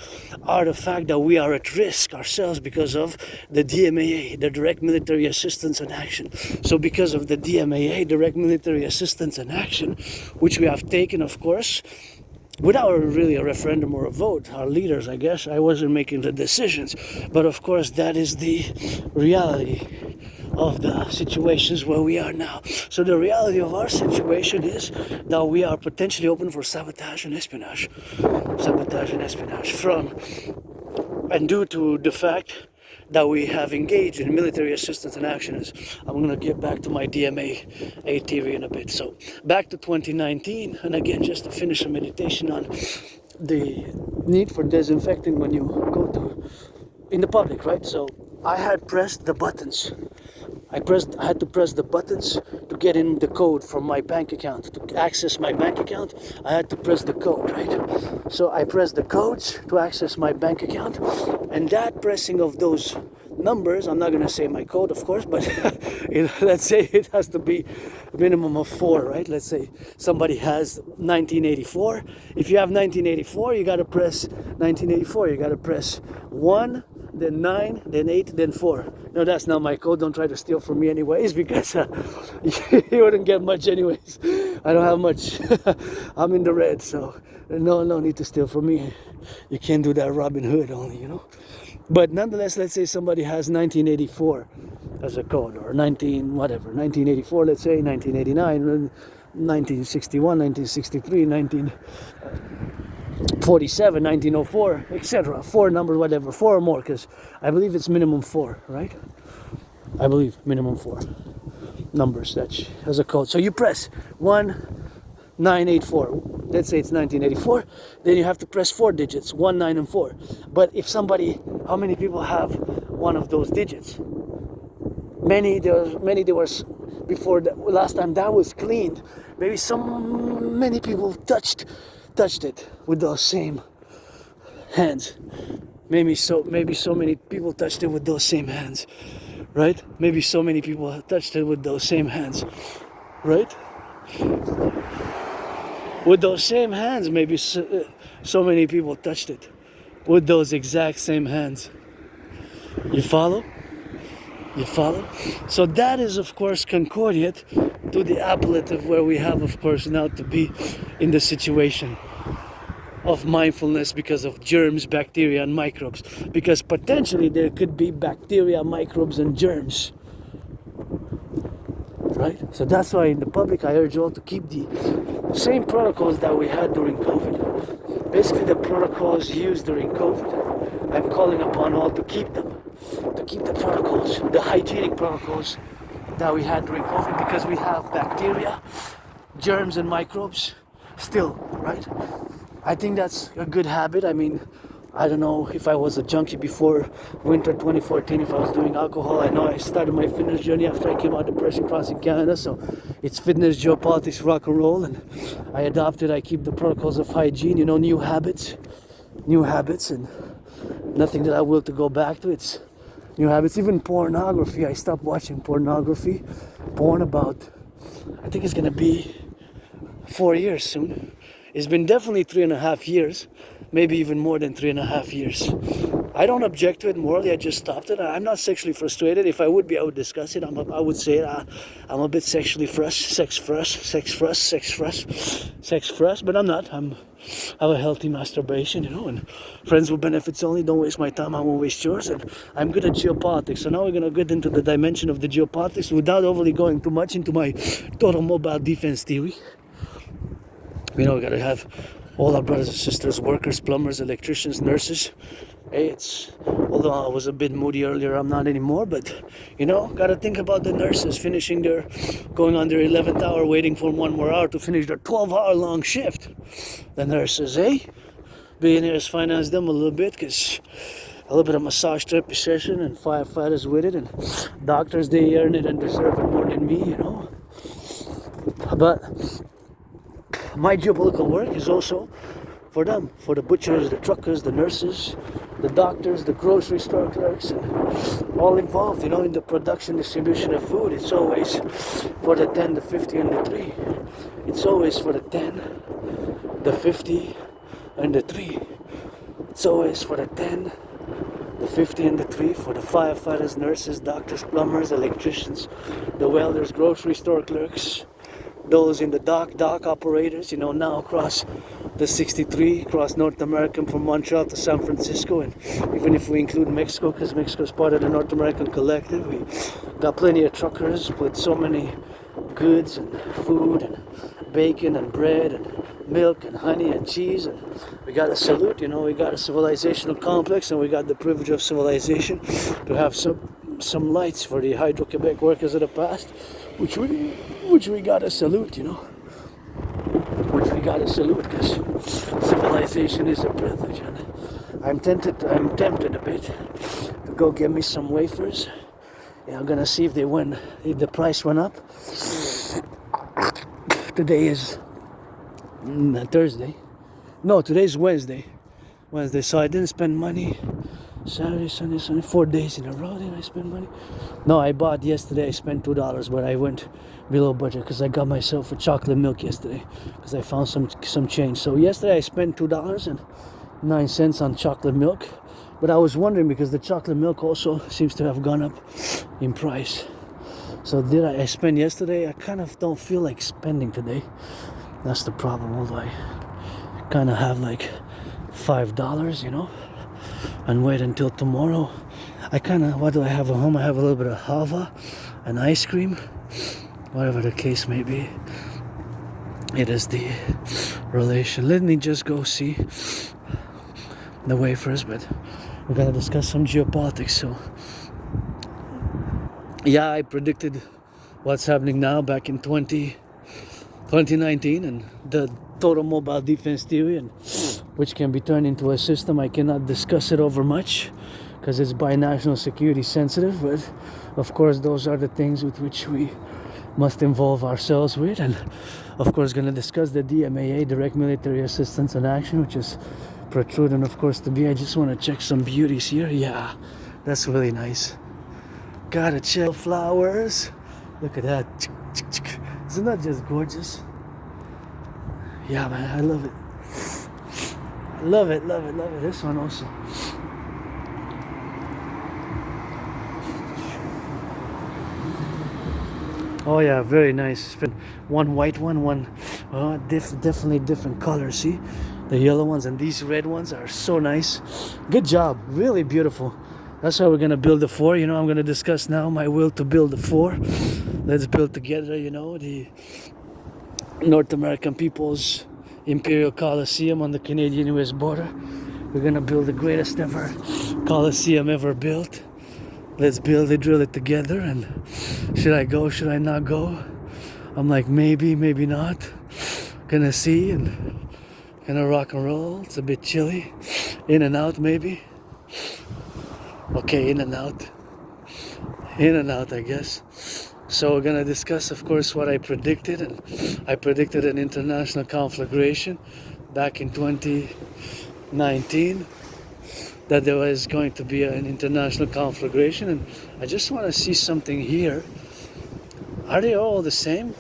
are the fact that we are at risk ourselves because of the DMAA, the direct military assistance and action. So because of the DMAA, direct military assistance and action, which we have taken of course without really a referendum or a vote, our leaders, I guess, I wasn't making the decisions, but of course that is the reality of the situations where we are now. So the reality of our situation is that we are potentially open for sabotage and espionage from, and due to the fact that we have engaged in military assistance and actions. I'm going to get back to my DMA theory in a bit. So back to 2019, and again, just to finish a meditation on the need for disinfecting when you go to in the public, right? So I had pressed the buttons. I had to press the buttons to get in the code from my bank account. To access my bank account, I had to press the code, right? So I pressed the codes to access my bank account, and that pressing of those numbers, I'm not going to say my code, of course, but let's say it has to be a minimum of 4, right? Let's say somebody has 1984. If you have 1984, you got to press 1984. You got to press 1, then 9, then 8, then 4. No, that's not my code. Don't try to steal from me anyways, because you wouldn't get much anyways. I don't have much. I'm in the red, so no need to steal from me. You can't do that Robin Hood only, you know. But nonetheless, let's say somebody has 1984 as a code, or 1984, let's say 1989, 1961, 1963, 1947, 1904, etc. 4 numbers, whatever, 4 or more, because I believe it's minimum 4, right? I believe minimum 4 numbers that as a code. So you press 1984. Let's say it's 1984. Then you have to press 4 digits, 1, 9, and 4. But if somebody, how many people have one of those digits? Many. There was before the last time that was cleaned. Maybe many people touched it with those same hands. Maybe so many people touched it with those same hands, right? Maybe so many people touched it with those same hands, right? With those same hands, maybe so many people touched it with those exact same hands. You follow? You follow? So that is, of course, concordiate to the appellative, where we have, of course, now to be in the situation of mindfulness because of germs, bacteria, and microbes. Because potentially there could be bacteria, microbes, and germs. Right? So that's why in the public I urge you all to keep the same protocols that we had during COVID. Basically the protocols used during COVID, I'm calling upon all to keep them. To keep the protocols, the hygienic protocols that we had during COVID, because we have bacteria, germs, and microbes still, right? I think that's a good habit. I mean, I don't know if I was a junkie before winter 2014, if I was doing alcohol. I know I started my fitness journey after I came out of Depression Crossing Canada, so it's fitness, geopolitics, rock and roll, and I keep the protocols of hygiene, you know, new habits, and nothing that I will to go back to. It's new habits. Even pornography, I stopped watching porn about, I think it's gonna be 4 years soon. It's been definitely 3.5 years, maybe even more than 3.5 years. I don't object to it morally, I just stopped it. I'm not sexually frustrated. If I would be, I would discuss it. I would say I'm a bit sexually sex frust, but I'm not. have a healthy masturbation, you know, and friends with benefits only, don't waste my time, I won't waste yours, and I'm good at geopolitics. So now we're gonna get into the dimension of the geopolitics without overly going too much into my total mobile defense theory. You know, we gotta have all our brothers and sisters, workers, plumbers, electricians, nurses. Hey, although I was a bit moody earlier, I'm not anymore, but you know, gotta think about the nurses going on their 11th hour, waiting for one more hour to finish their 12-hour long shift. The nurses, billionaires finance them a little bit, because a little bit of massage therapy session and firefighters with it, and doctors, they earn it and deserve it more than me, you know. But my geopolitical work is also for them, for the butchers, the truckers, the nurses, the doctors, the grocery store clerks, and all involved, you know, in the production, distribution of food. It's always for the 10, the 50, and the 3. It's always for the 10, the 50, and the 3. It's always for the 10, the 50, and the 3, for the firefighters, nurses, doctors, plumbers, electricians, the welders, grocery store clerks, those in the dock operators, you know, now across the 63, across North America from Montreal to San Francisco, and even if we include Mexico, because Mexico is part of the North American Collective, we got plenty of truckers with so many goods and food and bacon and bread and milk and honey and cheese, and we got a salute, you know, we got a civilizational complex, and we got the privilege of civilization to have some lights for the Hydro-Quebec workers of the past, which we gotta salute, you know, which we gotta salute, because civilization is a privilege. And I'm tempted a bit to go get me some wafers. Yeah, I'm gonna see if the price went up. Today is Thursday. No, today's Wednesday, so I didn't spend money. Saturday, Sunday, 4 days in a row did I spend money? No, I bought yesterday, I spent $2, but I went below budget because I got myself a chocolate milk yesterday because I found some change. So yesterday I spent $2.09 on chocolate milk, but I was wondering because the chocolate milk also seems to have gone up in price. So did I spend yesterday? I kind of don't feel like spending today. That's the problem, although I kind of have like $5, you know, and wait until tomorrow. What do I have at home? I have a little bit of hava and ice cream, whatever the case may be. It is the relation. Let me just go see the wafers, but we're gonna discuss some geopolitics. So yeah, I predicted what's happening now back in 2019 and the total mobile defense theory, and which can be turned into a system. I cannot discuss it over much because it's by national security sensitive, but of course those are the things with which we must involve ourselves with. And of course going to discuss the DMAA, direct military assistance and action, which is protruding, of course, to be. I just want to check some beauties here. Yeah, that's really nice. Gotta check flowers. Look at that. Isn't that just gorgeous? Yeah, man, I love it. Love it. This one also. Oh yeah, very nice. It's been one white one definitely different colors. See, the yellow ones and these red ones are so nice. Good job, really beautiful. That's how we're gonna build the 4. You know, I'm gonna discuss now my will to build the 4. Let's build together, you know, the North American People's Imperial Coliseum on the Canadian-US border. We're gonna build the greatest ever Coliseum ever built. Let's build it, drill it together. And should I go, should I not go? I'm like, maybe not. Gonna see and gonna rock and roll. It's a bit chilly. In and out, maybe. Okay, in and out, I guess. So we're gonna discuss, of course, what I predicted, and I predicted an international conflagration back in 2019, that there was going to be an international conflagration, and I just want to see something here. Are they all the same?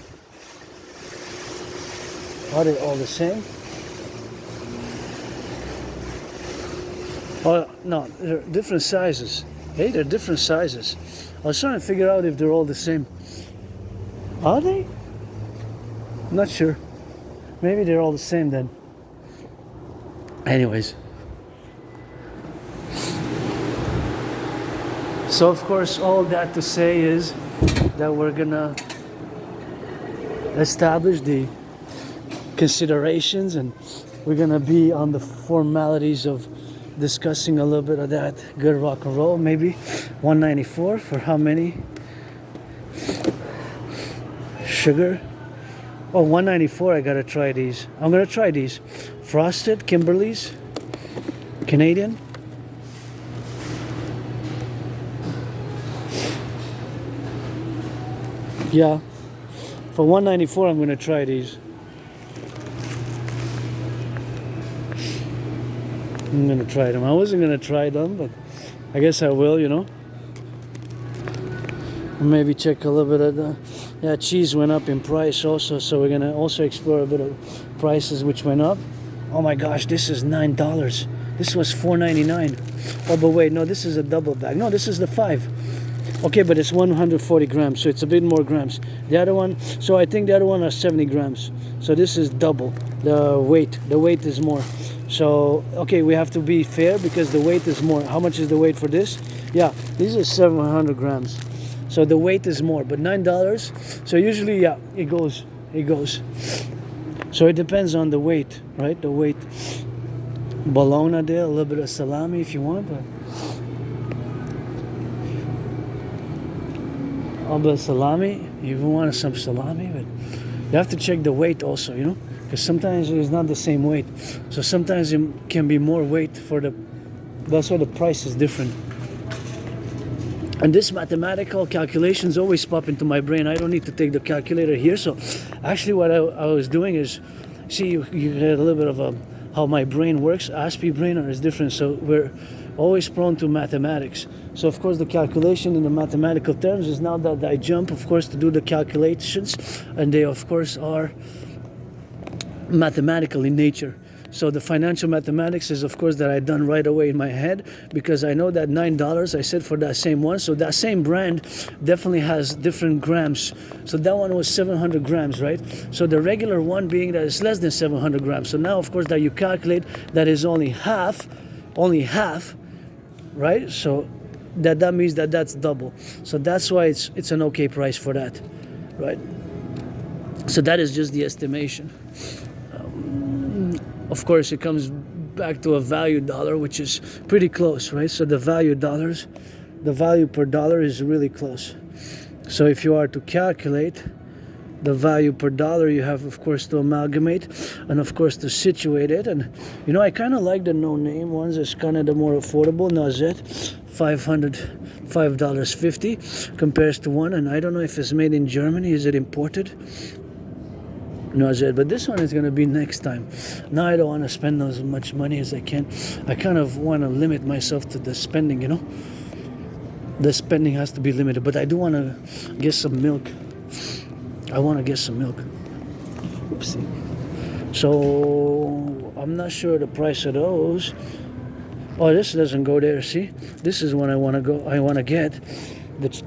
Are they all the same? Oh no, they're different sizes. Hey, they're different sizes. I was trying to figure out if they're all the same. Are they? I'm not sure. Maybe they're all the same then. Anyways. So of course, all that to say is that we're gonna establish the considerations, and we're gonna be on the formalities of discussing a little bit of that good rock and roll. Maybe 194 for how many? Sugar. Oh, 194. I gotta try these. I'm gonna try these. Frosted Kimberly's, Canadian. Yeah, for 194, I'm gonna try these. I'm gonna try them. I wasn't gonna try them, but I guess I will, you know. Maybe check a little bit of the, yeah, cheese went up in price also, so we're gonna also explore a bit of prices which went up. Oh my gosh, this is $9. This was $4.99. Oh, but wait, no, this is a double bag. No, this is the 5. Okay, but it's 140 grams, so it's a bit more grams. The other one, so I think the other one are 70 grams. So this is double the weight. The weight is more. So, okay, we have to be fair because the weight is more. How much is the weight for this? Yeah, these are 700 grams. So the weight is more, but $9. So usually, yeah, it goes. So it depends on the weight, right? The weight. Bologna there, a little bit of salami if you want, but a bit of salami. You even want some salami, but you have to check the weight also, you know, because sometimes it's not the same weight. So sometimes it can be more weight for the. That's why the price is different. And this mathematical calculations always pop into my brain. I don't need to take the calculator here. So actually what I was doing is, see, you get a little bit of how my brain works. ASPI brain is different. So we're always prone to mathematics. So of course the calculation in the mathematical terms is now that I jump, of course, to do the calculations. And they, of course, are mathematical in nature. So the financial mathematics is, of course, that I done right away in my head, because I know that $9 I said for that same one. So that same brand definitely has different grams. So that one was 700 grams, right? So the regular one being that is less than 700 grams. So now, of course, that you calculate that is only half, right? So that means that that's double. So that's why it's an okay price for that, right? So that is just the estimation. Of course, it comes back to a value dollar, which is pretty close, right? So the value per dollar is really close. So if you are to calculate the value per dollar, you have, of course, to amalgamate and, of course, to situate it. And, you know, I kind of like the no-name ones. It's kind of the more affordable. Noisette, $5.50 compares to one. And I don't know if it's made in Germany. Is it imported? Noisette, but this one is going to be next time. Now I don't want to spend as much money as I can. I kind of want to limit myself to the spending, you know. The spending has to be limited, but I do want to get some milk. I want to get some milk. Oopsie. So I'm not sure the price of those. Oh, this doesn't go there. See, this is one I want to go. I want to get.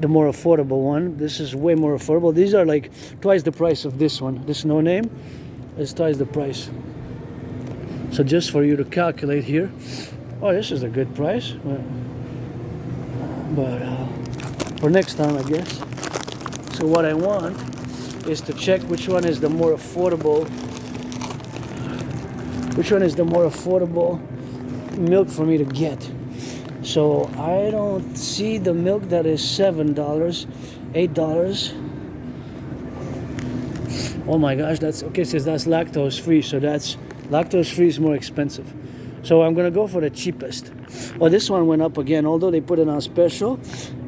The more affordable one. This is way more affordable. These are like twice the price of this one. This no name is twice the price. So just for you to calculate here. Oh, this is a good price. But for next time, I guess. So what I want is to check which one is the more affordable. Which one is the more affordable milk for me to get? So I don't see the milk that is $7, $8. Oh my gosh, that's okay. Says that's lactose free, so that's lactose free is more expensive. So I'm gonna go for the cheapest. Oh, this one went up again. Although they put it on special,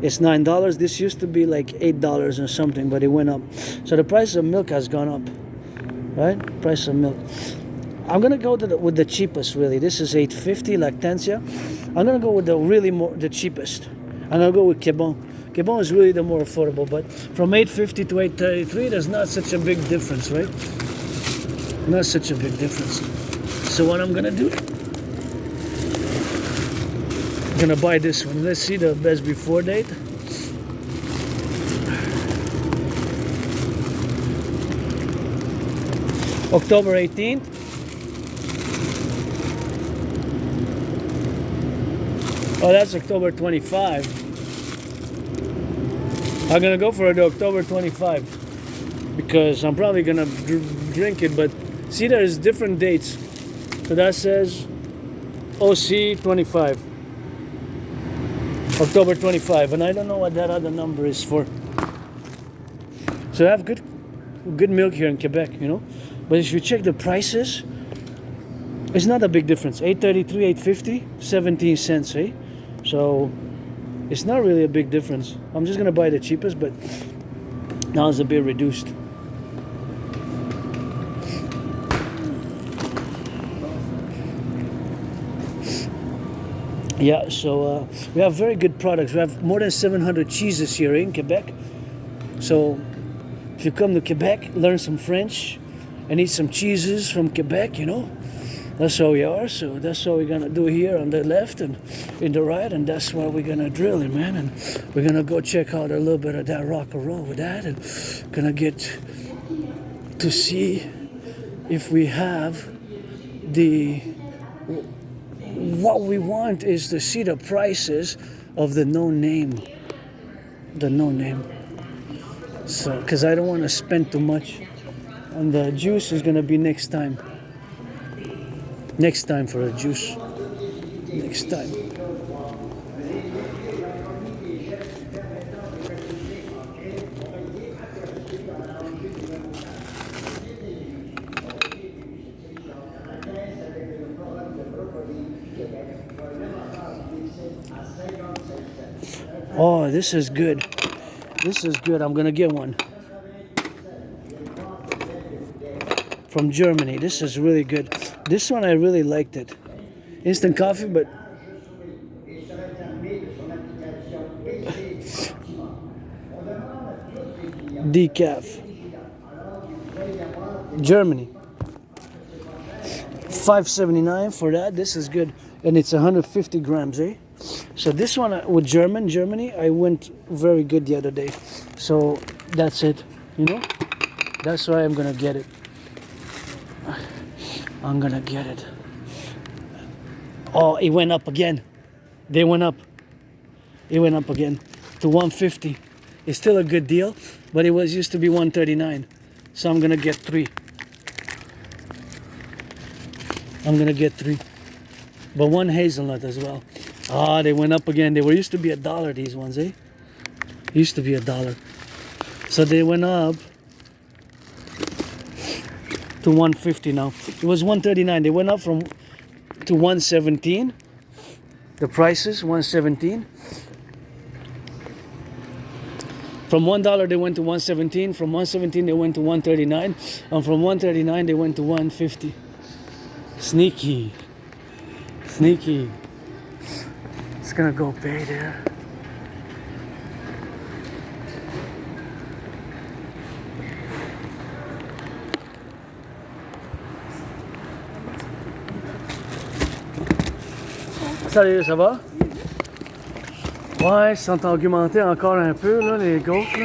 it's $9. This used to be like $8 or something, but it went up. So the price of milk has gone up, right? Price of milk. I'm gonna go with the cheapest, really. This is $8.50 Lactancia. I'm gonna go with the cheapest. I'm gonna go with Quebon. Quebon is really the more affordable, but from $8.50 to $8.33, there's not such a big difference, right? Not such a big difference. So what I'm gonna do? I'm gonna buy this one. Let's see the best before date. October 18th. Oh, that's October 25. I'm gonna go for the October 25 because I'm probably gonna drink it. But see, there's different dates. So that says OC 25, October 25, and I don't know what that other number is for. So I have good milk here in Quebec, you know. But if you check the prices, it's not a big difference. $8.33, $8.50, 17 cents, eh? So it's not really a big difference. I'm just gonna buy the cheapest, but now it's a bit reduced. Yeah, so we have very good products. We have more than 700 cheeses here in Quebec. So if you come to Quebec, learn some French and eat some cheeses from Quebec, you know. That's how we are. So that's what we're gonna do here on the left and in the right, and that's where we're gonna drill it, man. And we're gonna go check out a little bit of that rock and roll with that, and gonna get to see if we have the. What we want is to see the prices of the no name. So, because I don't want to spend too much. And the juice is going to be next time. Next time for the juice. Next time. Oh, this is good. This is good. I'm gonna get one from Germany. This is really good. This one I really liked it. Instant coffee, but decaf. Germany. $5.79 for that. This is good, and it's 150 grams, eh? So this one with Germany, I went very good the other day. So that's it, you know? That's why I'm gonna get it. I'm gonna get it. Oh, it went up again. They went up. It went up again to 150. It's still a good deal, but it was used to be 139. So I'm gonna get 3. I'm gonna get 3. But 1 hazelnut as well. Ah, they went up again. They were used to be $1, these ones, eh? Used to be $1. So they went up to 150 now. It was 139. They went up to 117. The prices, 117. From $1 they went to 117. From 117 they went to 139. And from 139 they went to 150. Sneaky. Sneaky. It's gonna go pay there. Salut, ça va? Ouais, ils sont augmentés encore un peu, là, les gaufres.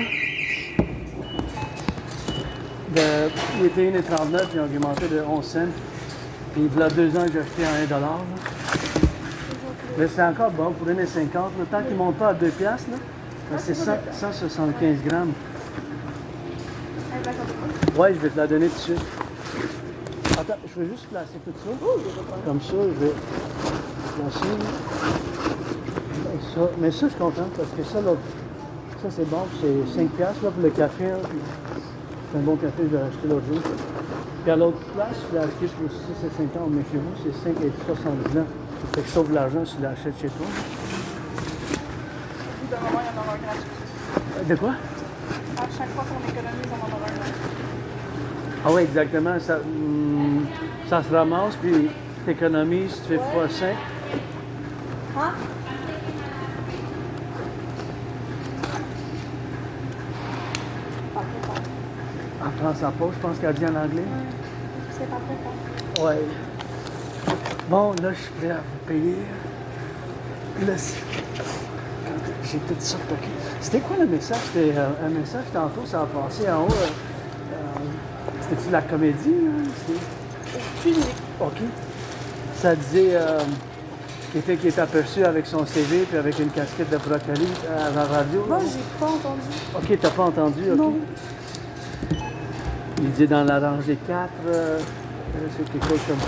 De 21,39, ils ont augmenté de 11 cents. Puis il y a 2 ans que j'ai acheté à $1. Là. Mais c'est encore bon pour 1,50. Le temps qu'ils ne montent pas à 2 piastres, là, c'est 175 grammes. Ouais, je vais te la donner tout de suite. Attends, je vais juste placer tout ça. Comme ça, je vais placer. Ça. Mais ça, je suis content parce que ça, là, ça c'est bon. C'est 5 piastres là, pour le café. Là, c'est un bon café que j'ai acheté l'autre jour. Puis à l'autre place, je l'ai acheté pour 6,50, mais chez vous, c'est 5,79. Fait que je sauve l'argent si tu l'achètes chez toi. De moment, il y en aura un gratuit. De quoi? À chaque fois qu'on économise, on en aura un gratuit. Ah oui, exactement. Ça se ramasse, puis tu économises, tu fais x5. Hein? Elle prend sa pause, je pense qu'elle dit en anglais. C'est pas très fort. Ouais. Bon, là, je suis prêt à vous payer. Là, j'ai tout ça stocké. C'était quoi le message? C'était un message tantôt, ça a passé en haut. C'était-tu la comédie? Hein? Aucune idée. OK. Ça disait qui est aperçu avec son CV puis avec une casquette de brocoli à la radio. Moi, là. j'ai pas entendu. Ok, t'as pas entendu, ok. Non. Il dit dans la rangée 4, c'est quelque chose comme ça.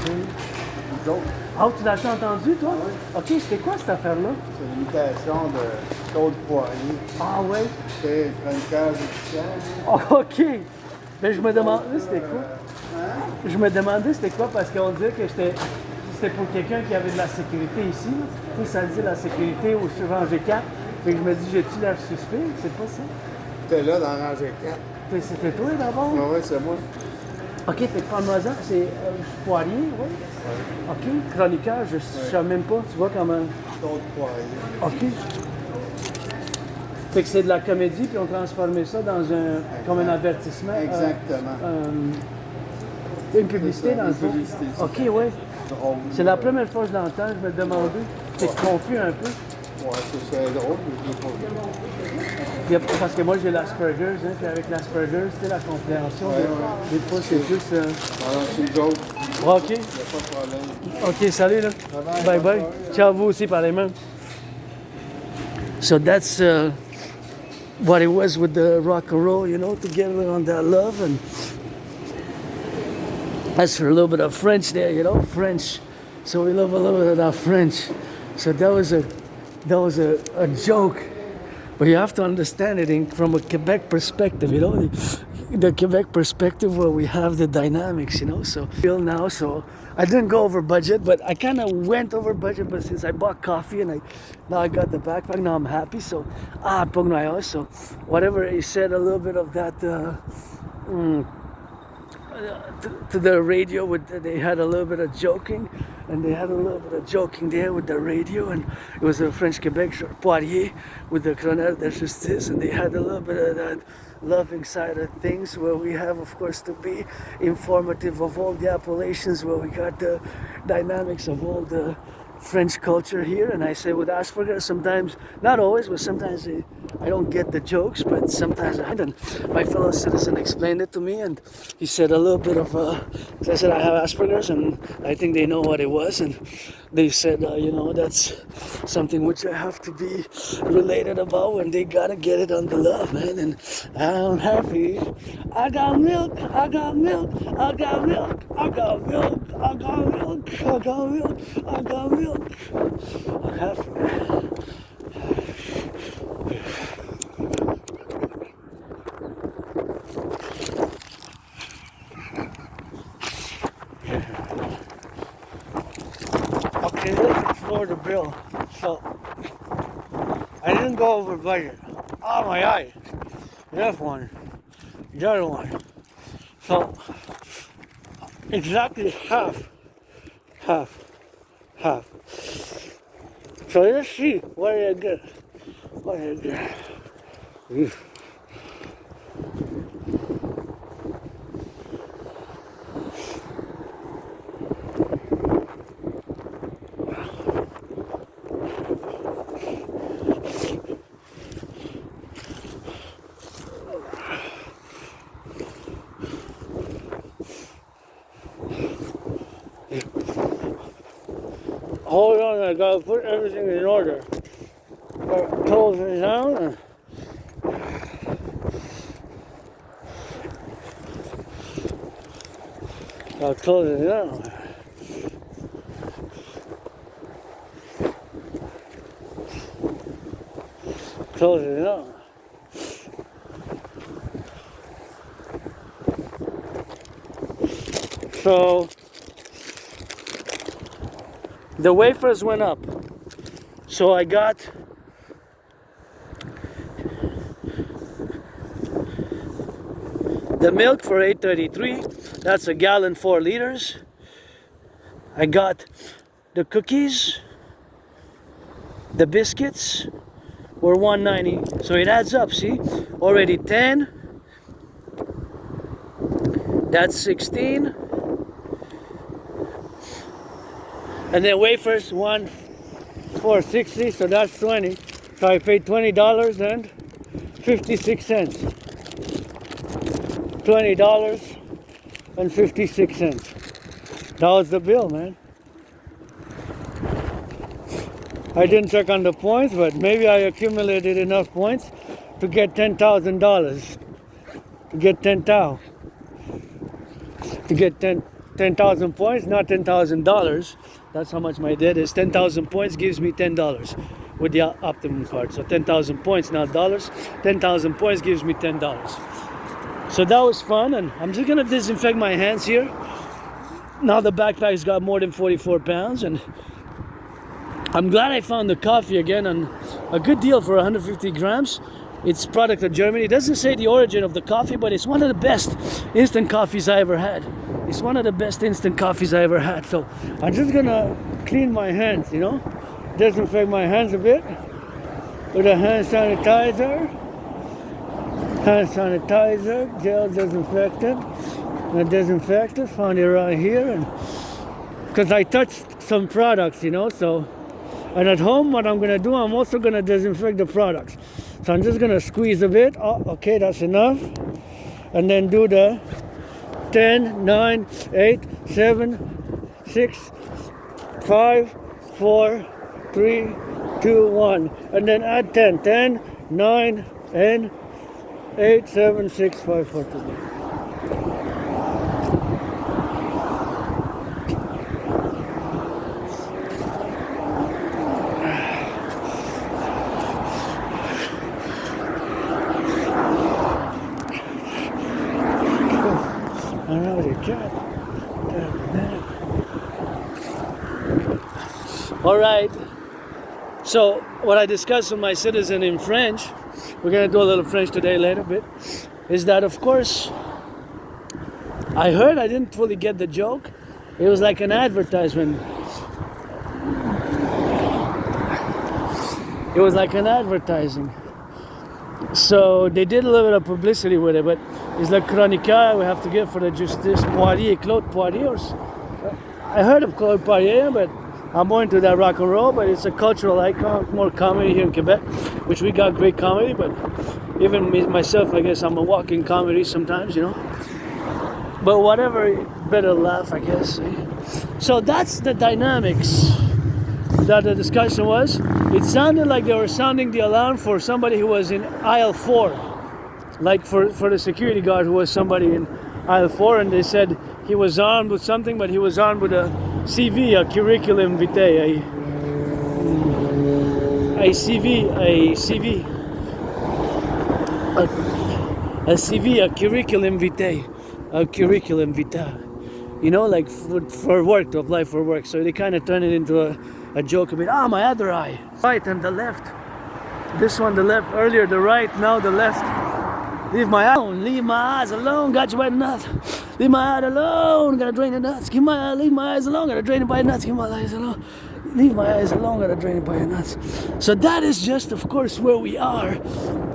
Ah, tu l'as entendu, toi? Oui. Ok, c'était quoi cette affaire-là? C'est l'imitation de Claude Poirier. Ah ouais? C'est le chroniqueur judiciaire. Oh, ok. Mais je me demandais c'était quoi? Je me demandais c'était quoi parce qu'on disait que c'était pour quelqu'un qui avait de la sécurité ici. Là. Tu sais, ça dit la sécurité au sur rangée 4. Fait que je me dis, j'ai-tu l'air suspect? C'est pas ça. T'es là dans la rangée 4. C'était toi d'abord? Ah oui, c'est moi. Ok, fait que parmesan, c'est Poirier, oui? Ok, chroniqueur, je sais même pas, tu vois comment. Claude Poirier. Ok. Fait que c'est de la comédie, puis on transformait ça dans comme un avertissement. Exactement. Une publicité C'est ça, dans le une fond. publicité, c'est Ok, oui. Drôle. C'est la première fois que je l'entends, je me demandais. C'est confus un peu. Ouais, c'est drôle, mais je l'ai pas vu. Parce que moi j'ai l'Asperger's, hein, puis avec l'Asperger's, tu sais, la compréhension, Ouais, des fois c'est juste. Alors, c'est une joke, Ok, il n'y a pas de problème. ok, salut là. Bye bye. Ciao, vous aussi, par les mêmes. So that's what it was with the rock and roll, you know, together on that love. And that's for a little bit of French there, you know, French. So we love a little bit of that French. So that was a joke. But you have to understand it from a Quebec perspective, you know, the Quebec perspective where we have the dynamics, you know. So now, so I didn't go over budget, but I kind of went over budget. But since I bought coffee and now I got the backpack, now I'm happy. So so whatever he said, a little bit of that. To the radio, they had a little bit of joking, and they had a little bit of joking there with the radio, and it was a French Quebec Poirier with the Colonel de Justice, and they had a little bit of that loving side of things where we have, of course, to be informative of all the appellations, where we got the dynamics of all the French culture here. And I say with Asperger, sometimes, not always, but sometimes I don't get the jokes, but sometimes I don't. My fellow citizen explained it to me, and he said a little bit of, I said I have Asperger's, and I think they know what it was, and they said, you know, that's something which I have to be related about when they gotta get it on the love, man. And I'm happy. I got milk, I got milk, I got milk, I got milk, I got milk, I got milk, I got milk. I'm happy. Okay, let's explore the bill. So, I didn't go over budget. Oh my eye. This one. The other one. So, exactly half. So let's see what I get. Hold on, I gotta put everything in order. Close it down. I'll close it down. Close it down. So the wafers went up. So I got the milk for $8.33. That's a gallon, 4 liters. I got the cookies, the biscuits were $1.90. So it adds up, see? Already 10. That's 16. And then wafers, 1 for $4.60, so that's 20. So I paid $20.56. $20.56. That was the bill, man. I didn't check on the points, but maybe I accumulated enough points to get $10,000. To get 10,000. To get 10,000 points, not $10,000. That's how much my debt is. 10,000 points gives me $10 with the Optimum card. So 10,000 points, not dollars. 10,000 points gives me $10. So that was fun, and I'm just gonna disinfect my hands here. Now the backpack's got more than 44 pounds, and I'm glad I found the coffee again on a good deal for 150 grams. It's product of Germany. It doesn't say the origin of the coffee, but it's one of the best instant coffees I ever had. It's one of the best instant coffees I ever had. So I'm just gonna clean my hands, you know, disinfect my hands a bit with a hand sanitizer. Hand sanitizer, gel disinfectant. The disinfectant, found it right here, and because I touched some products, you know, so. And at home, what I'm gonna do, I'm also gonna disinfect the products. So I'm just gonna squeeze a bit. Oh, okay, that's enough. And then do the 10, 9, 8, 7, 6, 5, 4, 3, 2, 1. And then add 10. 10, 9, and 8, 7, 6, 5, 4, 2, 1. All right, so what I discussed with my citizen in French, we're gonna do a little French today later bit, is that of course, I heard, I didn't fully get the joke, it was like an advertisement. It was like an advertising. So they did a little bit of publicity with it, but it's like chroniqueur we have to get for the Justice Poirier, Claude Poirier. I heard of Claude Poirier, but I'm more into that rock and roll, but it's a cultural icon, more comedy here in Quebec, which we got great comedy, but even me, myself, I guess I'm a walking comedy sometimes, you know. But whatever, better laugh, I guess. So that's the dynamics that the discussion was. It sounded like they were sounding the alarm for somebody who was in aisle 4, like for the security guard who was somebody in aisle 4, and they said he was armed with something, but he was armed with a CV, a curriculum vitae, a CV, a curriculum vitae, a curriculum vitae. You know, like for work, to apply for work. So they kind of turned it into a joke a bit. Ah, my other eye. Right and the left. This one, the left. Earlier the right, now the left. Leave my eye alone. Leave my eyes alone. Got you by the nuts. Leave my eye alone. Gotta drain the nuts. Leave my eyes alone. Gotta drain it by the nuts. Keep my eyes alone. Leave my eyes alone. Gotta drain it by the nuts. So that is just, of course, where we are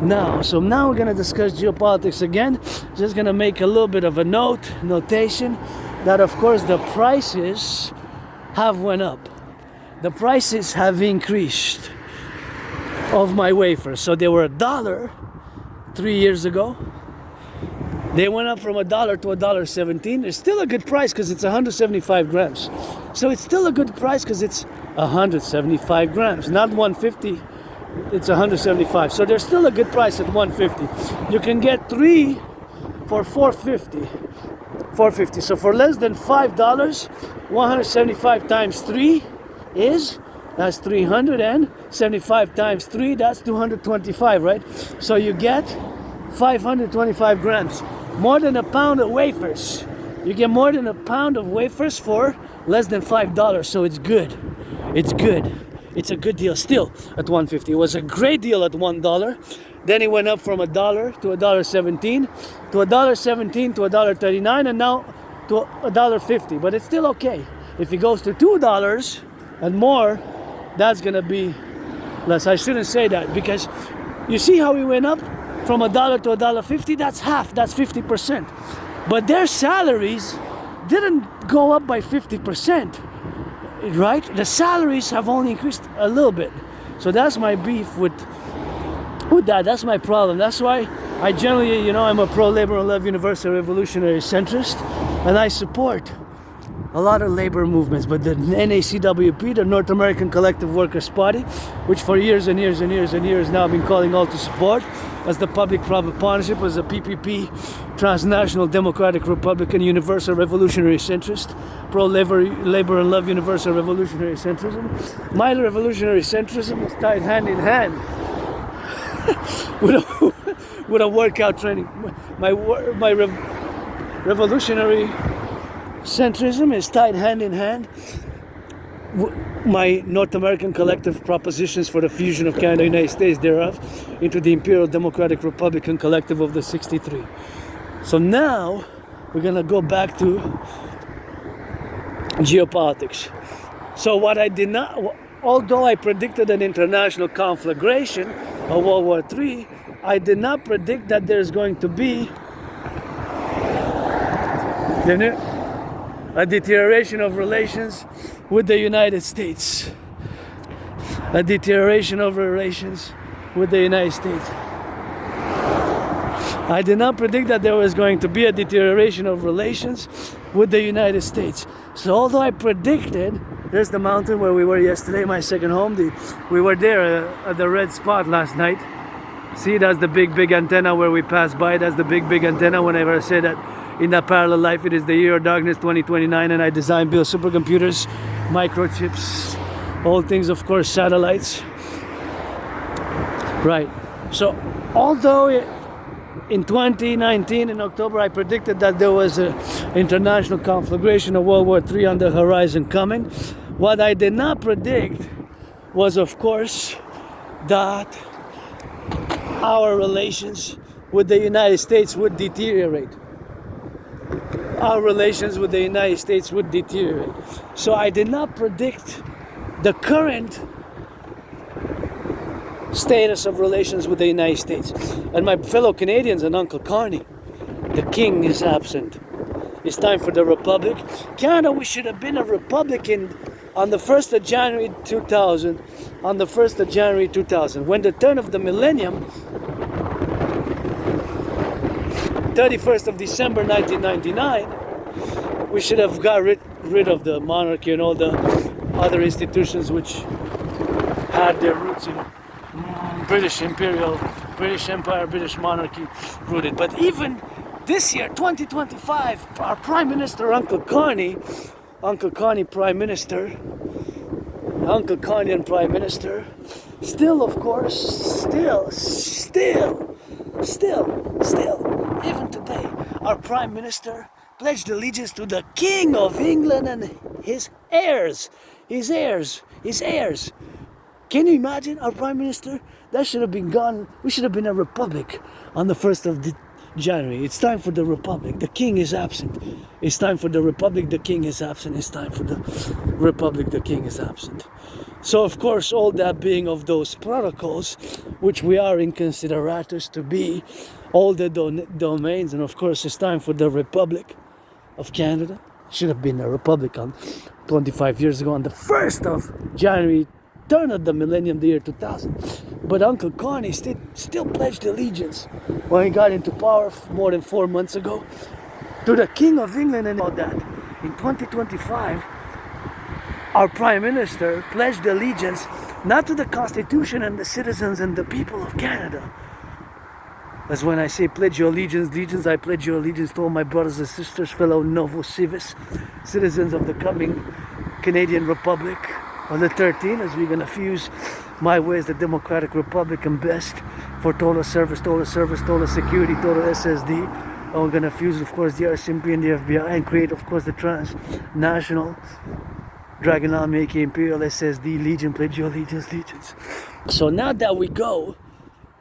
now. So now we're gonna discuss geopolitics again. Just gonna make a little bit of a notation that, of course, the prices have went up. The prices have increased of my wafers. So they were $1 3 years ago. They went up from $1 to $1.17. It's still a good price because it's 175 grams. So it's still a good price because it's 175 grams, not 150. It's 175. So there's still a good price at 150. You can get 3 for 450. 450. So for less than $5, 175 times 3 that's 375 times 3, that's 225, right? So you get 525 grams, more than a pound of wafers. You get more than a pound of wafers for less than $5. So it's good. It's good. It's a good deal still at 150. It was a great deal at $1. Then it went up from $1 to $1.17, to $1.17 to $1.39, and now to $1.50. But it's still okay. If it goes to $2 and more, that's gonna be less. I shouldn't say that, because you see how we went up from $1 to $1.50. That's half. That's 50%. But their salaries didn't go up by 50%, right? The salaries have only increased a little bit. So that's my beef with that. That's my problem. That's why I generally, I'm a pro-labor and love universal revolutionary centrist, and I support a lot of labor movements, but the NACWP, the North American Collective Workers Party, which for years and years and years and years now I've been calling all to support, as the public-private partnership, was a PPP, transnational democratic Republican universal revolutionary centrist, pro-labor and love universal revolutionary centrism. My revolutionary centrism is tied hand in hand with a workout training. My revolutionary centrism is tied hand in hand with my North American collective propositions for the fusion of Canada and the United States thereof into the Imperial Democratic Republican Collective of the 63. So now we're gonna go back to geopolitics. So what I did not, although I predicted an international conflagration of World War III, I did not predict that there's going to be a deterioration of relations with the United States. A deterioration of relations with the United States. I did not predict that there was going to be a deterioration of relations with the United States. So although I predicted, there's the mountain where we were yesterday, my second home. We were there at the red spot last night. See, that's the big antenna where we passed by. That's the big antenna. Whenever I say that in that parallel life, it is the year of darkness 2029, and I design, build supercomputers, microchips, all things, of course, satellites. Right. So although in 2019, in October, I predicted that there was an international conflagration of World War III on the horizon coming, what I did not predict was, of course, that our relations with the United States would deteriorate. Our relations with the United States would deteriorate. So I did not predict the current status of relations with the United States. And my fellow Canadians and Uncle Carney, the king is absent. It's time for the Republic. Canada, we should have been a republic on the 1st of January 2000. On the 1st of January 2000. When the turn of the millennium, 31st of December 1999, we should have got rid of the monarchy and all the other institutions which had their roots in British Imperial, British Empire, British monarchy rooted. But even this year, 2025, our Prime Minister, Uncle Carney Prime Minister, Uncle Carney and Prime Minister, still, of course, still, even today, our Prime Minister pledged allegiance to the King of England and his heirs. Can you imagine our Prime Minister? That should have been gone. We should have been a republic on the 1st of January. It's time for the Republic. The King is absent. It's time for the Republic. The King is absent. It's time for the Republic. The King is absent. So, of course, all that being of those protocols, which we are in consideratus to be, all the domains, and of course, it's time for the Republic of Canada. Should have been a republic on 25 years ago on the 1st of January, turn of the millennium, the year 2000. But Uncle Carney still pledged allegiance when he got into power more than 4 months ago to the King of England, and all that. In 2025, our Prime Minister pledged allegiance not to the Constitution and the citizens and the people of Canada. That's when I say pledge your allegiance, I pledge your allegiance to all my brothers and sisters, fellow Novo Civis, citizens of the coming Canadian Republic on the 13th, as we're going to fuse my way as the Democratic Republican best for total service, total security, total SSD. And we're going to fuse, of course, the RCMP and the FBI and create, of course, the transnational Draconis, aka Imperial SSD Legion, pledge your allegiance. So now that we go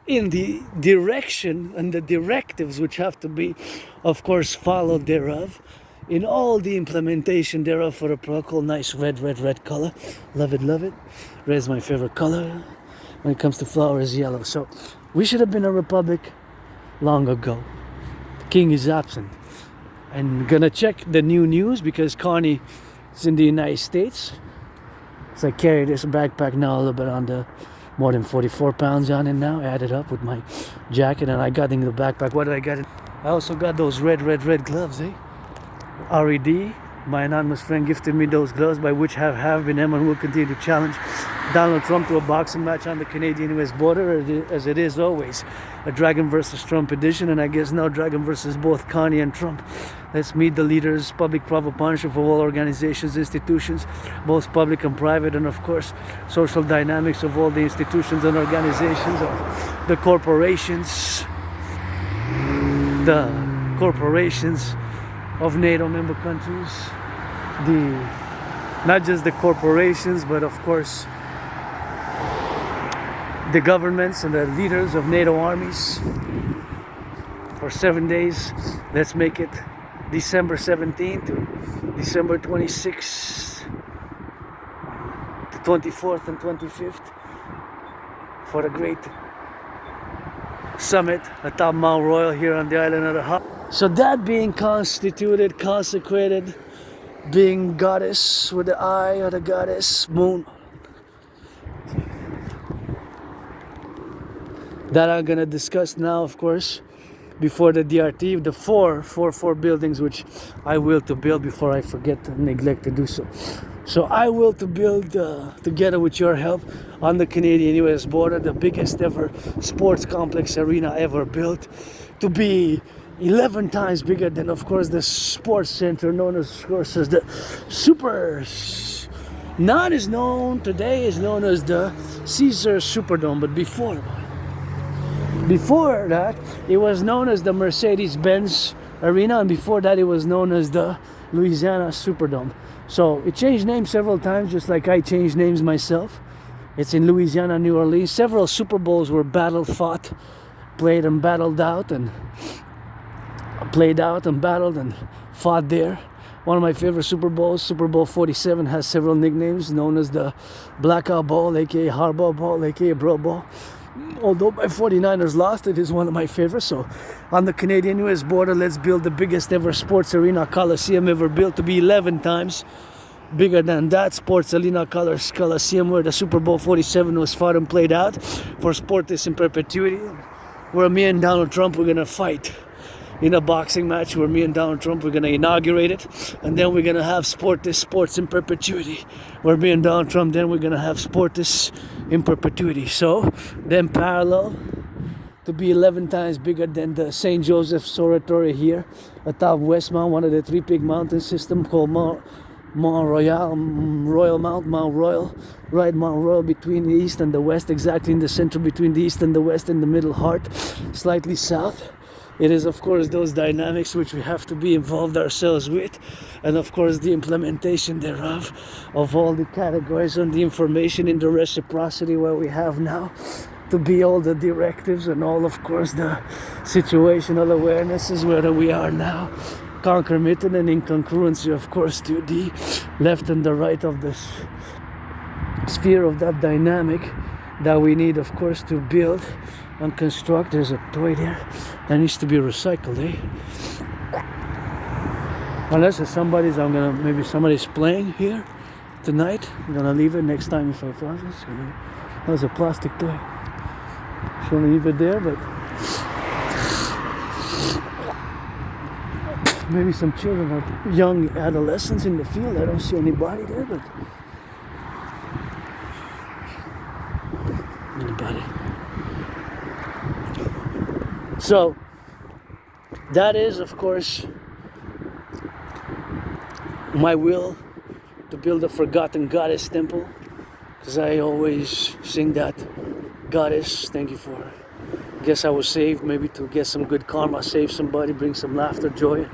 in the direction and the directives which have to be, of course, followed thereof, in all the implementation thereof for a protocol, nice red color. Love it. Red is my favorite color. When it comes to flowers, yellow. So we should have been a republic long ago. The king is absent. I'm gonna check the new news because Carney is in the United States. So I carry this backpack now a little bit on the more than 44 pounds on it now, added up with my jacket, and I got in the backpack. What did I get? I also got those red gloves, RED, my anonymous friend gifted me those gloves, by which have been and will continue to challenge Donald Trump to a boxing match on the Canadian-US border, as it is always a Dragon versus Trump edition, and I guess now Dragon versus both Kanye and Trump. Let's meet the leaders, public, private partnership of all organizations, institutions, both public and private, and of course, social dynamics of all the institutions and organizations of the corporations of NATO member countries, not just the corporations, but of course the governments and the leaders of NATO armies. For 7 days, let's make it December 17th to December 26th, the 24th and 25th, for the great summit atop Mount Royal here on the island of the Hub. So that being constituted, consecrated, being goddess with the eye of the goddess moon, that I'm gonna discuss now, of course, before the DRT, the four buildings which I will to build before I forget and neglect to do so. So I will to build, together with your help, on the Canadian-US border, the biggest ever sports complex arena ever built, to be 11 times bigger than, of course, the sports center known as, of course, as the not as known today, is known as the Caesar Superdome, but before that, it was known as the Mercedes-Benz Arena, and before that, it was known as the Louisiana Superdome. So it changed names several times, just like I changed names myself. It's in Louisiana, New Orleans. Several Super Bowls were played and battled out, and battled and fought there. One of my favorite Super Bowls, Super Bowl 47, has several nicknames, known as the Blackout Bowl, aka Harbaugh Bowl, aka Bro Bowl. Although my 49ers lost, it is one of my favorites. So on the Canadian-US border, let's build the biggest ever sports arena Coliseum ever built, to be 11 times bigger than that Sports Arena Coliseum where the Super Bowl 47 was fought and played out, for Sportis in perpetuity, where me and Donald Trump were gonna fight in a boxing match, where me and Donald Trump were gonna inaugurate it, and then we're gonna have Sports in perpetuity, where me and Donald Trump then we're gonna have Sportis in perpetuity. So then parallel, to be 11 times bigger than the St. Joseph's Oratory here atop Westmount, one of the three big mountain system called Mount Royal, Mount Royal, right, Mount Royal, between the east and the west, exactly in the center between the east and the west, in the middle heart, slightly south. It is, of course, those dynamics which we have to be involved ourselves with, and of course the implementation thereof of all the categories and the information in the reciprocity where we have now, to be all the directives and all, of course, the situational awarenesses where we are now, concomitant and in congruency, of course, to the left and the right of the sphere of that dynamic that we need, of course, to build and construct. There's a toy there that needs to be recycled, eh? Unless it's maybe somebody's playing here tonight. I'm gonna leave it next time if I find it. That was a plastic toy. Should leave it there, but maybe some children or young adolescents in the field. I don't see anybody there, but anybody. So that is, of course, my will to build a forgotten goddess temple, because I always sing that, goddess, thank you for, guess I was saved, maybe to get some good karma, save somebody, bring some laughter, joy,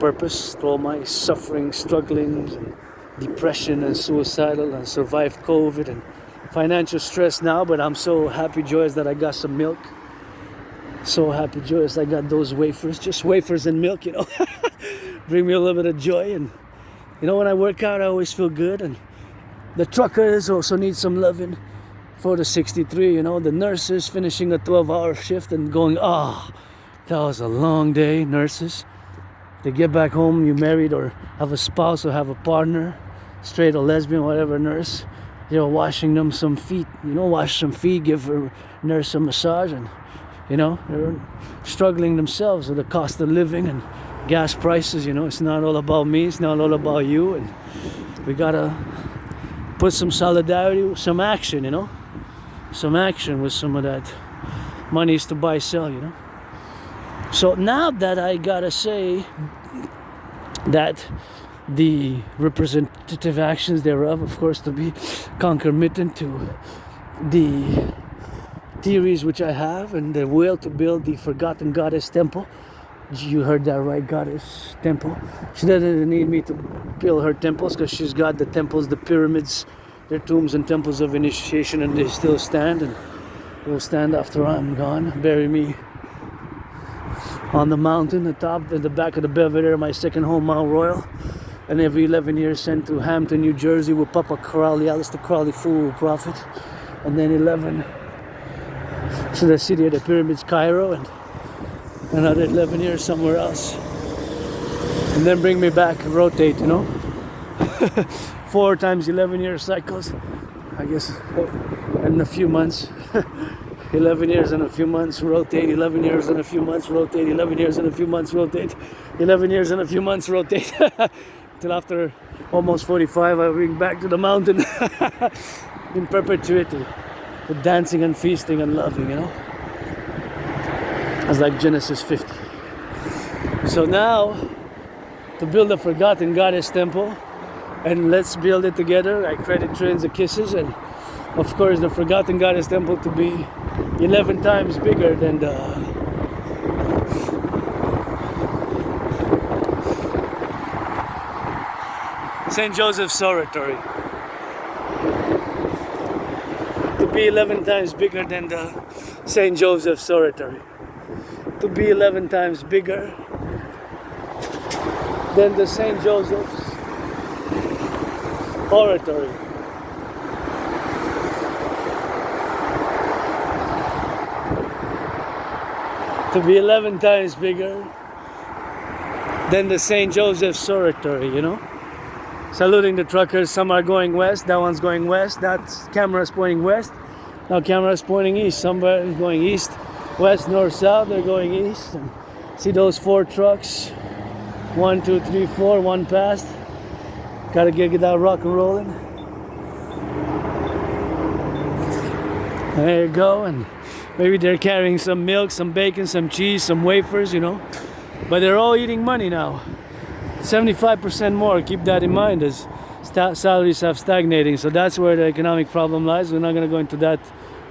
purpose to all my suffering, strugglings, and depression and suicidal, and survived COVID and financial stress now. But I'm so happy, joyous that I got some milk. So happy, joyous I got those wafers, just wafers and milk, bring me a little bit of joy. And when I work out, I always feel good. And the truckers also need some loving. For the 63, the nurses finishing a 12-hour shift and going, that was a long day. Nurses, they get back home, you married or have a spouse or have a partner, straight or lesbian, whatever, nurse, washing them some feet, wash some feet, give her nurse a massage, and they're struggling themselves with the cost of living and gas prices, you know, it's not all about me, it's not all about you, and we gotta put some solidarity, some action, you know, some action with some of that monies to buy, sell, you know. So now that I gotta say that the representative actions thereof, of course, to be concomitant to the theories which I have and the will to build the forgotten goddess temple. You heard that right, goddess temple. She doesn't need me to build her temples because she's got the temples, the pyramids, their tombs and temples of initiation, and they still stand and will stand after I'm gone. Bury me on the mountain, the top, at the back of the Belvedere, my second home, Mount Royal. And every 11 years sent to Hampton, New Jersey with Papa Crowley, Alistair Crowley, Fool Prophet. And then 11 to the city of the pyramids, Cairo, and another 11 years somewhere else. And then bring me back, rotate, you know. 4 times 11 year cycles, I guess, in a few months. 11 years and a few months, rotate, 11 years and a few months, rotate, 11 years and a few months, rotate, 11 years and a few months, rotate. Till after almost 45, I bring back to the mountain in perpetuity, with dancing and feasting and loving, you know. It's like Genesis 50. So now, to build a forgotten goddess temple, and let's build it together. I credit trillions of kisses, and of course the forgotten goddess temple to be 11 times bigger than the St. Joseph's Oratory. To be 11 times bigger than the St. Joseph's Oratory. To be 11 times bigger than the St. Joseph's Oratory. To be 11 times bigger than the St. Joseph's Oratory, you know? Saluting the truckers, some are going west, that one's going west, that camera's pointing west, now camera's pointing east, somebody is going east, west, north, south, they're going east. And see those 4 trucks, 1, 2, 3, 4, one past, gotta get that rock and rolling. There you go, and maybe they're carrying some milk, some bacon, some cheese, some wafers, you know, but they're all eating money now. 75% more, keep that in mind, as salaries have stagnating. So that's where the economic problem lies. We're not going to go into that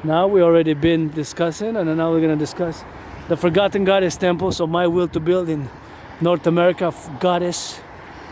now. We already been discussing, and now we're going to discuss the forgotten goddess temple. So my will to build in North America goddess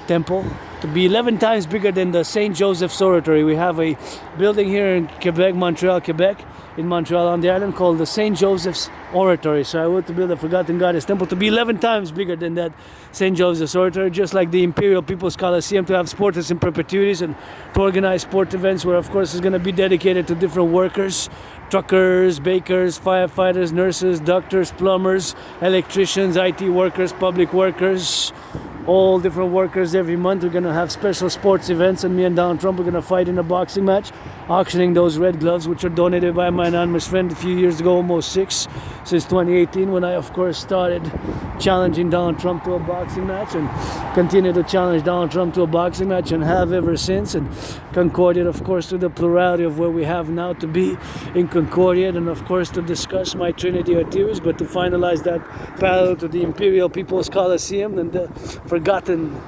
temple to be 11 times bigger than the St. Joseph's Oratory. We have a building here in Quebec, Montreal, Quebec, in Montreal on the island, called the St. Joseph's Oratory. So I want to build a forgotten goddess temple to be 11 times bigger than that St. Joseph's Oratory, just like the Imperial People's Coliseum, to have sports in perpetuities and to organize sport events where, of course, is going to be dedicated to different workers, truckers, bakers, firefighters, nurses, doctors, plumbers, electricians, IT workers, public workers, all different workers. Every month we're going to have special sports events, and me and Donald Trump are going to fight in a boxing match, auctioning those red gloves which are donated by my anonymous friend a few years ago, almost 6, since 2018, when I of course started challenging Donald Trump to a boxing match, and continue to challenge Donald Trump to a boxing match, and have ever since, and concorded of course to the plurality of where we have now to be in Concordia, and of course to discuss my Trinity of theories, but to finalize that parallel to the Imperial People's Coliseum and the forgotten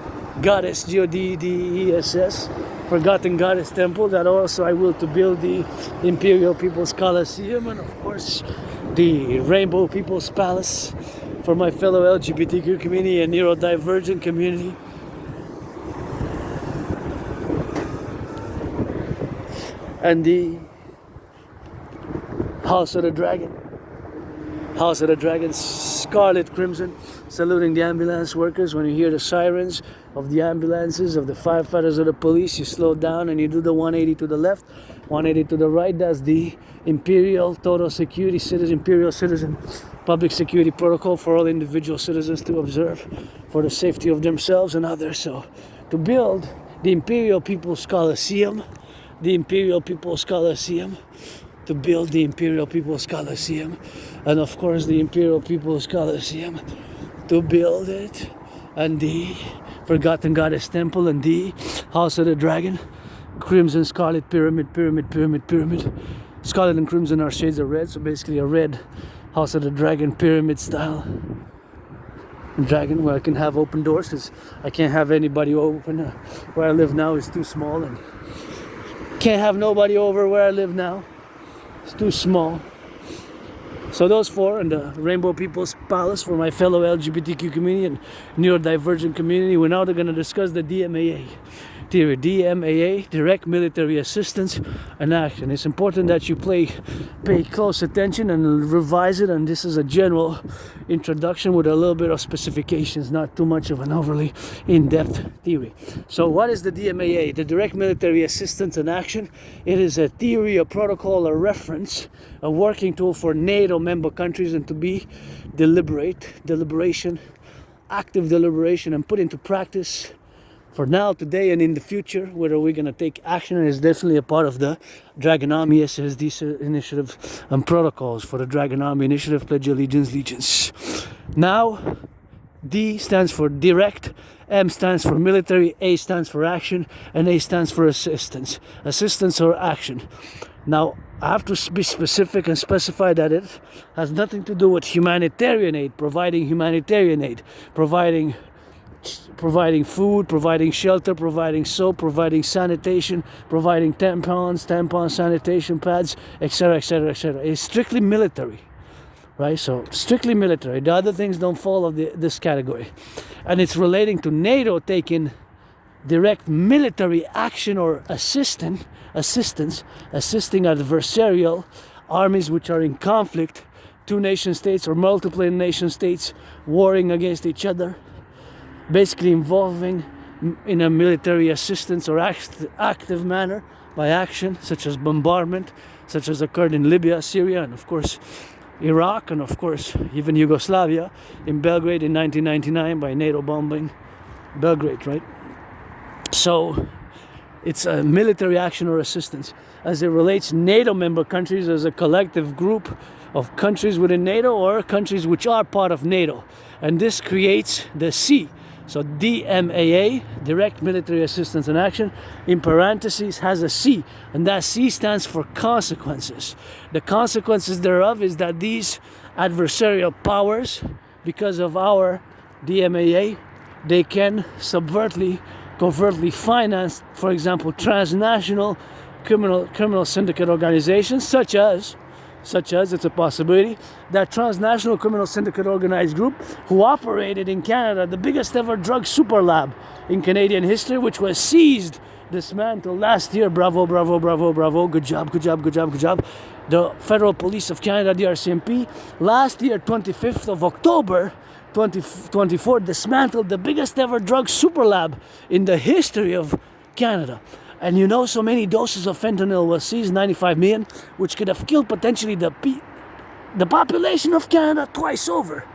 goddess, G-O-D-D-E-S-S, forgotten goddess temple, that also I will to build the Imperial People's Coliseum, and of course the Rainbow People's Palace for my fellow LGBTQ community and neurodivergent community. And the House of the Dragon. House of the Dragon, scarlet crimson, saluting the ambulance workers. When you hear the sirens of the ambulances, of the firefighters, of the police, you slow down and you do the 180 to the left, 180 to the right. That's the Imperial Total Security Citizen, Imperial Citizen Public Security Protocol for all individual citizens to observe for the safety of themselves and others. So to build the Imperial People's Coliseum, the Imperial People's Coliseum, to build the Imperial People's Coliseum, and of course the Imperial People's Coliseum, to build it and the Forgotten Goddess Temple, and the House of the Dragon. Crimson, scarlet, pyramid, pyramid, pyramid, pyramid. Scarlet and crimson are shades of red, so basically a red House of the Dragon pyramid style dragon where I can have open doors, because I can't have anybody open. Where I live now is too small, and can't have nobody over where I live now. It's too small. So those four, and the Rainbow People's Palace for my fellow LGBTQ community and neurodivergent community. We're now going to discuss the DMAA theory. DMAA, direct military assistance and action. It's important that you pay close attention and revise it, and this is a general introduction with a little bit of specifications, not too much of an overly in-depth theory. So what is the DMAA? The direct military assistance and action. It is a theory, a protocol, a reference, a working tool for NATO member countries, and to be deliberation, active deliberation, and put into practice for now, today, and in the future. Whether we're going to take action is definitely a part of the Dragon Army SSD initiative and protocols for the Dragon Army initiative. Pledge allegiance, legions. Now, D stands for direct, M stands for military, A stands for action, and A stands for assistance. Assistance or action. Now, I have to be specific and specify that it has nothing to do with humanitarian aid, providing humanitarian aid, providing food, providing shelter, providing soap, providing sanitation, providing tampons, sanitation pads, etc., etc., etc. It's strictly military, right? So strictly military. The other things don't fall of this category, and it's relating to NATO taking direct military action or assisting adversarial armies which are in conflict, two nation states or multiple nation states warring against each other. Basically involving in a military assistance or active manner by action, such as bombardment, such as occurred in Libya, Syria, and of course Iraq, and of course even Yugoslavia, in Belgrade in 1999 by NATO bombing Belgrade, right? So it's a military action or assistance as it relates NATO member countries as a collective group of countries within NATO or countries which are part of NATO, and this creates the C. So DMAA, direct military assistance and action, in parentheses has a C, and that C stands for consequences. The consequences thereof is that these adversarial powers, because of our DMAA, they can covertly finance, for example, transnational criminal syndicate organizations, such as it's a possibility that transnational criminal syndicate organized group who operated in Canada, the biggest ever drug super lab in Canadian history, which was seized, dismantled last year. Bravo, bravo, bravo, bravo. Good job, good job, good job, good job. The Federal Police of Canada, the RCMP, last year, 25th of October, 2024, dismantled the biggest ever drug super lab in the history of Canada. And you know, so many doses of fentanyl was seized, 95 million, which could have killed potentially the population of Canada twice over.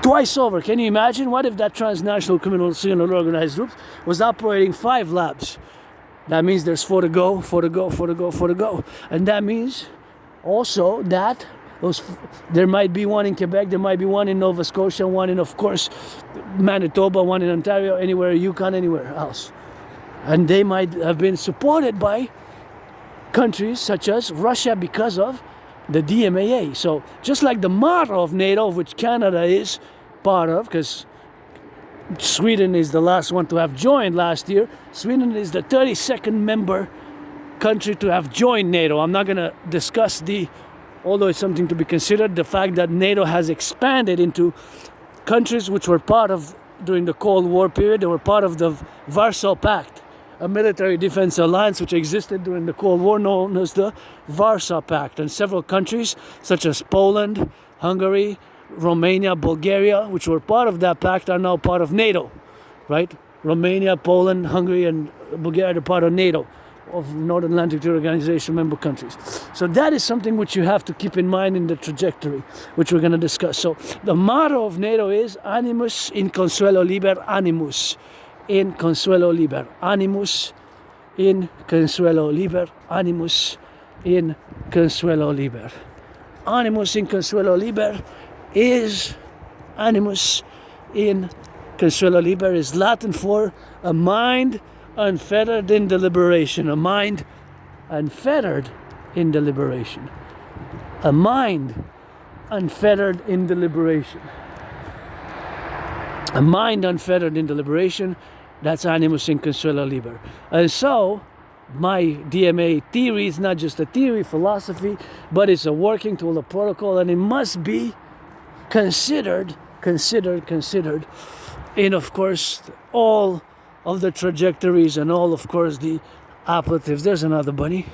Twice over. Can you imagine? What if that transnational criminal syndicate organized group was operating 5 labs? That means there's 4 to go. And that means also that there might be one in Quebec, there might be one in Nova Scotia, one in, of course, Manitoba, one in Ontario, anywhere, Yukon, anywhere else. And they might have been supported by countries such as Russia because of the DMAA. So just like the motto of NATO, of which Canada is part of, because Sweden is the last one to have joined last year. Sweden is the 32nd member country to have joined NATO. I'm not going to discuss although it's something to be considered, the fact that NATO has expanded into countries which were part of, during the Cold War period, they were part of the Warsaw Pact, a military defense alliance which existed during the Cold War, known as the Warsaw Pact. And several countries such as Poland, Hungary, Romania, Bulgaria, which were part of that pact, are now part of NATO, right? Romania, Poland, Hungary, and Bulgaria are part of NATO, of North Atlantic Treaty Organization member countries. So that is something which you have to keep in mind in the trajectory, which we're going to discuss. So the motto of NATO is Animus in consuelo liber animus. In consuelo liber animus. In consuelo liber animus. In consuelo liber. Animus in consuelo liber is animus in Consuelo liber is Latin for a mind unfettered in deliberation. A mind unfettered in deliberation. A mind unfettered in deliberation. A mind unfettered in deliberation, that's animus in consuelo liber. And so, my DMA theory is not just a theory, philosophy, but it's a working tool, a protocol, and it must be considered in, of course, all of the trajectories and all, of course, the appellatives. There's another bunny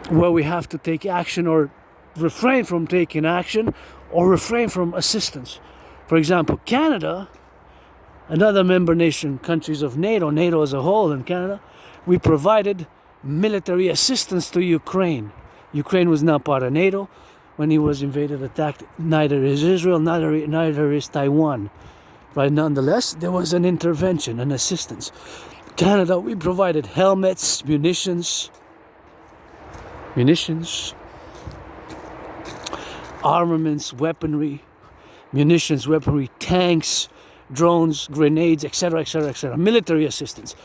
where we have to take action or refrain from taking action or refrain from assistance. For example, Canada, another member nation, countries of NATO as a whole, and Canada, we provided military assistance to Ukraine. Ukraine was not part of NATO when he was invaded, attacked. Neither is Israel, neither is Taiwan. Right? Nonetheless, there was an intervention, an assistance. Canada, we provided helmets, munitions, armaments, weaponry, tanks, drones, grenades, etc., military assistance.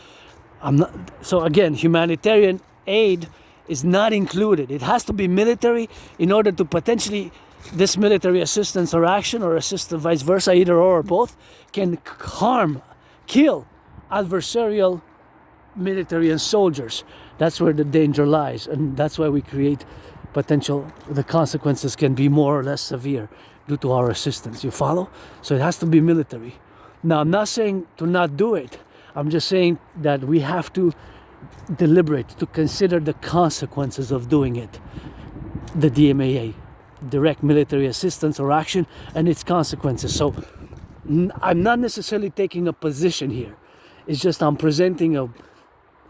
So again, humanitarian aid is not included. It has to be military in order to potentially, this military assistance or action or assistance, vice versa, either or both, can harm, kill adversarial military and soldiers. That's where the danger lies, and that's why we create the consequences can be more or less severe due to our assistance. You follow? So it has to be military. Now, I'm not saying to not do it. I'm just saying that we have to deliberate, to consider the consequences of doing it. The DMAA, direct military assistance or action, and its consequences. So I'm not necessarily taking a position here. It's just I'm presenting a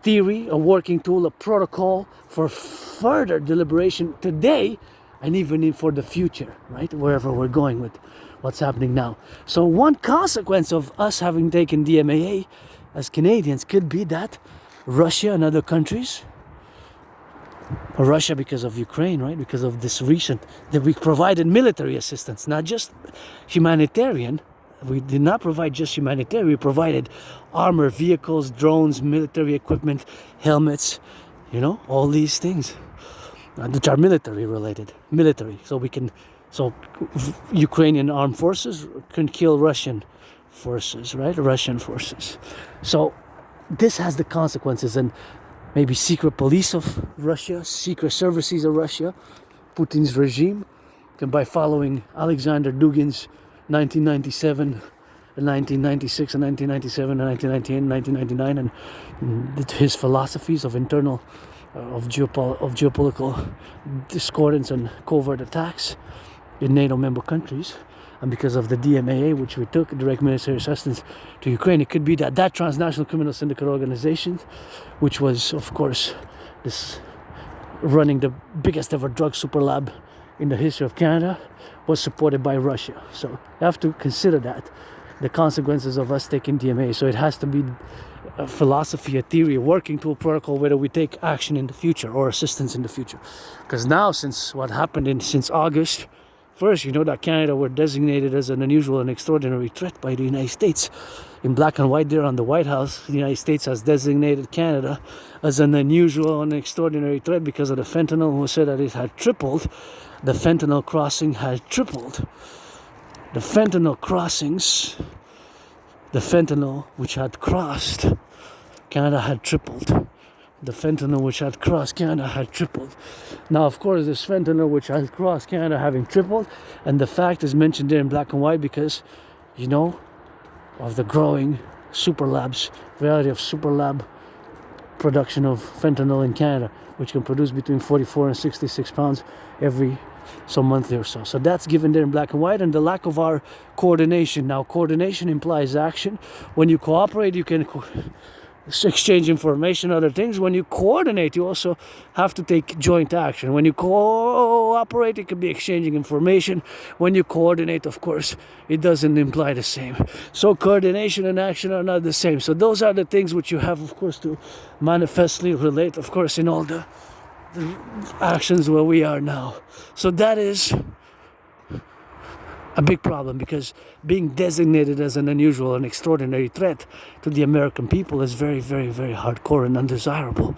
theory, a working tool, a protocol for further deliberation today and even for the future, right? Wherever we're going with what's happening now. So one consequence of us having taken DMAA as Canadians could be that Russia and other countries, or Russia because of Ukraine, right? Because of this recent, that we provided military assistance, not just humanitarian. We did not provide just humanitarian. We provided armor, vehicles, drones, military equipment, helmets, all these things, which are military related. So Ukrainian armed forces can kill Russian forces, right? Russian forces. So this has the consequences, and maybe secret police of Russia, secret services of Russia, Putin's regime, can by following Alexander Dugin's 1997 and 1996 and 1997 and 1998 and 1999 and his philosophies of internal of geopolitical discordance and covert attacks in NATO member countries, and because of the DMAA, which we took, direct military assistance to Ukraine, it could be that transnational criminal syndicate organization, which was, of course, this running the biggest ever drug super lab in the history of Canada, was supported by Russia. So you have to consider that, the consequences of us taking DMAA. So it has to be a philosophy, a theory, a working tool, protocol, whether we take action in the future or assistance in the future. Because now, since what happened since August 1st, that Canada were designated as an unusual and extraordinary threat by the United States. In black and white there on the White House, the United States has designated Canada as an unusual and extraordinary threat because of the fentanyl, who said that it had tripled. The fentanyl crossing had tripled. The fentanyl crossings, the fentanyl which had crossed Canada had tripled. The fentanyl which had crossed Canada had tripled. Now, of course, this fentanyl which had crossed Canada having tripled, and the fact is mentioned there in black and white because, of the growing super labs, variety of super lab production of fentanyl in Canada, which can produce between 44 and 66 pounds every monthly or so. So that's given there in black and white, and the lack of our coordination. Now, coordination implies action. When you cooperate, you can exchange information, other things. When you coordinate, you also have to take joint action. When you cooperate, it could be exchanging information. When you coordinate, of course, it doesn't imply the same. So coordination and action are not the same. So those are the things which you have, of course, to manifestly relate, of course, in all the actions where we are now. So that is a big problem, because being designated as an unusual and extraordinary threat to the American people is very, very, very hardcore and undesirable.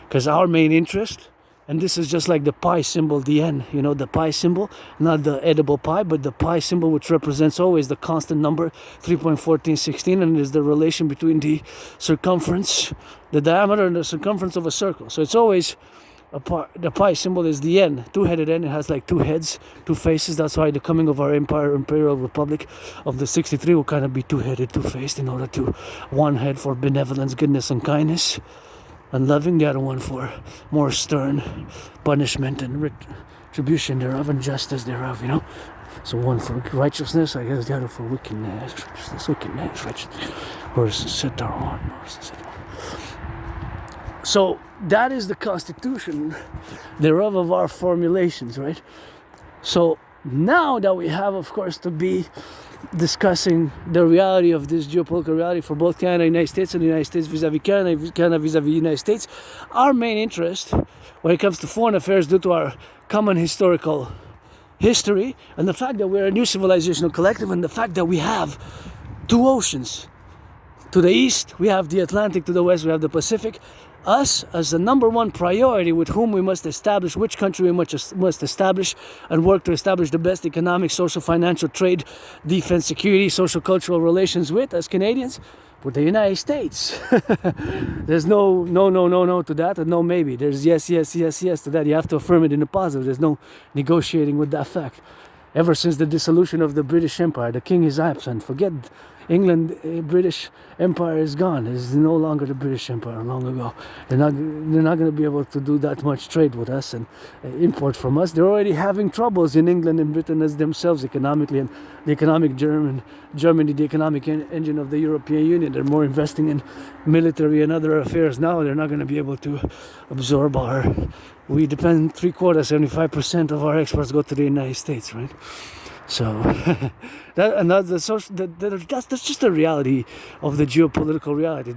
Because our main interest, and this is just like the pi symbol, the N, you know, the pi symbol, not the edible pi, but the pi symbol, which represents always the constant number 3.1416, and is the relation between the circumference, the diameter, and the circumference of a circle. So it's always the pi symbol is the N, two-headed N. It has like two heads, two faces. That's why the coming of our Imperial Republic of the 63 will kind of be two-headed, two-faced, in order to one head for benevolence, goodness, and kindness, and loving, the other one for more stern punishment and retribution thereof, and justice thereof, you know. So one for righteousness, I guess, the other for wickedness, righteousness, or Citoyen. So that is the constitution thereof of our formulations, right? So now that we have, of course, to be discussing the reality of this geopolitical reality for both Canada and the United States, and the United States vis-a-vis Canada, Canada vis-a-vis the United States, our main interest when it comes to foreign affairs, due to our common historical history and the fact that we're a new civilizational collective, and the fact that we have two oceans. To the east, we have the Atlantic. To the west, we have the Pacific. Us, as the number one priority with whom we must establish, which country we must establish and work to establish the best economic, social, financial, trade, defense, security, social, cultural relations with, as Canadians, with the United States. There's no to that, and no maybe. There's yes to that. You have to affirm it in the positive. There's no negotiating with that fact. Ever since the dissolution of the British Empire, the king is absent. Forget England, British Empire is gone. It's no longer the British Empire long ago. They're not going to be able to do that much trade with us and import from us. They're already having troubles in England and Britain as themselves economically, and the economic Germany, the economic engine of the European Union. They're more investing in military and other affairs now. They're not going to be able to absorb we depend 75% of our exports go to the United States, right? So that's just the reality of the geopolitical reality.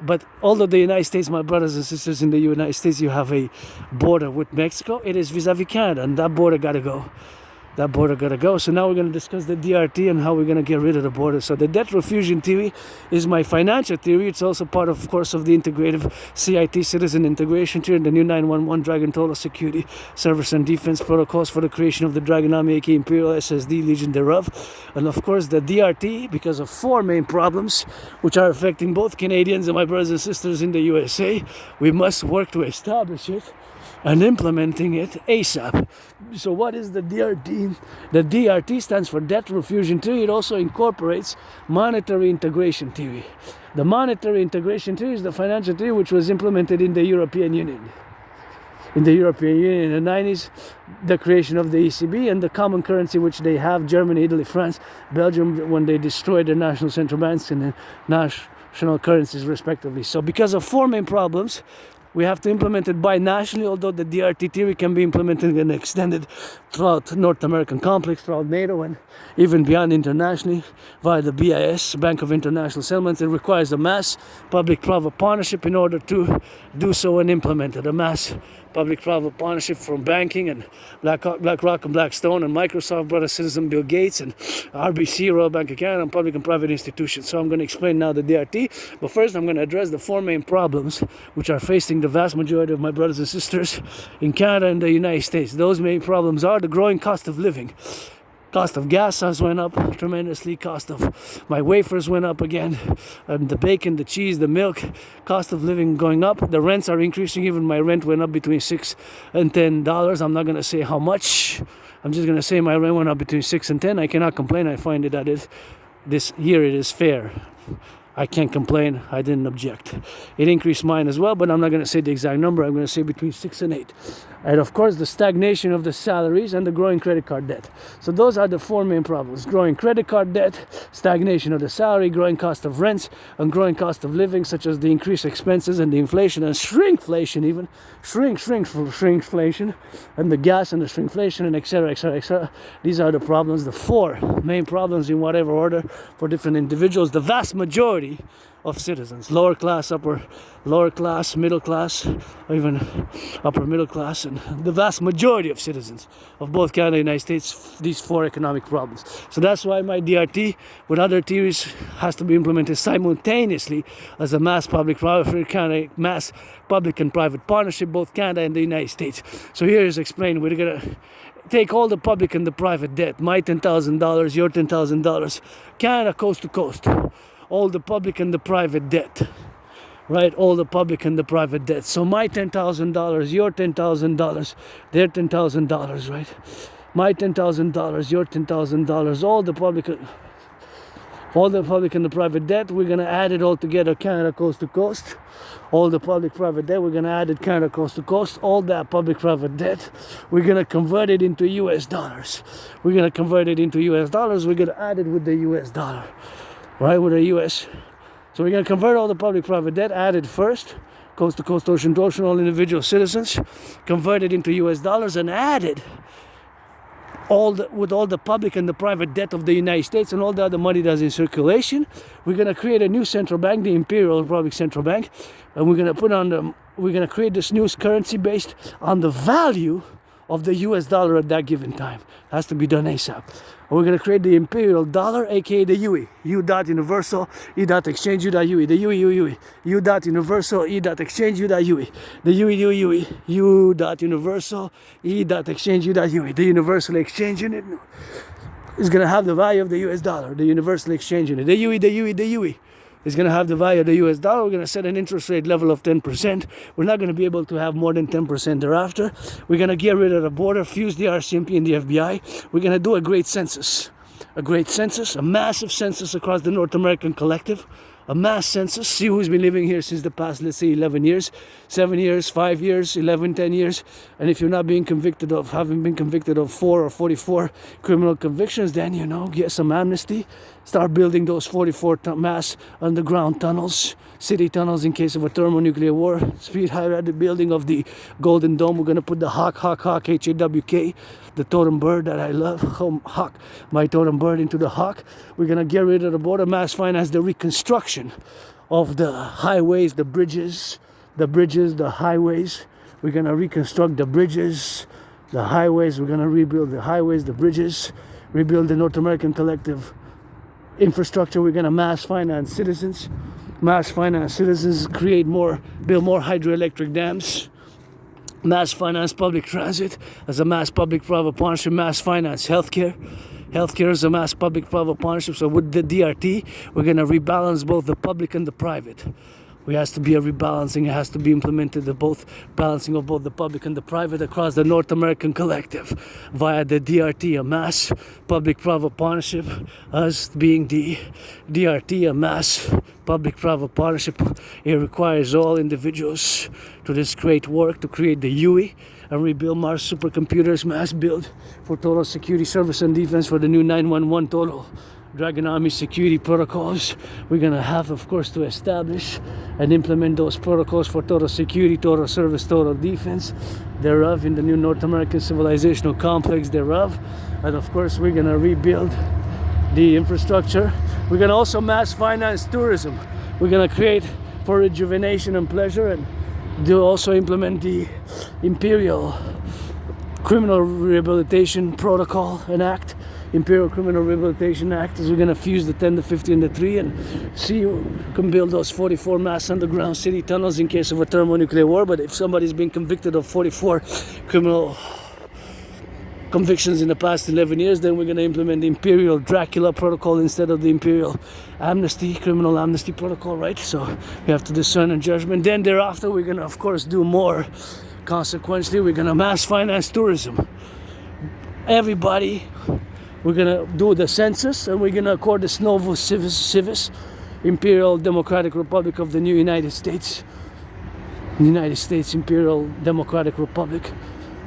But although the United States, my brothers and sisters in the United States, you have a border with Mexico, it is vis-a-vis Canada, and that border gotta go. So now we're going to discuss the DRT and how we're going to get rid of the border. So the debt refusion theory is my financial theory. It's also part, of course, of the integrative CIT citizen integration theory and the new 911 Dragon Total Security Service and Defense protocols for the creation of the Dragon Army, aka Imperial SSD Legion thereof. And of course the DRT, because of four main problems which are affecting both Canadians and my brothers and sisters in the USA, we must work to establish it and implementing it ASAP. So what is the DRT? The DRT stands for Debt Refusion Theory. It also incorporates Monetary Integration Theory. The Monetary Integration Theory is the financial theory which was implemented in the European Union. In the 90s, the creation of the ECB and the common currency which they have, Germany, Italy, France, Belgium, when they destroyed their national central banks and the national currencies respectively. So because of four main problems, we have to implement it binationally, although the DRT theory can be implemented and extended throughout North American complex, throughout NATO, and even beyond internationally via the BIS, Bank of International Settlements. It requires a mass public-private partnership in order to do so and implement it. A mass public-private partnership from banking and BlackRock and Blackstone and Microsoft, brother citizen Bill Gates and RBC, Royal Bank of Canada, and public and private institutions. So I'm going to explain now the DRT, but first I'm going to address the four main problems which are facing the vast majority of my brothers and sisters in Canada and the United States. Those main problems are the growing cost of living. Cost of gas has went up tremendously. Cost of my wafers went up again. The bacon, the cheese, the milk. Cost of living going up. The rents are increasing. Even my rent went up between $6 and $10. I'm not going to say how much. I'm just going to say my rent went up between 6 and 10. I cannot complain. I find it that this year it is fair. I can't complain. I didn't object. It increased mine as well, but I'm not going to say the exact number. I'm going to say between 6 and 8. And of course, the stagnation of the salaries and the growing credit card debt. So those are the four main problems. Growing credit card debt, stagnation of the salary, growing cost of rents, and growing cost of living, such as the increased expenses and the inflation and shrinkflation even. Shrinkflation, and the gas and the shrinkflation, and etc., etc., etc. These are the problems, the four main problems in whatever order for different individuals. The vast majority majority of citizens, lower class, middle class, or even upper middle class, and the vast majority of citizens of both Canada and the United States, these 4 economic problems. So that's why my DRT with other theories has to be implemented simultaneously as a mass public and private partnership, both Canada and the United States. So here is explained. We're gonna take all the public and the private debt, my $10,000, your $10,000, Canada coast to coast, all the public and the private debt, right? All the public and the private debt. So my $10,000, your $10,000, their $10,000, right? My $10,000, your $10,000, all the public and the private debt, we're going to add it all together, Canada coast to coast. All the public-private debt, we're going to add it Canada coast to coast. All that public-private debt, we're going to convert it into US dollars. We're going to convert it into US dollars. We're going to add it with the US dollar, right, with the US. So we're going to convert all the public-private debt, add it first, coast to coast, ocean to ocean, all individual citizens, convert it into US dollars, and add it with all the public and the private debt of the United States and all the other money that's in circulation. We're going to create a new central bank, the Imperial Republic Central Bank, and we're going to create this new currency based on the value of the US dollar at that given time. It has to be done ASAP. And we're going to create the Imperial Dollar, aka the UE. U dot universal, E dot exchange, U dot UE. The UE. U dot universal, E dot exchange, U dot UE. The UE. U dot universal, E dot exchange, U dot UE. The universal exchange unit is going to have the value of the US dollar. The universal exchange unit. The UE is going to have the value of the US dollar. We're going to set an interest rate level of 10%. We're not going to be able to have more than 10% thereafter. We're going to get rid of the border, fuse the RCMP and the FBI. We're going to do a great census, a massive census across the North American collective, a mass census, see who's been living here since the past, let's say 11 years, 7 years, 5 years, 11, 10 years. And if you're not being convicted of, having been convicted of 4 or 44 criminal convictions, then, get some amnesty, start building those 44 mass underground tunnels, city tunnels in case of a thermonuclear war, speed higher at the building of the Golden Dome. We're going to put the hawk, H-A-W-K, the totem bird that I love, hawk, my totem bird into the hawk. We're going to get rid of the border, mass finance, the reconstruction of the highways, the bridges, the highways. We're going to reconstruct the bridges, the highways. We're going to rebuild the highways, the bridges, rebuild the North American collective infrastructure. We're going to mass finance citizens, build more hydroelectric dams, mass finance public transit as a mass public-private partnership, mass finance healthcare is a mass public-private partnership. So with the DRT, we're going to rebalance both the public and the private. There has to be a rebalancing. It has to be implemented, the balancing of both the public and the private across the North American collective via the DRT, a mass public-private partnership, us being the DRT, a mass public-private partnership. It requires all individuals to this great work to create the UE and rebuild Mars supercomputers, mass build for total security, service and defense for the new 911 total Draconis security protocols. We're going to have, of course, to establish and implement those protocols for total security, total service, total defense thereof in the new North American civilizational complex thereof. And of course, we're going to rebuild the infrastructure. We're going to also mass finance tourism. We're going to create for rejuvenation and pleasure, and also implement the Imperial Criminal Rehabilitation Protocol and Act. Imperial Criminal Rehabilitation Act is we're going to fuse the 10, the 50, and the 3 and see who can build those 44 mass underground city tunnels in case of a thermonuclear war. But if somebody's been convicted of 44 criminal convictions in the past 11 years, then we're going to implement the Imperial Dracula Protocol instead of the Imperial Criminal Amnesty Protocol, right? So we have to discern and judgment. Then thereafter, we're going to, of course, do more. Consequently, we're going to mass finance tourism. Everybody. We're going to do the census, and we're going to accord the Novo Civis, Imperial Democratic Republic of the new United States Imperial Democratic Republic,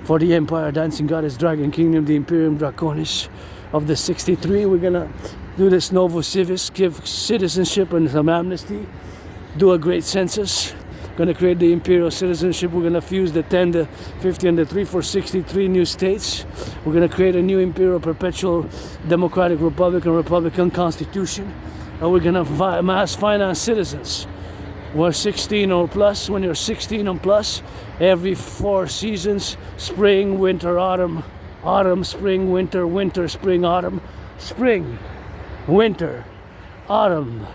for the Empire, Dancing Goddess, Dragon Kingdom, the Imperium Draconis of the 63. We're going to do this Novo Civis, give citizenship and some amnesty, do a great census. Going to create the imperial citizenship. We're going to fuse the 10, the 50, and the 3 for 63 new states. We're going to create a new imperial perpetual democratic republic and republican constitution. and we're gonna mass finance citizens. We're 16 or plus. When you're 16 and plus, every 4 seasons, spring, winter, autumn, autumn, spring, winter, winter, spring, autumn, spring, winter, autumn,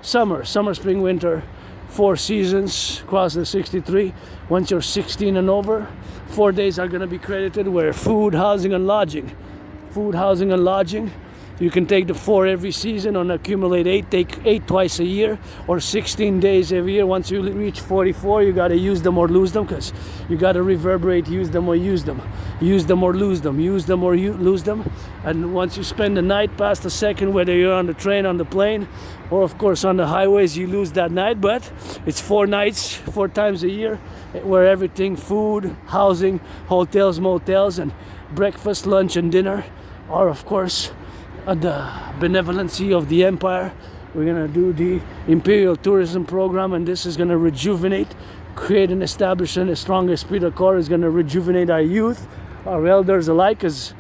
summer, summer, spring, winter, 4 seasons across the 63. Once you're 16 and over, 4 days are going to be credited where food, housing, and lodging. Food, housing, and lodging. You can take the 4 every season and accumulate 8. Take 8 twice a year or 16 days every year. Once you reach 44, you got to use them or lose them, because you got to reverberate, use them or use them. Use them or lose them. Use them or lose them. And once you spend the night past the second, whether you're on the train, on the plane, or of course on the highways, you lose that night. But it's 4 nights, 4 times a year, where everything, food, housing, hotels, motels, and breakfast, lunch, and dinner are, of course, at the benevolency of the empire. We're gonna do the Imperial tourism program, and this is gonna rejuvenate, create and establish a stronger esprit de corps. Is gonna rejuvenate our youth, our elders alike, because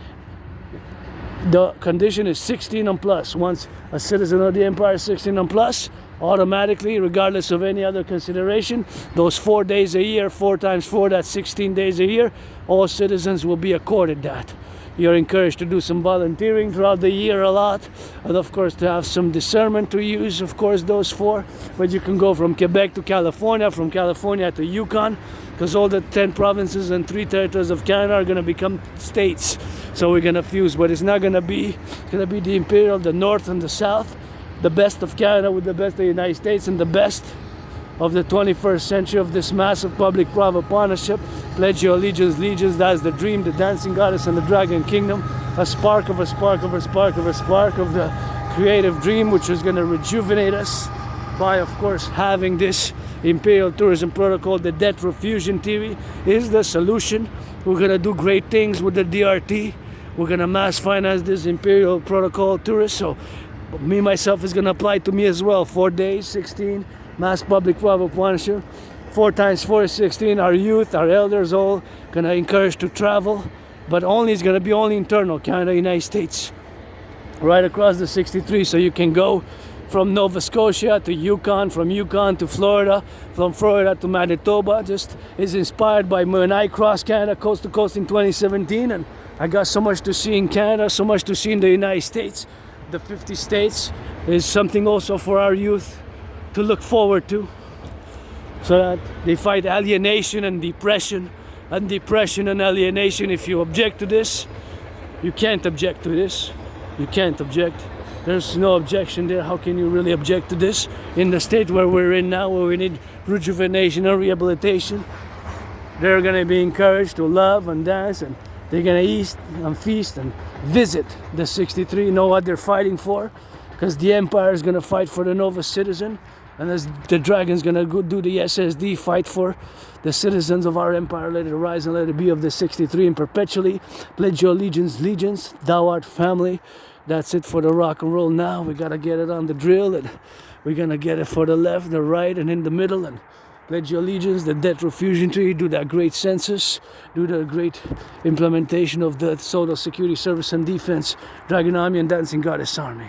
the condition is 16 and plus. Once a citizen of the empire is 16 and plus, automatically, regardless of any other consideration, those 4 days a year, 4 times 4, that's 16 days a year, all citizens will be accorded that. You're encouraged to do some volunteering throughout the year a lot, and of course to have some discernment to use, of course, those 4. But you can go from Quebec to California, from California to Yukon, because all the 10 provinces and 3 territories of Canada are going to become states. So we're going to fuse, but it's not going to be, it's going to be the Imperial, the North and the South, the best of Canada with the best of the United States, and the best of the 21st century of this massive public-private partnership. Pledge your allegiance, legions, that's the dream, the dancing goddess and the dragon kingdom. A spark of a spark of a spark of a spark of the creative dream, which is going to rejuvenate us by, of course, having this Imperial tourism protocol. The debt refusion theory is the solution. We're going to do great things with the DRT. We're going to mass finance this Imperial protocol tourist. So me, myself, is going to apply to me as well. 4 days, 16, mass public-private partnership. 4 times 4 is 16. Our youth, our elders, all going to encourage to travel. But only, it's going to be only internal, Canada, United States. Right across the 63. So you can go from Nova Scotia to Yukon, from Yukon to Florida, from Florida to Manitoba. Just is inspired by when I crossed Canada coast to coast in 2017. And I got so much to see in Canada, so much to see in the United States. The 50 states is something also for our youth to look forward to, so that they fight alienation and depression, and alienation. If you object to this, you can't object to this. You can't object. There's no objection there. How can you really object to this in the state where we're in now, where we need rejuvenation and rehabilitation? They're going to be encouraged to love and dance, and they're going to eat and feast and visit the 63, know what they're fighting for, because the empire is going to fight for the Nova citizen, and as the dragon's going to go do the SSD, fight for the citizens of our empire. Let it rise and let it be of the 63, and perpetually pledge your allegiance, legions, thou art family. That's it for the rock and roll now. We got to get it on the drill, and we're going to get it for the left, the right, and in the middle, and pledge your allegiance, the debt refusion tree, do that great census, do the great implementation of the Social Security Service and Defense, Dragon Army, and Dancing Goddess Army.